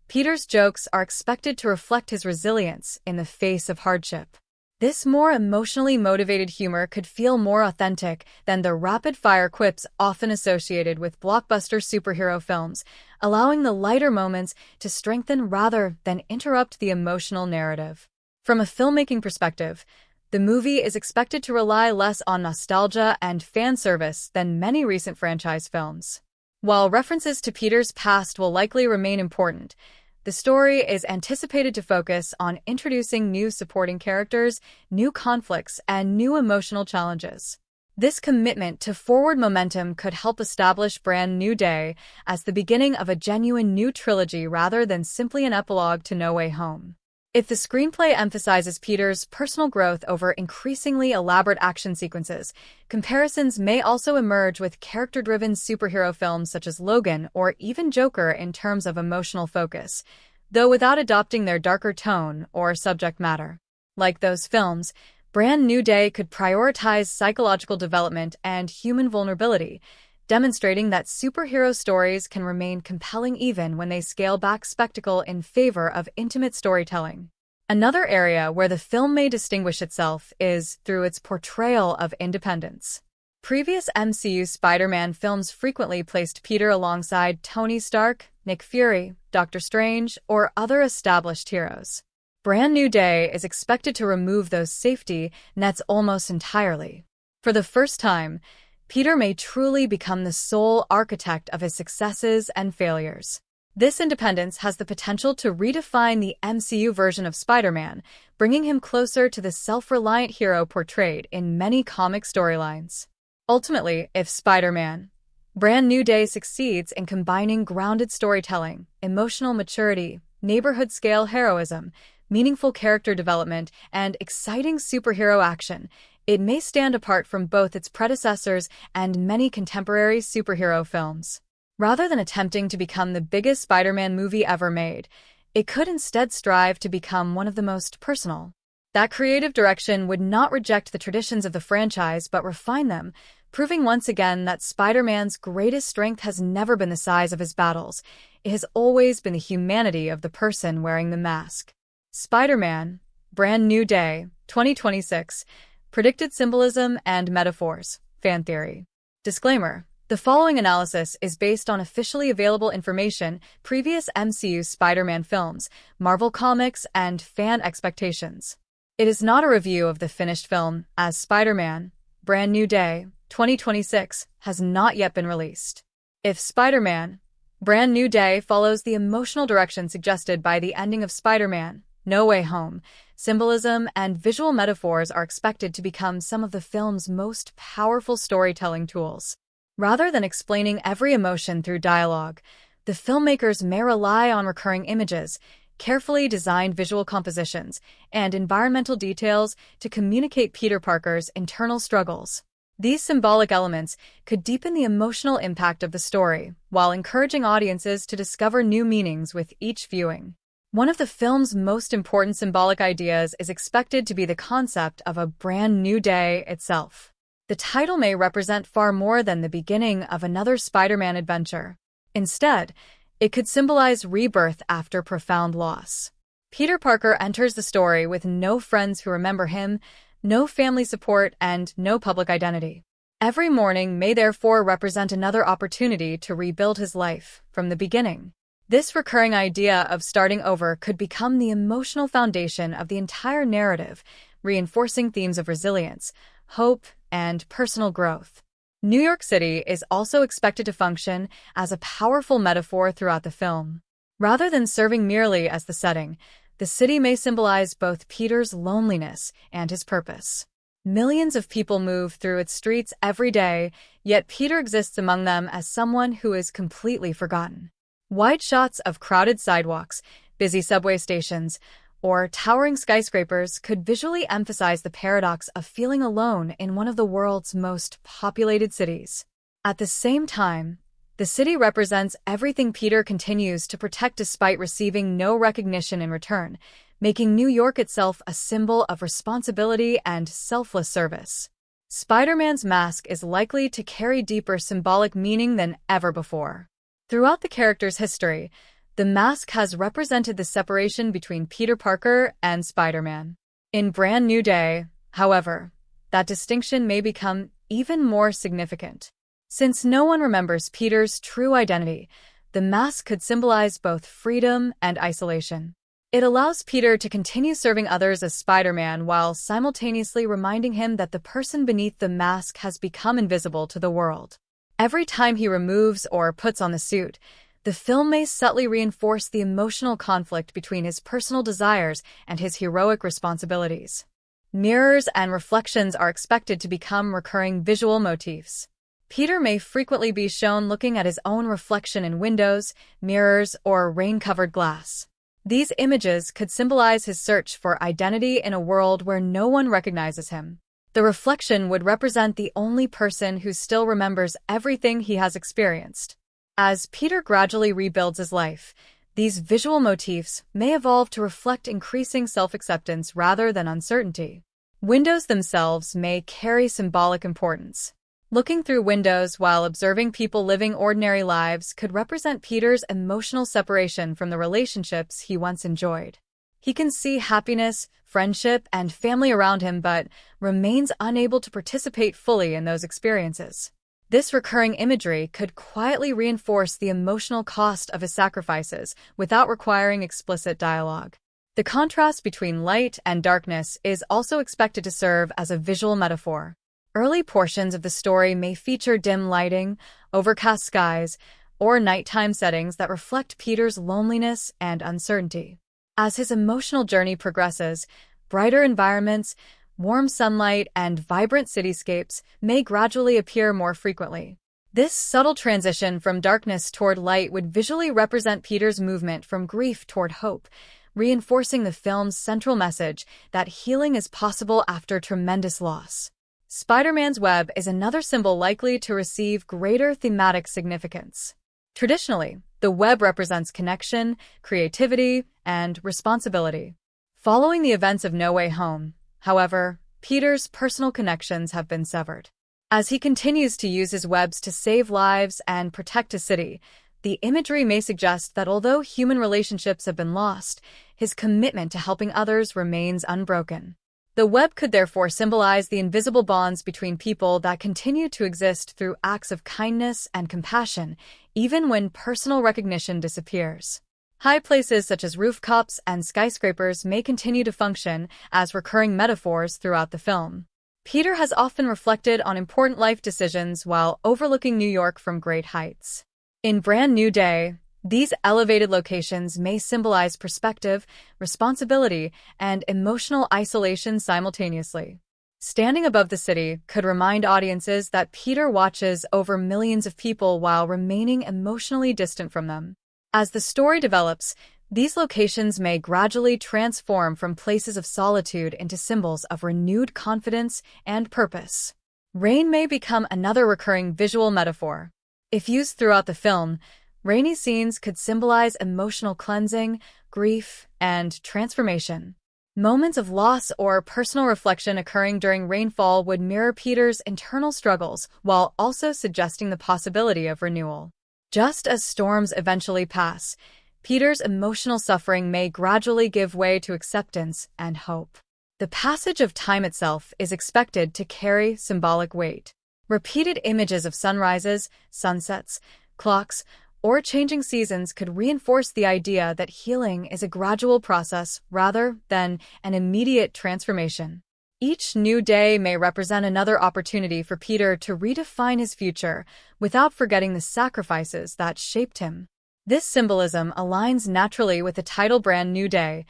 Peter's jokes are expected to reflect his resilience in the face of hardship. This more emotionally motivated humor could feel more authentic than the rapid-fire quips often associated with blockbuster superhero films, allowing the lighter moments to strengthen rather than interrupt the emotional narrative. From a filmmaking perspective, the movie is expected to rely less on nostalgia and fan service than many recent franchise films. While references to Peter's past will likely remain important, the story is anticipated to focus on introducing new supporting characters, new conflicts, and new emotional challenges. This commitment to forward momentum could help establish Brand New Day as the beginning of a genuine new trilogy rather than simply an epilogue to No Way Home. If the screenplay emphasizes Peter's personal growth over increasingly elaborate action sequences, comparisons may also emerge with character-driven superhero films such as Logan or even Joker in terms of emotional focus, though without adopting their darker tone or subject matter. Like those films, Brand New Day could prioritize psychological development and human vulnerability, demonstrating that superhero stories can remain compelling even when they scale back spectacle in favor of intimate storytelling. Another area where the film may distinguish itself is through its portrayal of independence. Previous MCU Spider-Man films frequently placed Peter alongside Tony Stark, Nick Fury, Doctor Strange, or other established heroes. Brand New Day is expected to remove those safety nets almost entirely. For the first time, Peter may truly become the sole architect of his successes and failures. This independence has the potential to redefine the MCU version of Spider-Man, bringing him closer to the self-reliant hero portrayed in many comic storylines. Ultimately, if Spider-Man Brand New Day succeeds in combining grounded storytelling, emotional maturity, neighborhood-scale heroism, meaningful character development, and exciting superhero action, it may stand apart from both its predecessors and many contemporary superhero films. Rather than attempting to become the biggest Spider-Man movie ever made, it could instead strive to become one of the most personal. That creative direction would not reject the traditions of the franchise but refine them, proving once again that Spider-Man's greatest strength has never been the size of his battles. It has always been the humanity of the person wearing the mask. Spider-Man Brand New Day, 2026. Predicted Symbolism and Metaphors. Fan Theory. Disclaimer. The following analysis is based on officially available information, previous MCU Spider-Man films, Marvel Comics, and fan expectations. It is not a review of the finished film, as Spider-Man Brand New Day, 2026 has not yet been released. If Spider-Man Brand New Day follows the emotional direction suggested by the ending of Spider-Man No Way Home, symbolism and visual metaphors are expected to become some of the film's most powerful storytelling tools. Rather than explaining every emotion through dialogue, the filmmakers may rely on recurring images, carefully designed visual compositions, and environmental details to communicate Peter Parker's internal struggles. These symbolic elements could deepen the emotional impact of the story, while encouraging audiences to discover new meanings with each viewing. One of the film's most important symbolic ideas is expected to be the concept of a brand new day itself. The title may represent far more than the beginning of another Spider-Man adventure. Instead, it could symbolize rebirth after profound loss. Peter Parker enters the story with no friends who remember him, no family support, and no public identity. Every morning may therefore represent another opportunity to rebuild his life from the beginning. This recurring idea of starting over could become the emotional foundation of the entire narrative, reinforcing themes of resilience, hope, and personal growth. New York City is also expected to function as a powerful metaphor throughout the film. Rather than serving merely as the setting, the city may symbolize both Peter's loneliness and his purpose. Millions of people move through its streets every day, yet Peter exists among them as someone who is completely forgotten. Wide shots of crowded sidewalks, busy subway stations, or towering skyscrapers could visually emphasize the paradox of feeling alone in one of the world's most populated cities. At the same time, the city represents everything Peter continues to protect despite receiving no recognition in return, making New York itself a symbol of responsibility and selfless service. Spider-Man's mask is likely to carry deeper symbolic meaning than ever before. Throughout the character's history, the mask has represented the separation between Peter Parker and Spider-Man. In Brand New Day, however, that distinction may become even more significant. Since no one remembers Peter's true identity, the mask could symbolize both freedom and isolation. It allows Peter to continue serving others as Spider-Man while simultaneously reminding him that the person beneath the mask has become invisible to the world. Every time he removes or puts on the suit, the film may subtly reinforce the emotional conflict between his personal desires and his heroic responsibilities. Mirrors and reflections are expected to become recurring visual motifs. Peter may frequently be shown looking at his own reflection in windows, mirrors, or rain-covered glass. These images could symbolize his search for identity in a world where no one recognizes him. The reflection would represent the only person who still remembers everything he has experienced. As Peter gradually rebuilds his life, these visual motifs may evolve to reflect increasing self-acceptance rather than uncertainty. Windows themselves may carry symbolic importance. Looking through windows while observing people living ordinary lives could represent Peter's emotional separation from the relationships he once enjoyed. He can see happiness, friendship, and family around him but remains unable to participate fully in those experiences. This recurring imagery could quietly reinforce the emotional cost of his sacrifices without requiring explicit dialogue. The contrast between light and darkness is also expected to serve as a visual metaphor. Early portions of the story may feature dim lighting, overcast skies, or nighttime settings that reflect Peter's loneliness and uncertainty. As his emotional journey progresses, brighter environments, warm sunlight, and vibrant cityscapes may gradually appear more frequently. This subtle transition from darkness toward light would visually represent Peter's movement from grief toward hope, reinforcing the film's central message that healing is possible after tremendous loss. Spider-Man's web is another symbol likely to receive greater thematic significance. Traditionally, the web represents connection, creativity, and responsibility. Following the events of No Way Home, however, Peter's personal connections have been severed. As he continues to use his webs to save lives and protect his city, the imagery may suggest that although human relationships have been lost, his commitment to helping others remains unbroken. The web could therefore symbolize the invisible bonds between people that continue to exist through acts of kindness and compassion, even when personal recognition disappears. High places such as rooftops and skyscrapers may continue to function as recurring metaphors throughout the film. Peter has often reflected on important life decisions while overlooking New York from great heights. In Brand New Day, these elevated locations may symbolize perspective, responsibility, and emotional isolation simultaneously. Standing above the city could remind audiences that Peter watches over millions of people while remaining emotionally distant from them. As the story develops, these locations may gradually transform from places of solitude into symbols of renewed confidence and purpose. Rain may become another recurring visual metaphor. If used throughout the film, rainy scenes could symbolize emotional cleansing, grief, and transformation. Moments of loss or personal reflection occurring during rainfall would mirror Peter's internal struggles while also suggesting the possibility of renewal. Just as storms eventually pass, Peter's emotional suffering may gradually give way to acceptance and hope. The passage of time itself is expected to carry symbolic weight. Repeated images of sunrises, sunsets, clocks, or changing seasons could reinforce the idea that healing is a gradual process rather than an immediate transformation. Each new day may represent another opportunity for Peter to redefine his future without forgetting the sacrifices that shaped him. This symbolism aligns naturally with the title Brand New Day,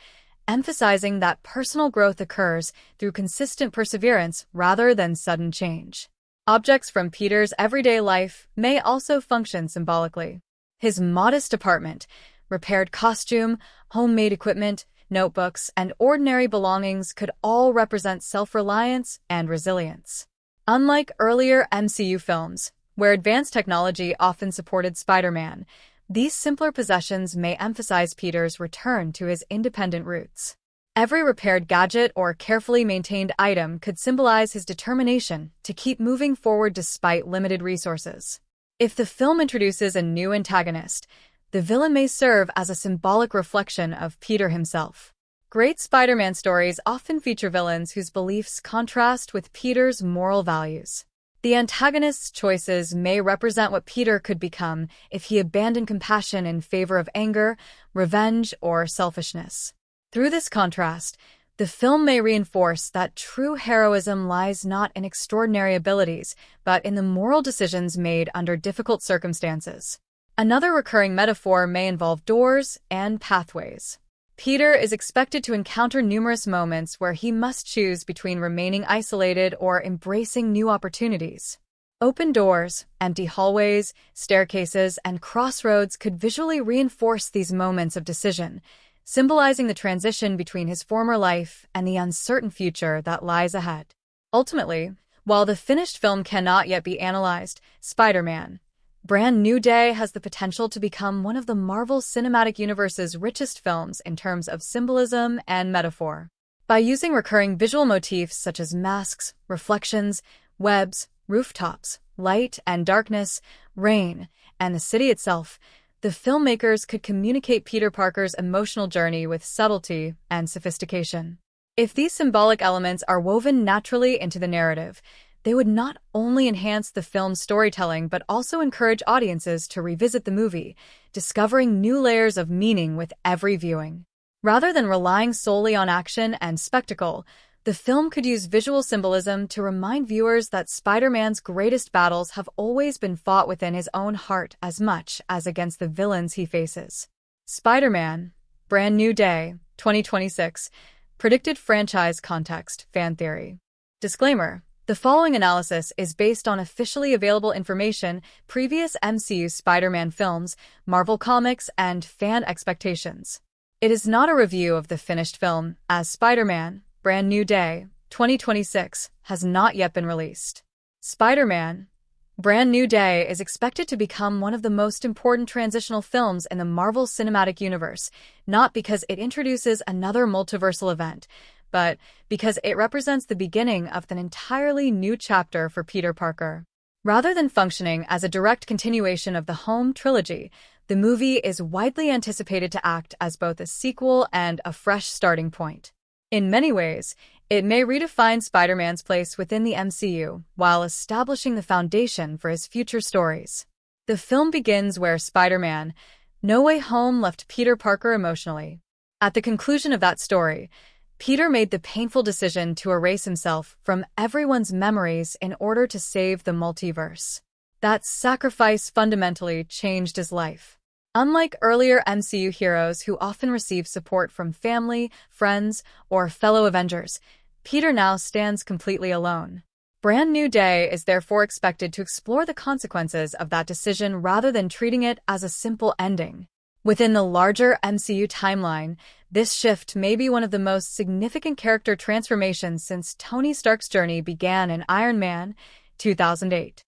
emphasizing that personal growth occurs through consistent perseverance rather than sudden change. Objects from Peter's everyday life may also function symbolically. His modest apartment, repaired costume, homemade equipment, notebooks, and ordinary belongings could all represent self-reliance and resilience. Unlike earlier MCU films, where advanced technology often supported Spider-Man, these simpler possessions may emphasize Peter's return to his independent roots. Every repaired gadget or carefully maintained item could symbolize his determination to keep moving forward despite limited resources. If the film introduces a new antagonist, the villain may serve as a symbolic reflection of Peter himself. Great Spider-Man stories often feature villains whose beliefs contrast with Peter's moral values. The antagonist's choices may represent what Peter could become if he abandoned compassion in favor of anger, revenge, or selfishness. Through this contrast, the film may reinforce that true heroism lies not in extraordinary abilities, but in the moral decisions made under difficult circumstances. Another recurring metaphor may involve doors and pathways. Peter is expected to encounter numerous moments where he must choose between remaining isolated or embracing new opportunities. Open doors, empty hallways, staircases, and crossroads could visually reinforce these moments of decision, symbolizing the transition between his former life and the uncertain future that lies ahead. Ultimately, while the finished film cannot yet be analyzed, Spider-Man: Brand New Day has the potential to become one of the Marvel Cinematic Universe's richest films in terms of symbolism and metaphor. By using recurring visual motifs such as masks, reflections, webs, rooftops, light and darkness, rain, and the city itself, the filmmakers could communicate Peter Parker's emotional journey with subtlety and sophistication. If these symbolic elements are woven naturally into the narrative, they would not only enhance the film's storytelling but also encourage audiences to revisit the movie, discovering new layers of meaning with every viewing. Rather than relying solely on action and spectacle, the film could use visual symbolism to remind viewers that Spider-Man's greatest battles have always been fought within his own heart as much as against the villains he faces. Spider-Man: Brand New Day, 2026, Predicted franchise context, fan theory. Disclaimer: the following analysis is based on officially available information, previous MCU Spider-Man films, Marvel Comics, and fan expectations. It is not a review of the finished film, as Spider-Man, Brand New Day, 2026, has not yet been released. Spider-Man, Brand New Day is expected to become one of the most important transitional films in the Marvel Cinematic Universe, not because it introduces another multiversal event, but because it represents the beginning of an entirely new chapter for Peter Parker. Rather than functioning as a direct continuation of the home trilogy, the movie is widely anticipated to act as both a sequel and a fresh starting point. In many ways, it may redefine Spider-Man's place within the MCU while establishing the foundation for his future stories. The film begins where Spider-Man, No Way Home left Peter Parker emotionally. At the conclusion of that story, Peter made the painful decision to erase himself from everyone's memories in order to save the multiverse. That sacrifice fundamentally changed his life. Unlike earlier MCU heroes who often receive support from family, friends, or fellow Avengers, Peter now stands completely alone. Brand New Day is therefore expected to explore the consequences of that decision rather than treating it as a simple ending. Within the larger MCU timeline, this shift may be one of the most significant character transformations since Tony Stark's journey began in Iron Man 2008.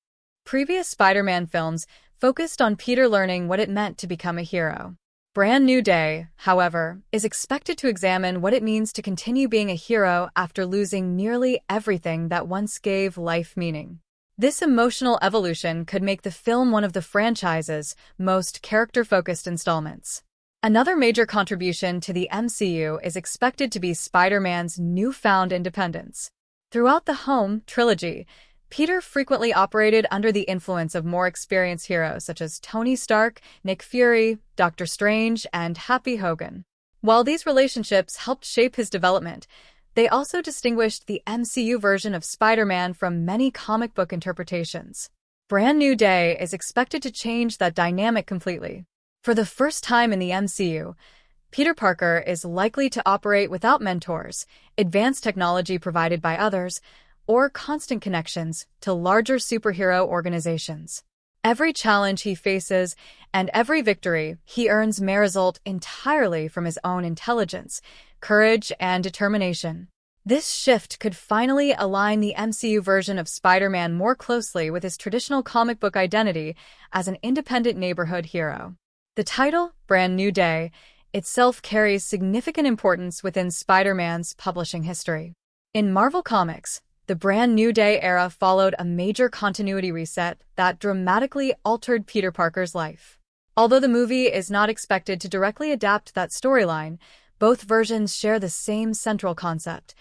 Previous Spider-Man films focused on Peter learning what it meant to become a hero. Brand New Day, however, is expected to examine what it means to continue being a hero after losing nearly everything that once gave life meaning. This emotional evolution could make the film one of the franchise's most character-focused installments. Another major contribution to the MCU is expected to be Spider-Man's newfound independence. Throughout the home trilogy, Peter frequently operated under the influence of more experienced heroes such as Tony Stark, Nick Fury, Doctor Strange, and Happy Hogan. While these relationships helped shape his development, they also distinguished the MCU version of Spider-Man from many comic book interpretations. Brand New Day is expected to change that dynamic completely. For the first time in the MCU, Peter Parker is likely to operate without mentors, advanced technology provided by others, or constant connections to larger superhero organizations. Every challenge he faces and every victory he earns may result entirely from his own intelligence, courage, and determination. This shift could finally align the MCU version of Spider-Man more closely with his traditional comic book identity as an independent neighborhood hero. The title, Brand New Day, itself carries significant importance within Spider-Man's publishing history. In Marvel Comics, the Brand New Day era followed a major continuity reset that dramatically altered Peter Parker's life. Although the movie is not expected to directly adapt that storyline, both versions share the same central concept.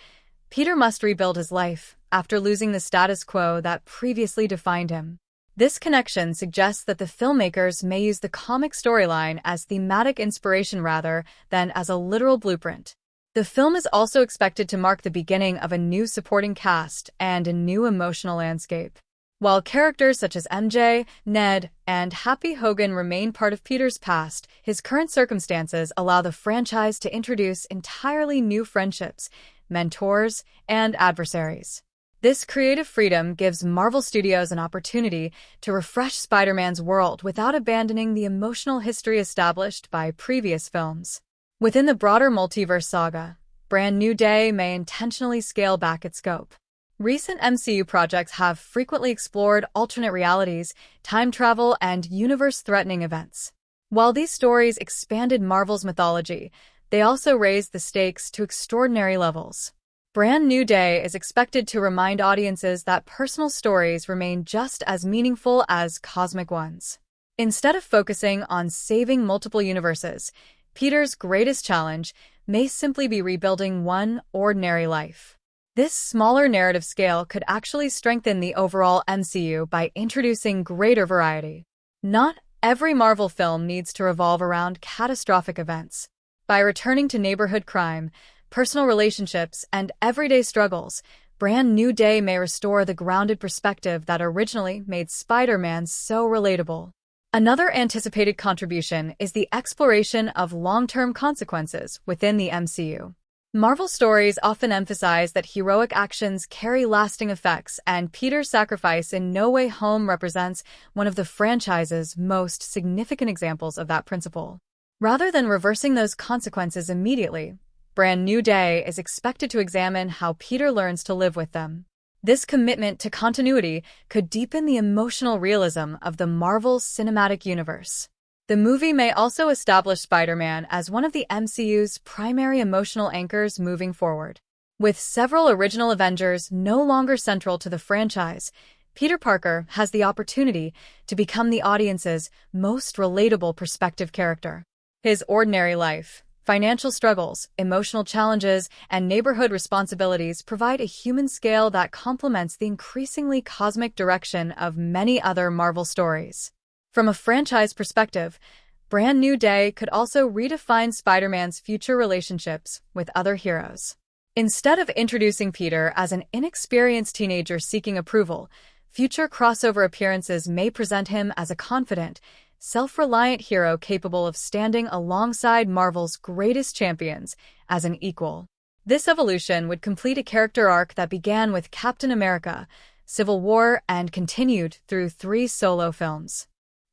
Peter must rebuild his life after losing the status quo that previously defined him. This connection suggests that the filmmakers may use the comic storyline as thematic inspiration rather than as a literal blueprint. The film is also expected to mark the beginning of a new supporting cast and a new emotional landscape. While characters such as MJ, Ned, and Happy Hogan remain part of Peter's past, his current circumstances allow the franchise to introduce entirely new friendships, mentors, and adversaries. This creative freedom gives Marvel Studios an opportunity to refresh Spider-Man's world without abandoning the emotional history established by previous films. Within the broader multiverse saga, Brand New Day may intentionally scale back its scope. Recent MCU projects have frequently explored alternate realities, time travel, and universe-threatening events. While these stories expanded Marvel's mythology, they also raised the stakes to extraordinary levels. Brand New Day is expected to remind audiences that personal stories remain just as meaningful as cosmic ones. Instead of focusing on saving multiple universes, Peter's greatest challenge may simply be rebuilding one ordinary life. This smaller narrative scale could actually strengthen the overall MCU by introducing greater variety. Not every Marvel film needs to revolve around catastrophic events. By returning to neighborhood crime, personal relationships, and everyday struggles, Brand New Day may restore the grounded perspective that originally made Spider-Man so relatable. Another anticipated contribution is the exploration of long-term consequences within the MCU. Marvel stories often emphasize that heroic actions carry lasting effects, and Peter's sacrifice in No Way Home represents one of the franchise's most significant examples of that principle. Rather than reversing those consequences immediately, Brand New Day is expected to examine how Peter learns to live with them. This commitment to continuity could deepen the emotional realism of the Marvel Cinematic Universe. The movie may also establish Spider-Man as one of the MCU's primary emotional anchors moving forward. With several original Avengers no longer central to the franchise, Peter Parker has the opportunity to become the audience's most relatable perspective character. His ordinary life, financial struggles, emotional challenges, and neighborhood responsibilities provide a human scale that complements the increasingly cosmic direction of many other Marvel stories. From a franchise perspective, Brand New Day could also redefine Spider-Man's future relationships with other heroes. Instead of introducing Peter as an inexperienced teenager seeking approval, future crossover appearances may present him as a confident, self-reliant hero capable of standing alongside Marvel's greatest champions as an equal. This evolution would complete a character arc that began with Captain America, Civil War, and continued through 3 solo films.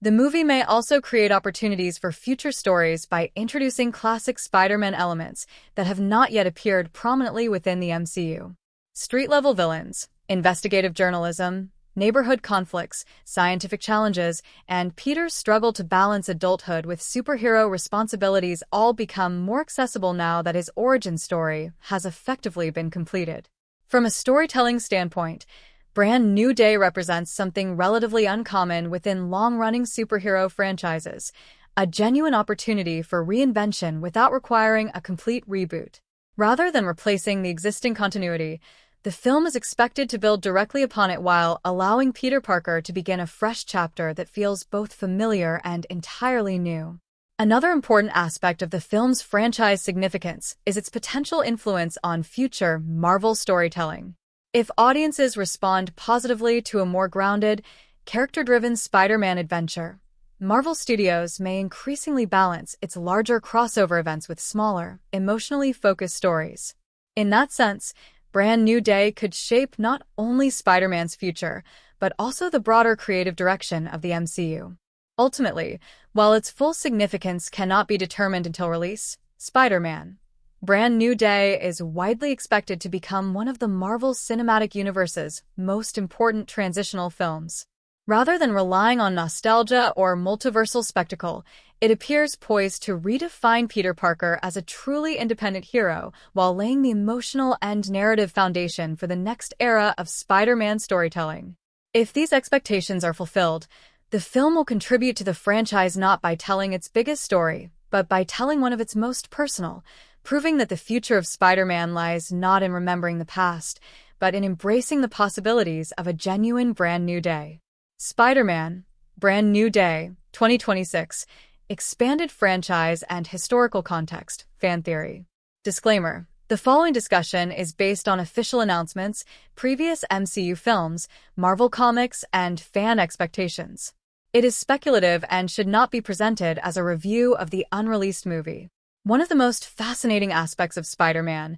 The movie may also create opportunities for future stories by introducing classic Spider-Man elements that have not yet appeared prominently within the MCU. Street-level villains, investigative journalism, neighborhood conflicts, scientific challenges, and Peter's struggle to balance adulthood with superhero responsibilities all become more accessible now that his origin story has effectively been completed. From a storytelling standpoint, Brand New Day represents something relatively uncommon within long-running superhero franchises, a genuine opportunity for reinvention without requiring a complete reboot. Rather than replacing the existing continuity, the film is expected to build directly upon it while allowing Peter Parker to begin a fresh chapter that feels both familiar and entirely new. Another important aspect of the film's franchise significance is its potential influence on future Marvel storytelling. If audiences respond positively to a more grounded, character-driven Spider-Man adventure, Marvel Studios may increasingly balance its larger crossover events with smaller, emotionally focused stories. In that sense, Brand New Day could shape not only Spider-Man's future, but also the broader creative direction of the MCU. Ultimately, while its full significance cannot be determined until release, Spider-Man Brand New Day is widely expected to become one of the Marvel Cinematic Universe's most important transitional films. Rather than relying on nostalgia or multiversal spectacle, it appears poised to redefine Peter Parker as a truly independent hero while laying the emotional and narrative foundation for the next era of Spider-Man storytelling. If these expectations are fulfilled, the film will contribute to the franchise not by telling its biggest story, but by telling one of its most personal, proving that the future of Spider-Man lies not in remembering the past, but in embracing the possibilities of a genuine brand new day. Spider-Man Brand New Day, 2026, expanded franchise and historical context, fan theory. Disclaimer: the following discussion is based on official announcements, previous MCU films, Marvel Comics, and fan expectations. It is speculative and should not be presented as a review of the unreleased movie. One of the most fascinating aspects of Spider-Man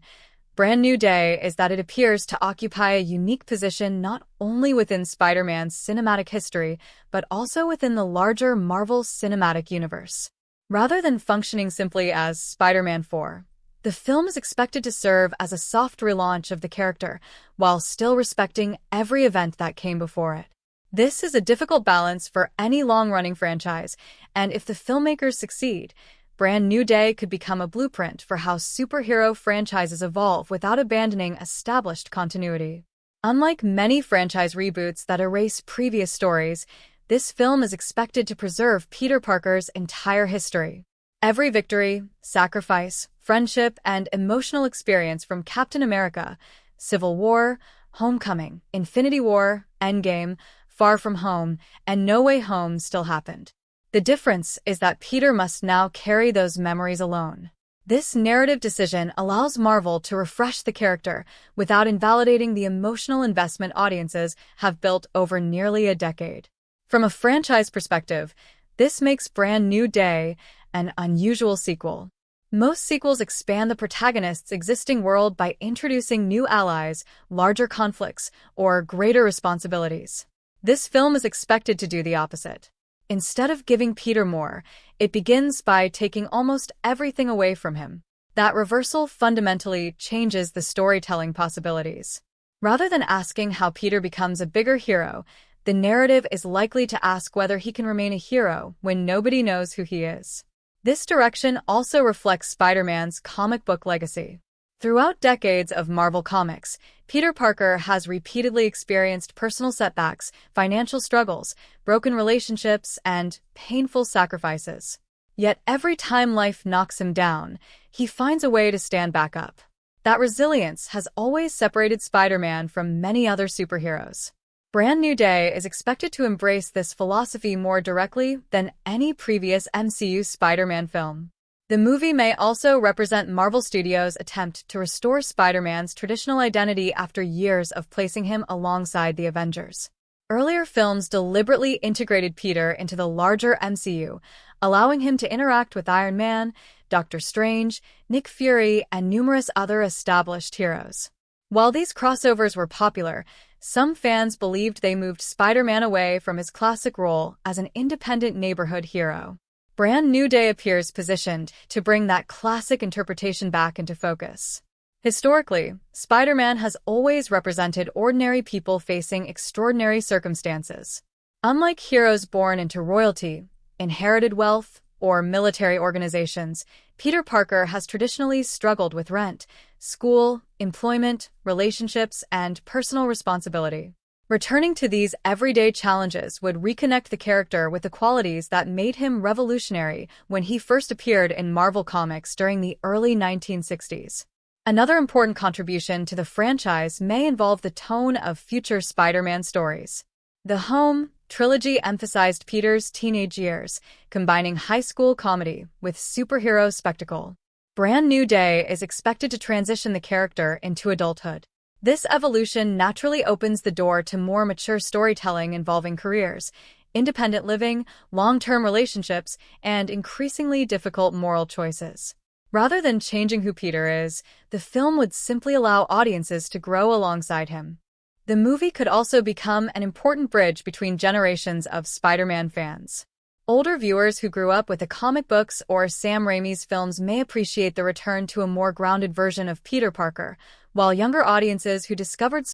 Brand New Day is that it appears to occupy a unique position not only within Spider-Man's cinematic history, but also within the larger Marvel Cinematic Universe. Rather than functioning simply as Spider-Man 4, the film is expected to serve as a soft relaunch of the character, while still respecting every event that came before it. This is a difficult balance for any long-running franchise, and if the filmmakers succeed, Brand New Day could become a blueprint for how superhero franchises evolve without abandoning established continuity. Unlike many franchise reboots that erase previous stories, this film is expected to preserve Peter Parker's entire history. Every victory, sacrifice, friendship, and emotional experience from Captain America, Civil War, Homecoming, Infinity War, Endgame, Far From Home, and No Way Home still happened. The difference is that Peter must now carry those memories alone. This narrative decision allows Marvel to refresh the character without invalidating the emotional investment audiences have built over nearly a decade. From a franchise perspective, this makes Brand New Day an unusual sequel. Most sequels expand the protagonist's existing world by introducing new allies, larger conflicts, or greater responsibilities. This film is expected to do the opposite. Instead of giving Peter more, it begins by taking almost everything away from him. That reversal fundamentally changes the storytelling possibilities. Rather than asking how Peter becomes a bigger hero, the narrative is likely to ask whether he can remain a hero when nobody knows who he is. This direction also reflects Spider-Man's comic book legacy. Throughout decades of Marvel Comics, Peter Parker has repeatedly experienced personal setbacks, financial struggles, broken relationships, and painful sacrifices. Yet every time life knocks him down, he finds a way to stand back up. That resilience has always separated Spider-Man from many other superheroes. Brand New Day is expected to embrace this philosophy more directly than any previous MCU Spider-Man film. The movie may also represent Marvel Studios' attempt to restore Spider-Man's traditional identity after years of placing him alongside the Avengers. Earlier films deliberately integrated Peter into the larger MCU, allowing him to interact with Iron Man, Doctor Strange, Nick Fury, and numerous other established heroes. While these crossovers were popular, some fans believed they moved Spider-Man away from his classic role as an independent neighborhood hero. Brand New Day appears positioned to bring that classic interpretation back into focus. Historically, Spider-Man has always represented ordinary people facing extraordinary circumstances. Unlike heroes born into royalty, inherited wealth, or military organizations, Peter Parker has traditionally struggled with rent, school, employment, relationships, and personal responsibility. Returning to these everyday challenges would reconnect the character with the qualities that made him revolutionary when he first appeared in Marvel Comics during the early 1960s. Another important contribution to the franchise may involve the tone of future Spider-Man stories. The Home trilogy emphasized Peter's teenage years, combining high school comedy with superhero spectacle. Brand New Day is expected to transition the character into adulthood. This evolution naturally opens the door to more mature storytelling involving careers, independent living, long-term relationships, and increasingly difficult moral choices. Rather than changing who Peter is, the film would simply allow audiences to grow alongside him. The movie could also become an important bridge between generations of Spider-Man fans. Older viewers who grew up with the comic books or Sam Raimi's films may appreciate the return to a more grounded version of Peter Parker, while younger audiences who discovered